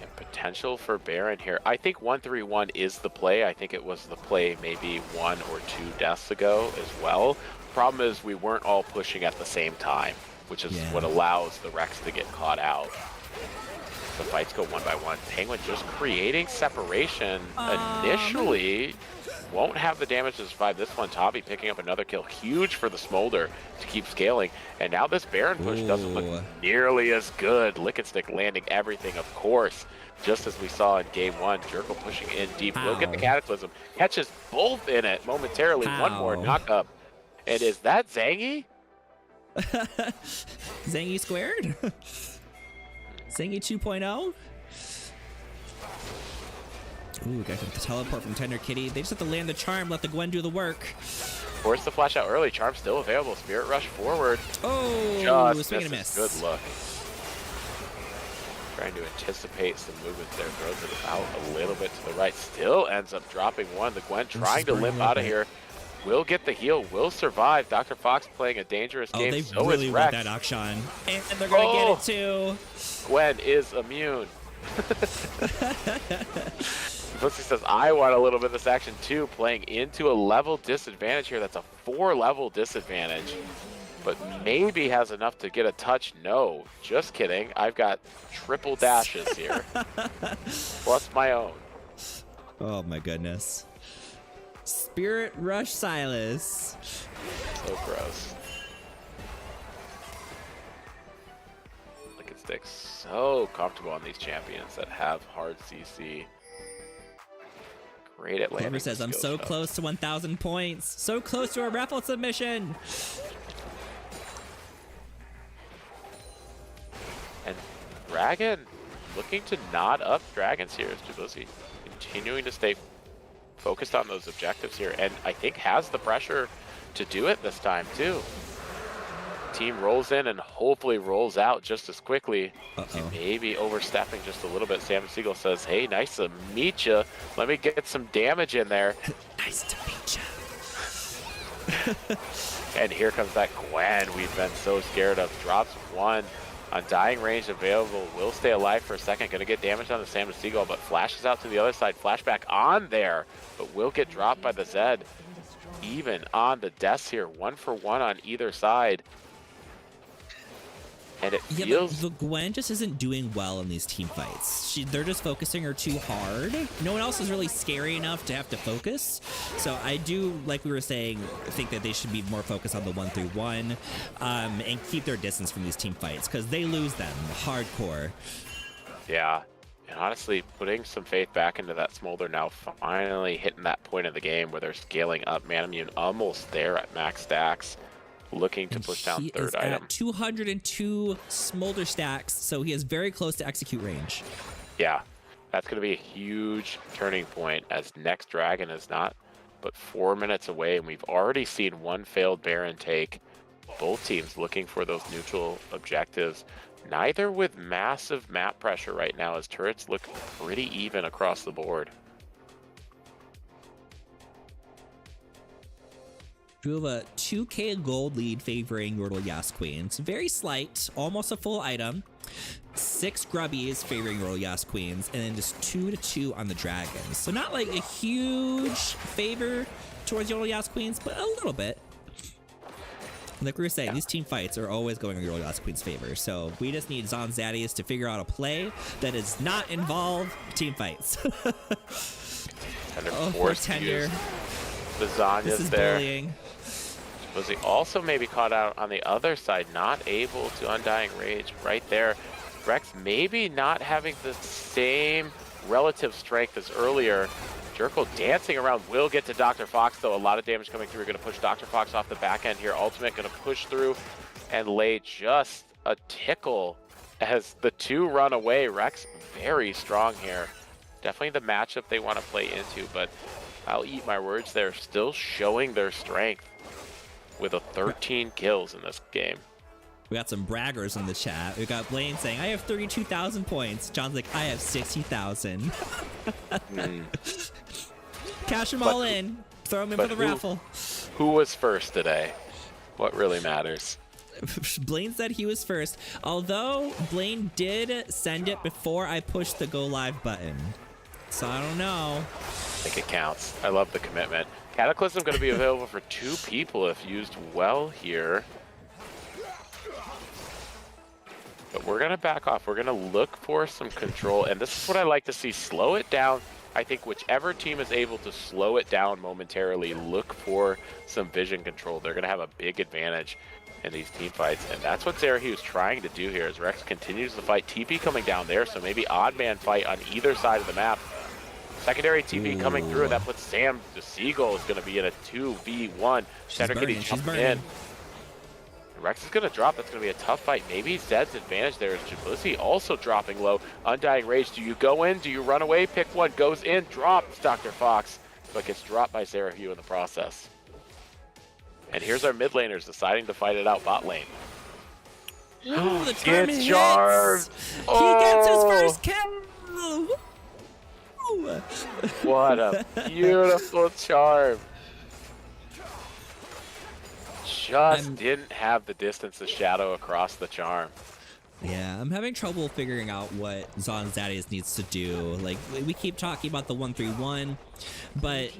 And potential for Baron here. I think 1-3-1 is the play. I think it was the play maybe 1 or 2 deaths ago as well. Problem is we weren't all pushing at the same time, which is what allows the Rex to get caught out. The fights go 1 by 1. Penguin just creating separation initially. Won't have the damage to survive this one. Tabi picking up another kill. Huge for the Smolder to keep scaling. And now this Baron push doesn't look nearly as good. Lick and Stick landing everything, of course. Just as we saw in game 1, Jerkle pushing in deep. Will get the Cataclysm. Catches both in it momentarily. One more knock up. And is that Zangy? Zangy squared? Zangy 2.0? Ooh, got the teleport from Tender Kitty. They just have to land the charm, let the Gwen do the work. Force the flash out early. Charm still available. Spirit Rush forward. Oh, just swing and a miss. Good look. Trying to anticipate some movement there. Throws it out a little bit to the right. Still ends up dropping one. The Gwen trying to limp out of here. Will get the heal, will survive. Dr. Fox playing a dangerous game. They so really is want Rex. that Akshan. And they're going to get it too. Gwen is immune. Pussy says, I want a little bit of this action too. Playing into a level disadvantage here. That's a 4-level disadvantage. But maybe has enough to get a touch. No, just kidding. I've got triple dashes here. Plus my own. Oh my goodness. Spirit Rush Silas. So gross. Lick and Stick so comfortable on these champions that have hard CC. Great at landing. Clover says, I'm so close to 1,000 points. So close to a raffle submission. And Dragon looking to nod up Dragons here as Djibouti continuing to stay focused on those objectives here, and I think has the pressure to do it this time too. Team rolls in and hopefully rolls out just as quickly. Maybe overstepping just a little bit. Sam Siegel says, hey, nice to meet you. Let me get some damage in there. Nice to meet you. And here comes that Gwen we've been so scared of. Drops one. Undying range available, will stay alive for a second, gonna get damage on the Sam Seagull, but flashes out to the other side, flashback on there, but will get dropped by the Zed. Even on the deaths here, 1 for 1 on either side. And it feels... but the Gwen just isn't doing well in these team fights. They're just focusing her too hard. No one else is really scary enough to have to focus. So I do, like we were saying, think that they should be more focused on the 1-3-1 and keep their distance from these team fights because they lose them hardcore. Yeah. And honestly, putting some faith back into that Smolder now, finally hitting that point of the game where they're scaling up. Manamune almost there at max stacks. looking to push down He third is item. at 202 smolder stacks, so he is very close to execute range. Yeah, that's going to be a huge turning point, as next dragon is not but 4 minutes away, and we've already seen one failed Baron take. Both teams looking for those neutral objectives, neither with massive map pressure right now, as turrets look pretty even across the board. You have a 2k gold lead favoring Yordle Yas Queen. It's very slight, almost a full item. 6 grubbies favoring Yordle Yas Queens, and then just 2-2 on the dragons. So not like a huge favor towards Yordle Yas Queens, but a little bit. Like we were saying, these team fights are always going in Yordle Yas Queen's favor. So we just need Zonzadius to figure out a play that does not involve team fights. Oh, poor Tender. The Zonia's this is there. bullying. Was he also maybe caught out on the other side, not able to Undying Rage right there. Rex maybe not having the same relative strength as earlier. Jerkle dancing around, will get to Dr. Fox, though. A lot of damage coming through. Going to push Dr. Fox off the back end here. Ultimate going to push through and lay just a tickle as the two run away. Rex very strong here. Definitely the matchup they want to play into, but I'll eat my words. They're still showing their strength with a 13 kills in this game. We got some braggers in the chat. We got Blaine saying, I have 32,000 points. John's like, I have 60,000. Cash them all in. Throw them in for the raffle. Who was first today? What really matters? Blaine said he was first, although Blaine did send it before I pushed the go live button. So I don't know. I think it counts. I love the commitment. Cataclysm going to be available for 2 people if used well here. But we're going to back off. We're going to look for some control. And this is what I like to see. Slow it down. I think whichever team is able to slow it down momentarily, look for some vision control. They're going to have a big advantage in these team fights. And that's what Zerahu is trying to do here as Rex continues the fight. TP coming down there, so maybe odd man fight on either side of the map. Secondary TP coming through, and that puts Sam the Seagull is going to be in a 2v1. Cedric jumping in. Rex is going to drop. That's going to be a tough fight. Maybe Zed's advantage there is Jabuzzi also dropping low. Undying Rage. Do you go in? Do you run away? Pick one. Goes in. Drops Dr. Fox, but gets dropped by Zerahu in the process. And here's our mid laners deciding to fight it out bot lane. Ooh, the charm hits. Charmed. Oh. He gets his first kill. What a beautiful charm. Just didn't have the distance of shadow across the charm. Yeah, I'm having trouble figuring out what Zonzadius needs to do. Like, we keep talking about the 1-3-1, but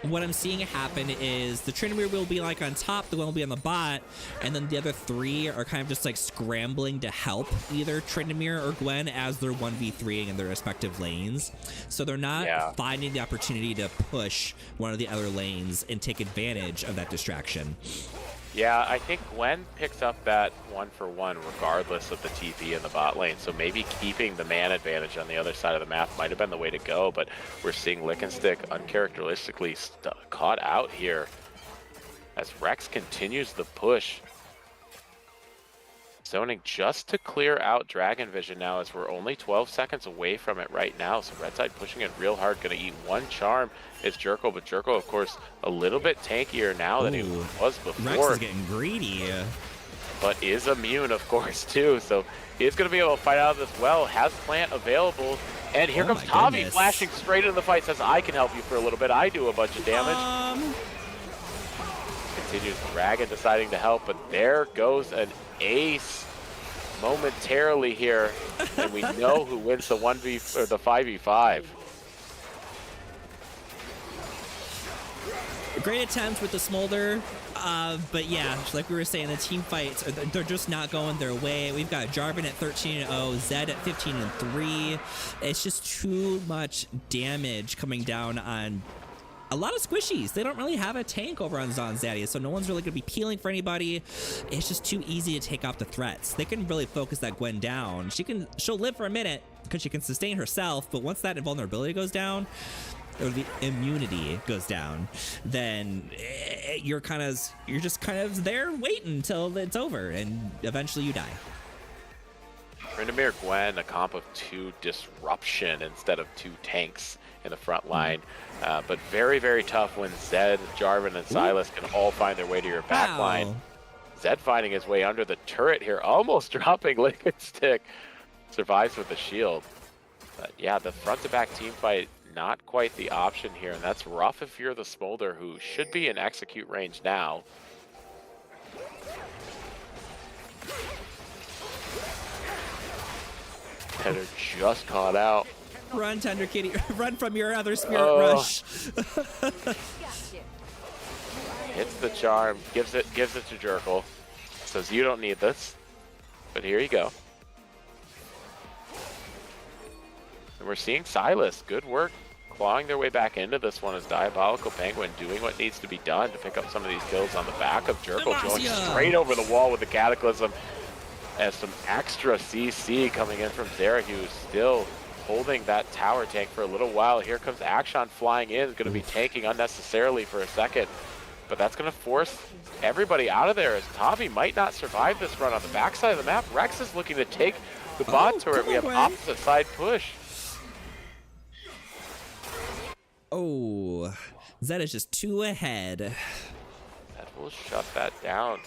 what I'm seeing happen is the Tryndamere will be like on top, the one will be on the bot, and then the other 3 are kind of just like scrambling to help either Tryndamere or Gwen as they're 1v3ing in their respective lanes. So they're not finding the opportunity to push one of the other lanes and take advantage of that distraction. Yeah, I think Gwen picks up that 1-for-1 regardless of the TP in the bot lane, so maybe keeping the man advantage on the other side of the map might have been the way to go, but we're seeing Lick and Stick uncharacteristically caught out here as Rex continues the push. Zoning just to clear out Dragon Vision now, as we're only 12 seconds away from it right now. So Red Side pushing it real hard, going to eat one charm. It's Jerko, but Jerko, of course, a little bit tankier now than he was before. Rex is getting greedy. But is immune, of course, too. So he's going to be able to fight out of this well. Has plant available. And here comes Tavi flashing straight into the fight. Says, I can help you for a little bit. I do a bunch of damage. Continues Dragon deciding to help, but there goes an ace momentarily here, and we know who wins the 1v or the 5v5. Great attempt with the smolder, but yeah, like we were saying, the team fights they're just not going their way. We've got Jarvan at 13-0, Zed at 15-3. It's just too much damage coming down on a lot of squishies. They don't really have a tank over on Zonzadius, so no one's really going to be peeling for anybody. It's just too easy to take off the threats. They can really focus that Gwen down. She'll live for a minute because she can sustain herself, but once that invulnerability goes down, or the immunity goes down, then you're just kind of there waiting until it's over, and eventually you die. Tryndamere Gwen, a comp of 2 disruption instead of 2 tanks in the front line. But very, very tough when Zed, Jarvan, and Silas can all find their way to your back line. Zed finding his way under the turret here, almost dropping Liquid Stick. Survives with the shield. But yeah, the front-to-back team fight, not quite the option here, and that's rough if you're the Smolder, who should be in execute range now. Tender just caught out. Run, Tender Kitty. Run from your other Spirit Rush. Hits the charm, gives it to Jerkle. Says, you don't need this. But here you go. And we're seeing Silas. Good work clawing their way back into this one as Diabolical Penguin doing what needs to be done to pick up some of these kills on the back of Jerkle, going straight over the wall with the Cataclysm. As some extra CC coming in from Zera, who's still holding that tower tank for a little while. Here comes Akshan flying in, going to be tanking unnecessarily for a second. But that's going to force everybody out of there, as Tavi might not survive this run on the backside of the map. Rex is looking to take the bot turret. We have opposite side push. Oh, Zed is just 2 ahead. That will shut that down.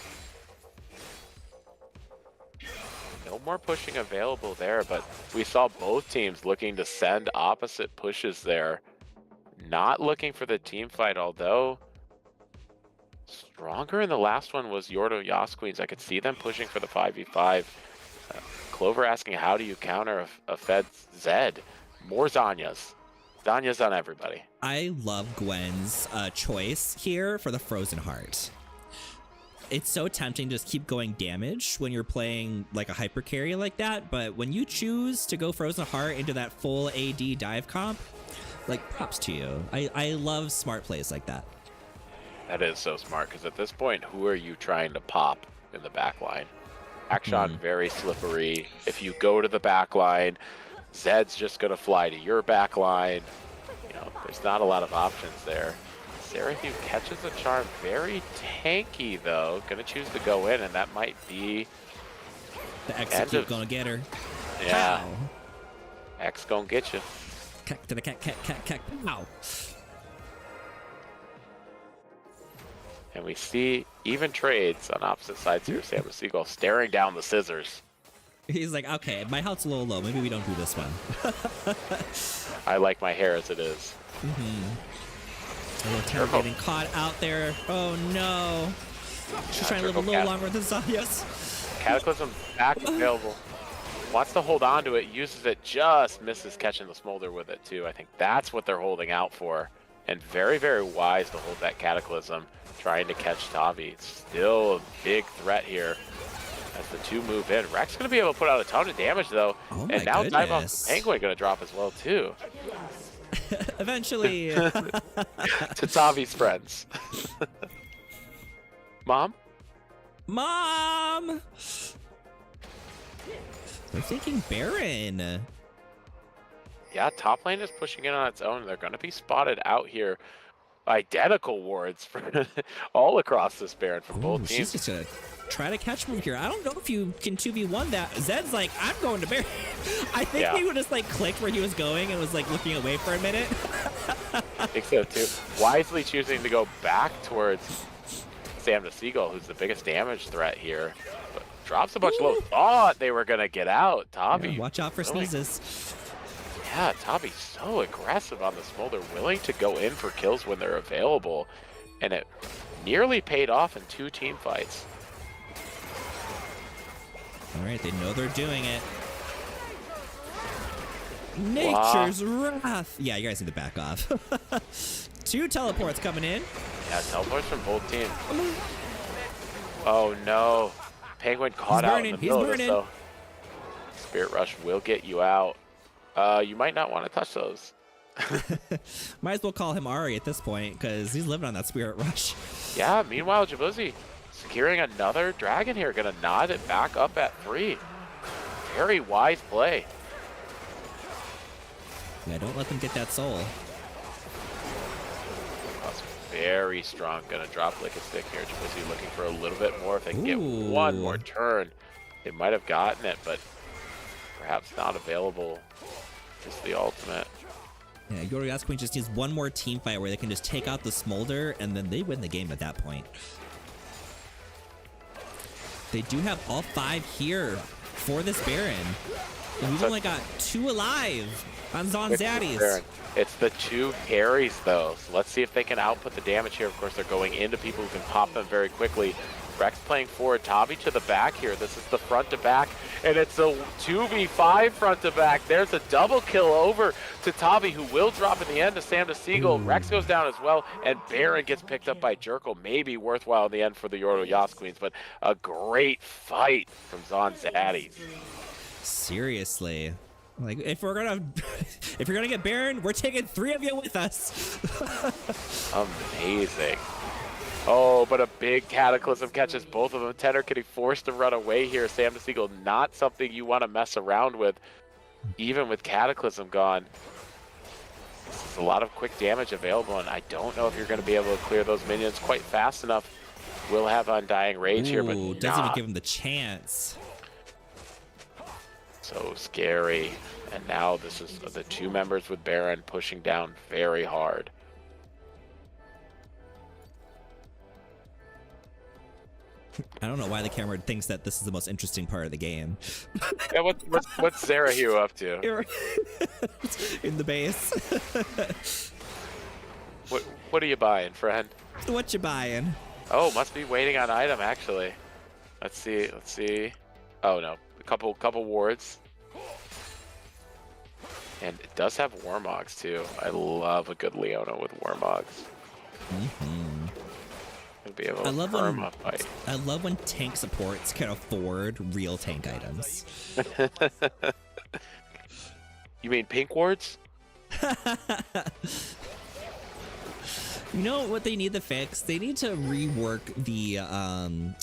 No more pushing available there, but we saw both teams looking to send opposite pushes there. Not looking for the team fight, although stronger in the last one was Yordo Yasqueens. I could see them pushing for the 5v5. Clover asking, how do you counter a fed Zed? More Zanyas. Zanyas on everybody. I love Gwen's choice here for the Frozen Heart. It's so tempting to just keep going damage when you're playing like a hyper carry like that, but when you choose to go Frozen Heart into that full AD dive comp, like, props to you. I love smart plays like that. That is so smart, because at this point, who are you trying to pop in the back line? Akshan, very slippery. If you go to the back line, Zed's just going to fly to your back line. You know, there's not a lot of options there. Seraphim catches a charm, very tanky though. Gonna choose to go in, and that might be the execute gonna get her. Yeah. Pow. X gonna get you. Cack to the cack. Pow. And we see even trades on opposite sides here. Sam Seagull staring down the scissors. He's like, okay, my health's a little low. Maybe we don't do this one. I like my hair as it is. Terra getting caught out there. Oh no. She's trying to live a little longer than Zayas. Cataclysm back available. Wants to hold on to it, uses it, just misses catching the Smolder with it too. I think that's what they're holding out for. And very, very wise to hold that Cataclysm, trying to catch Tavi. Still a big threat here as the 2 move in. Rex going to be able to put out a ton of damage though. Oh and now Dive Penguin going to drop as well too. Eventually. To Tavi's friends. Mom? Mom! They're thinking Baron. Yeah, top lane is pushing in on its own. They're going to be spotted out here. Identical wards for all across this Baron from both teams. She's just going to try to catch him here. I don't know if you can 2v1 that. Zed's like, I'm going to Baron. I think he would just like clicked where he was going and was like looking away for a minute. I think so too. Wisely choosing to go back towards Sam the Seagull, who's the biggest damage threat here. But drops a bunch low. Thought they were going to get out. Tavi. Yeah, watch out for sneezes. Yeah, Tavi's so aggressive on the Smolder, willing to go in for kills when they're available. And it nearly paid off in 2 team fights. All right, they know they're doing it. Nature's wrath. Yeah, you guys need to back off. 2 teleports coming in. Yeah, teleports from both teams. Oh no. Penguin caught out in the middle of this though. Spirit Rush will get you out. You might not want to touch those. Might as well call him Ari at this point, because he's living on that Spirit Rush. Yeah, meanwhile, Jabuzzi securing another dragon here. Gonna nod it back up at 3. Very wise play. Yeah, don't let them get that soul. very strong. Gonna drop Lick a Stick here. Twisty looking for a little bit more. If they can get one more turn, they might have gotten it, but perhaps not available. Just the ultimate. Yeah, Yori's Queen just needs one more team fight where they can just take out the Smolder, and then they win the game at that point. They do have all 5 here for this Baron. And we've only got 2 alive on Zonzaddies. It's the 2 carries, though. So let's see if they can output the damage here. Of course, they're going into people who can pop them very quickly. Rex playing forward, Tavi to the back here. This is the front to back, and it's a 2v5 front to back. There's a double kill over to Tavi, who will drop in the end to Sam the Seagull. Rex goes down as well, and Baron gets picked up by Jerkle. Maybe worthwhile in the end for the Yordle Yas Queens, but a great fight from Zonzaddies. Seriously. Like, if you're gonna get Baron, we're taking 3 of you with us. Amazing. Oh, but a big Cataclysm catches both of them. Tenor getting forced to run away here. Sam the Seagull, not something you want to mess around with, even with Cataclysm gone. This is a lot of quick damage available, and I don't know if you're going to be able to clear those minions quite fast enough. We'll have Undying Rage here, but doesn't even give him the chance. So scary. And now this is the 2 members with Baron pushing down very hard. I don't know why the camera thinks that this is the most interesting part of the game. Yeah, what's Zerahu up to? In the base. What are you buying, friend? What you buying? Oh, must be waiting on item, actually. Let's see. Oh, no. A couple wards. And it does have Warmogs, too. I love a good Leona with Warmogs. Be able to fight. I love when tank supports can afford real tank items. You mean pink wards? You know what they need to fix? They need to rework the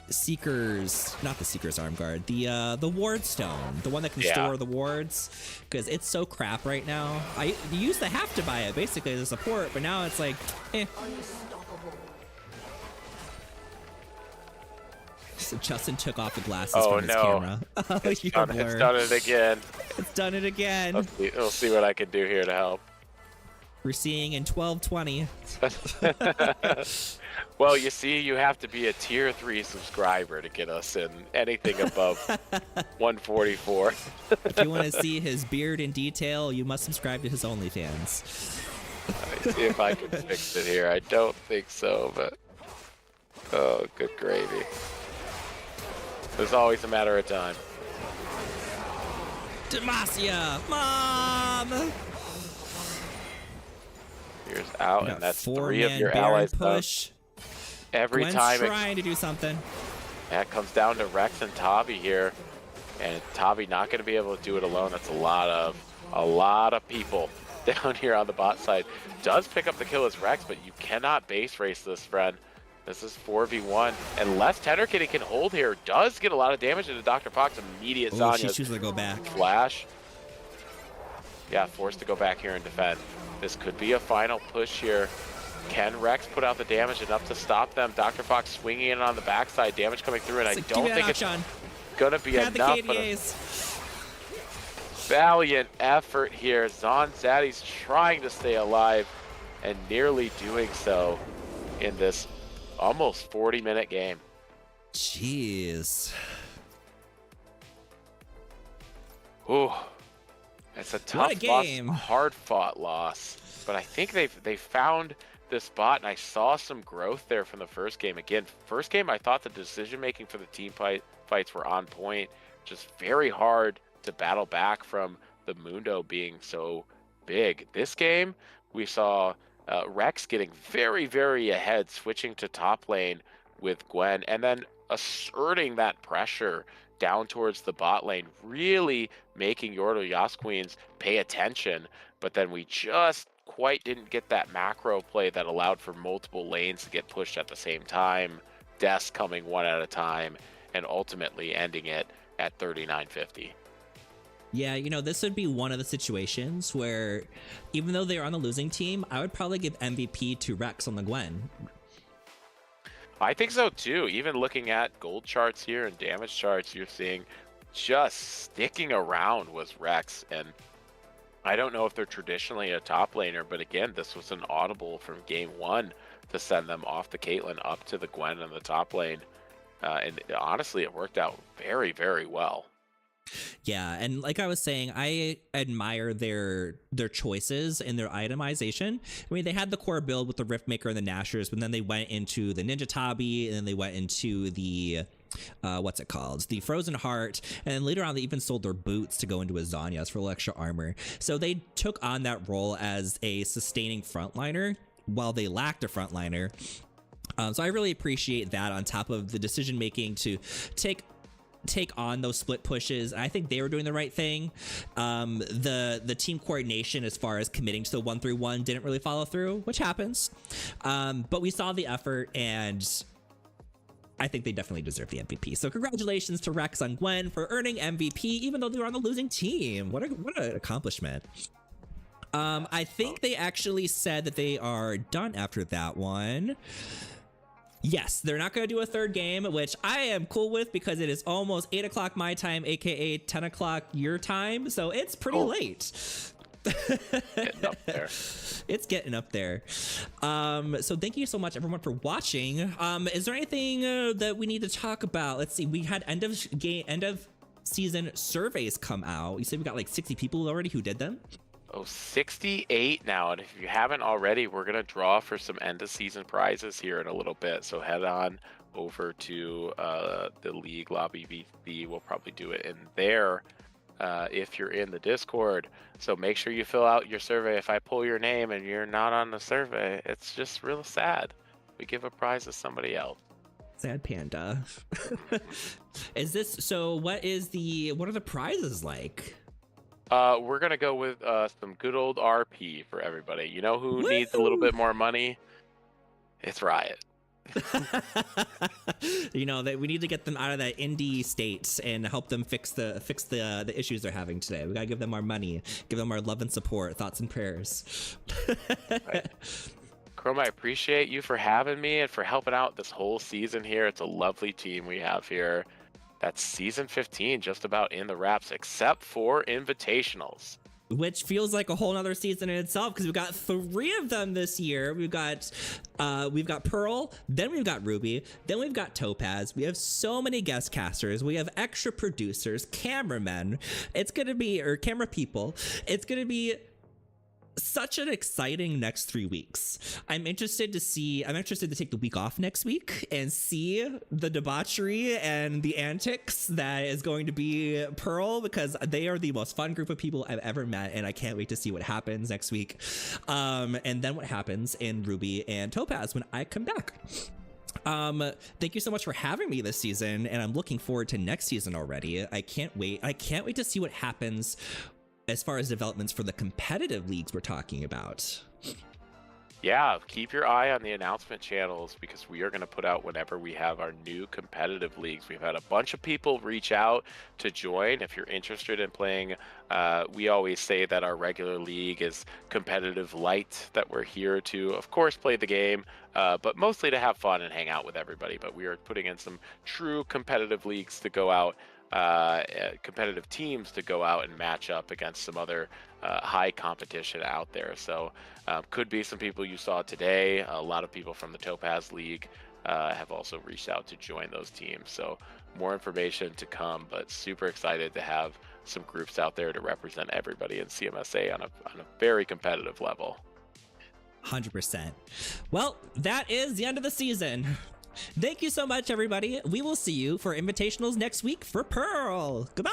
Seeker's, not the Seeker's Arm Guard, the Ward Stone, the one that can store the wards, because it's so crap right now. You used to have to buy it basically as a support, but now it's like, eh. So Justin took off the glasses from his camera. It's done it again. It's done it again. We'll see what I can do here to help. We're seeing in 1220. Well, you see, you have to be a tier 3 subscriber to get us in anything above 144. If you want to see his beard in detail, you must subscribe to his OnlyFans. Let me see if I can fix it here. I don't think so, but oh, good gravy. It's always a matter of time. Demacia, Mom! Here's out, and that's 3 of your Baron allies push. done. Every Gwen's time trying to do something. That comes down to Rex and Tavi here, and Tavi not going to be able to do it alone. That's a lot of people down here on the bot side. Does pick up the kill as Rex, but you cannot base race this, friend. This is 4v1. Unless Tenor Kitty can hold here, does get a lot of damage into Dr. Fox. Immediate Zanya. She's choosing to go back. Flash. Yeah, forced to go back here and defend. This could be a final push here. Can Rex put out the damage enough to stop them? Dr. Fox swinging in on the backside, damage coming through, and I don't think it's going to be enough. But a valiant effort here. Zonzaddies trying to stay alive and nearly doing so in this almost 40-minute game. Jeez. Ooh. It's a tough game. Loss, hard-fought loss. But I think they found this spot, and I saw some growth there from the first game. Again, first game, I thought the decision-making for the team fights were on point. Just very hard to battle back from the Mundo being so big. This game, we saw Rex getting very, very ahead, switching to top lane with Gwen, and then asserting that pressure down towards the bot lane, really making Yordle Yas Queens pay attention. But then we just quite didn't get that macro play that allowed for multiple lanes to get pushed at the same time, deaths coming one at a time, and ultimately ending it at 3950. Yeah, this would be one of the situations where, even though they're on the losing team, I would probably give MVP to Rex on the Gwen. I think so too. Even looking at gold charts here and damage charts, you're seeing just sticking around was Rex. And I don't know if they're traditionally a top laner, but again, this was an audible from game one to send them off the Caitlyn up to the Gwen in the top lane. And honestly, it worked out very, very well. Yeah, and like I was saying, I admire their choices and their itemization. I mean, they had the core build with the Riftmaker and the Nashers, but then they went into the Ninja Tabi, and then they went into the what's it called? The Frozen Heart, and then later on they even sold their boots to go into a Zhonya's for a little extra armor. So they took on that role as a sustaining frontliner while they lacked a frontliner. So I really appreciate that, on top of the decision making to take on those split pushes. I think they were doing the right thing. The team coordination as far as committing to the 1-3-1 didn't really follow through, which happens. But we saw the effort, and I think they definitely deserve the MVP. So congratulations to Rex on Gwen for earning MVP, even though they were on the losing team. What an accomplishment. I think they actually said that they are done after that one. Yes, they're not going to do a third game, which I am cool with because it is almost 8 o'clock my time, aka 10 o'clock your time. So it's pretty late. Getting up there. It's getting up there. So thank you so much, everyone, for watching. Is there anything that we need to talk about? Let's see. We had end of season surveys come out. You said we got like 60 people already who did them. 68 now, and if you haven't already, we're gonna draw for some end of season prizes here in a little bit, so head on over to the league lobby VC. We'll probably do it in there if you're in the Discord, so make sure you fill out your survey. If I pull your name and you're not on the survey, it's just real sad. We give a prize to somebody else. Sad panda. Is this so? What are the prizes like? We're gonna go with some good old RP for everybody. You know who needs a little bit more money? It's Riot. That we need to get them out of that indie state and help them fix the issues they're having today. We gotta give them our money, give them our love and support, thoughts and prayers. Right. Chrome, I appreciate you for having me and for helping out this whole season here. It's a lovely team we have here. That's season 15 just about in the wraps, except for invitationals. Which feels like a whole nother season in itself, because we've got 3 of them this year. We've got Pearl, then we've got Ruby, then we've got Topaz. We have so many guest casters. We have extra producers, cameramen. Camera people. It's gonna be such an exciting next 3 weeks. I'm interested to take the week off next week and see the debauchery and the antics that is going to be Pearl, because they are the most fun group of people I've ever met, and I can't wait to see what happens next week. And then what happens in Ruby and Topaz when I come back. Thank you so much for having me this season, and I'm looking forward to next season already. I can't wait to see what happens as far as developments for the competitive leagues we're talking about. Yeah, keep your eye on the announcement channels, because we are going to put out whenever we have our new competitive leagues. We've had a bunch of people reach out to join. If you're interested in playing, we always say that our regular league is competitive light, that we're here to, of course, play the game, but mostly to have fun and hang out with everybody. But we are putting in some true competitive leagues to go out, competitive teams to go out and match up against some other high competition out there. So could be some people you saw today. A lot of people from the Topaz League have also reached out to join those teams. So more information to come, but super excited to have some groups out there to represent everybody in CMSA on a very competitive level. 100%. Well, that is the end of the season. Thank you so much, everybody. We will see you for invitationals next week for Pearl. Goodbye.